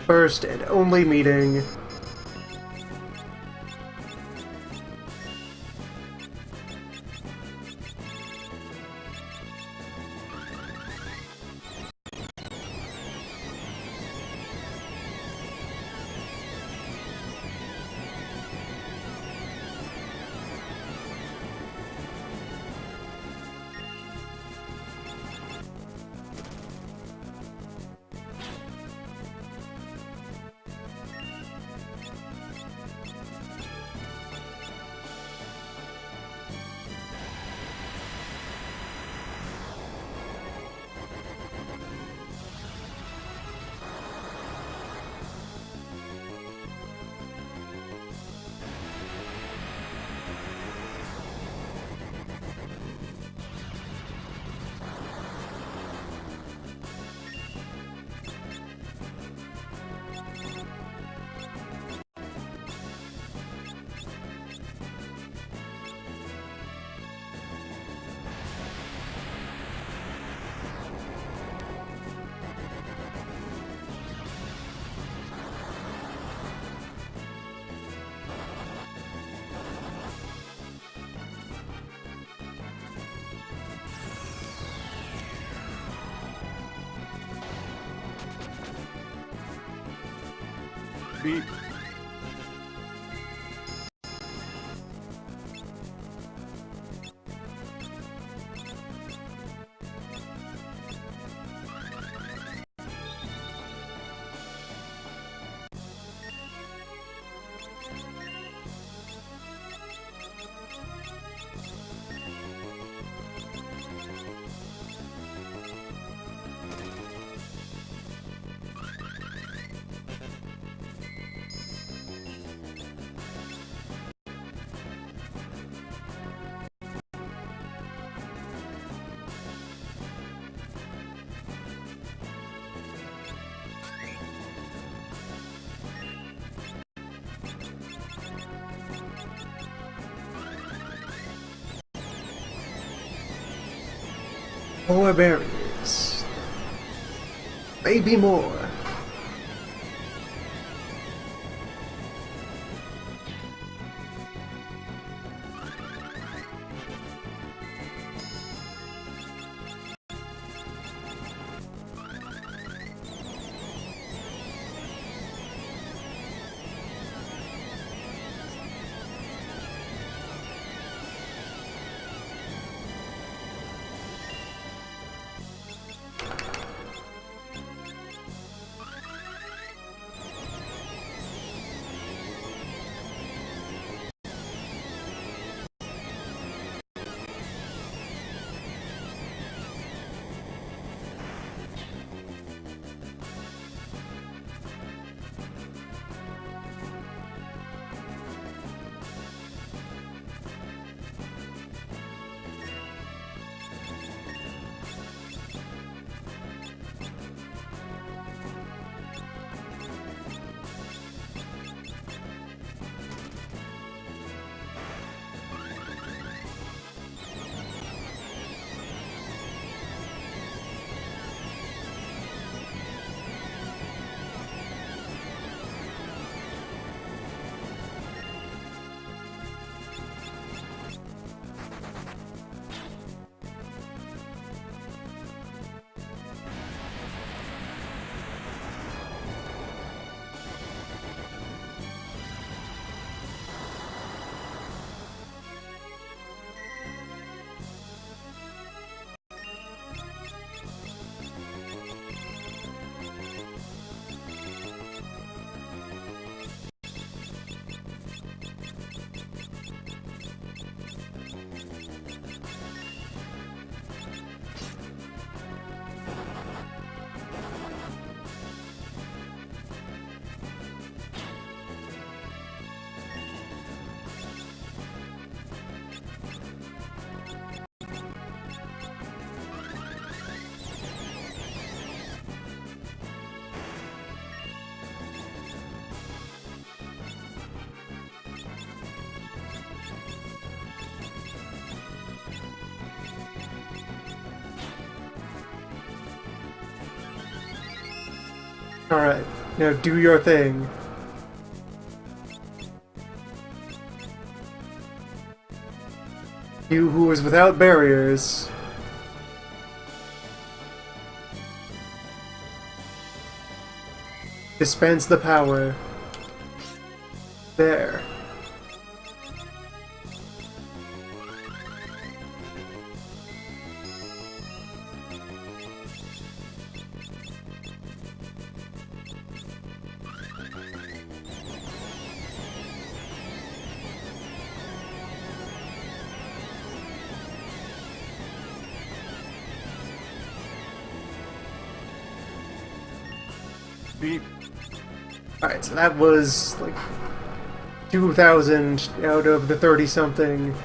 First and only meeting. Beep. 4 barriers. Maybe more. Alright, now do your thing. You who is without barriers. Dispense the power. There. Beep. Alright, so that was like 2,000 out of the 30-something.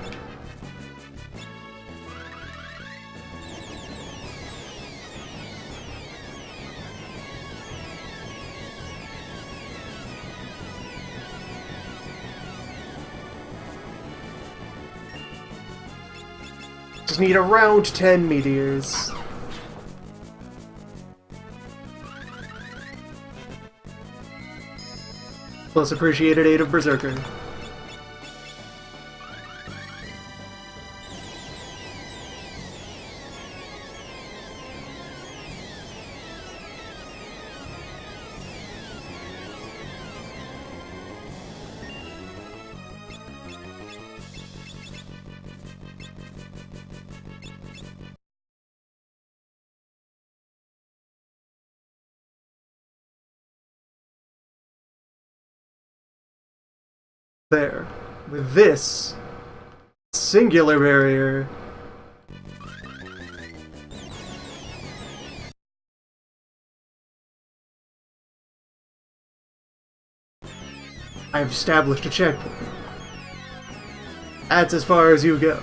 Just need around 10 meteors. Plus appreciated 8 of Berserker. There. With this singular barrier, I've established a checkpoint. That's as far as you go.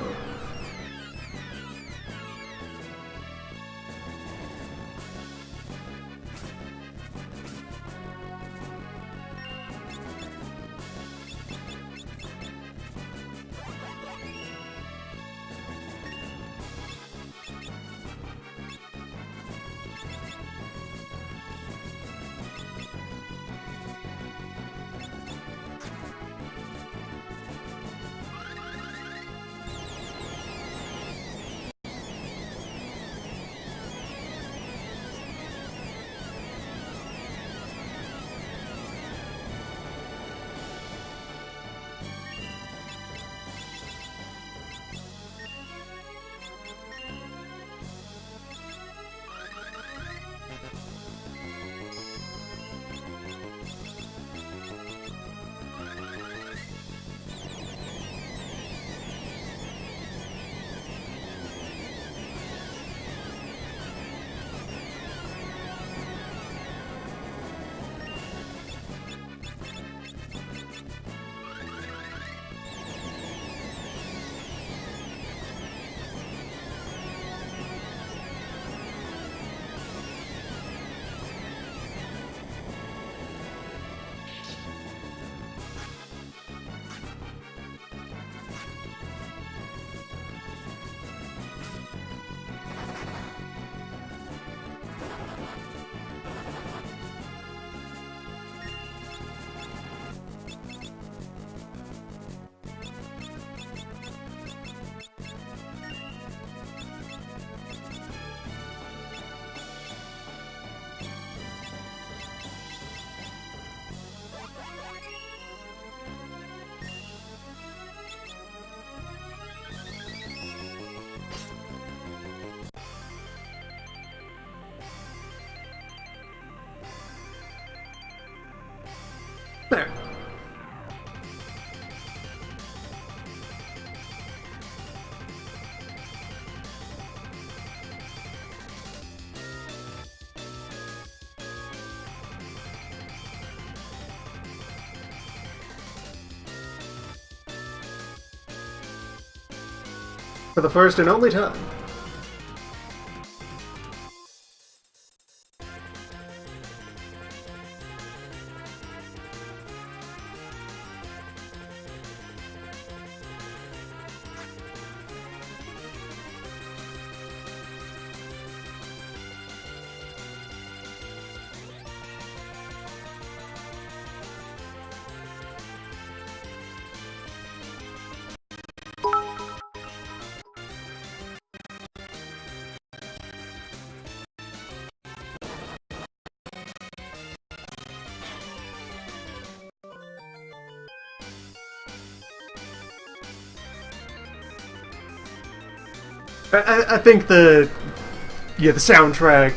There. For the first and only time. I think the soundtrack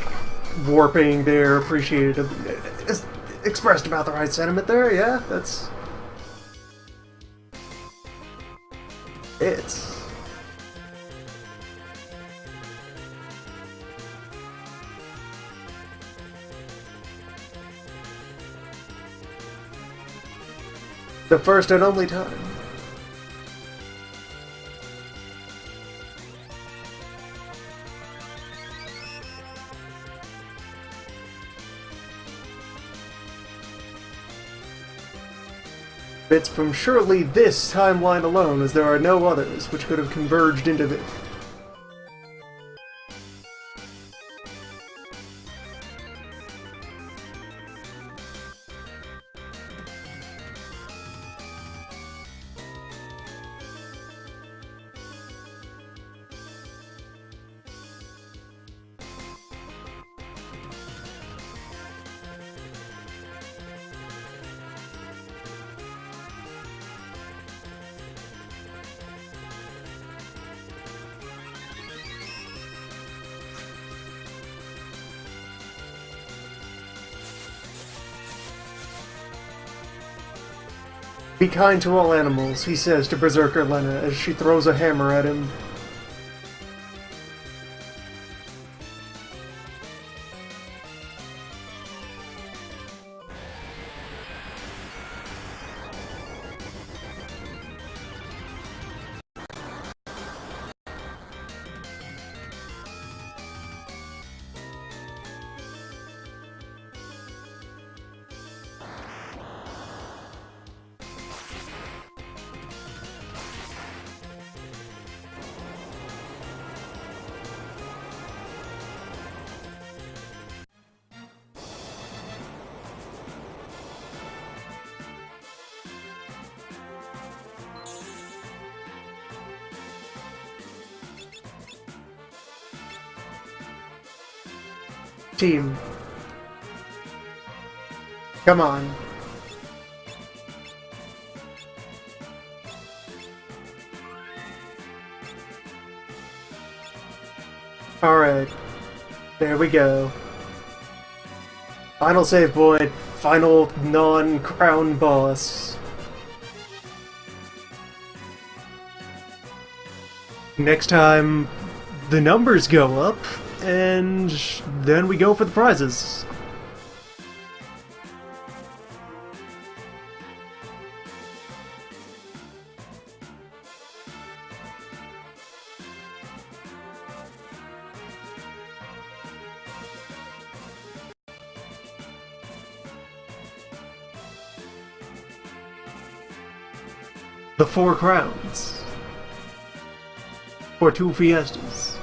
warping there appreciated is expressed about the right sentiment there. Yeah, that's it's. The first and only time. Bits from surely this timeline alone, as there are no others which could have converged into this. Be kind to all animals, he says to Berserker Lena as she throws a hammer at him. Team. Come on. Alright. There we go. Final save point. Final non-crown boss. Next time, the numbers go up, and then we go for the prizes. The 4 crowns for 2 fiestas.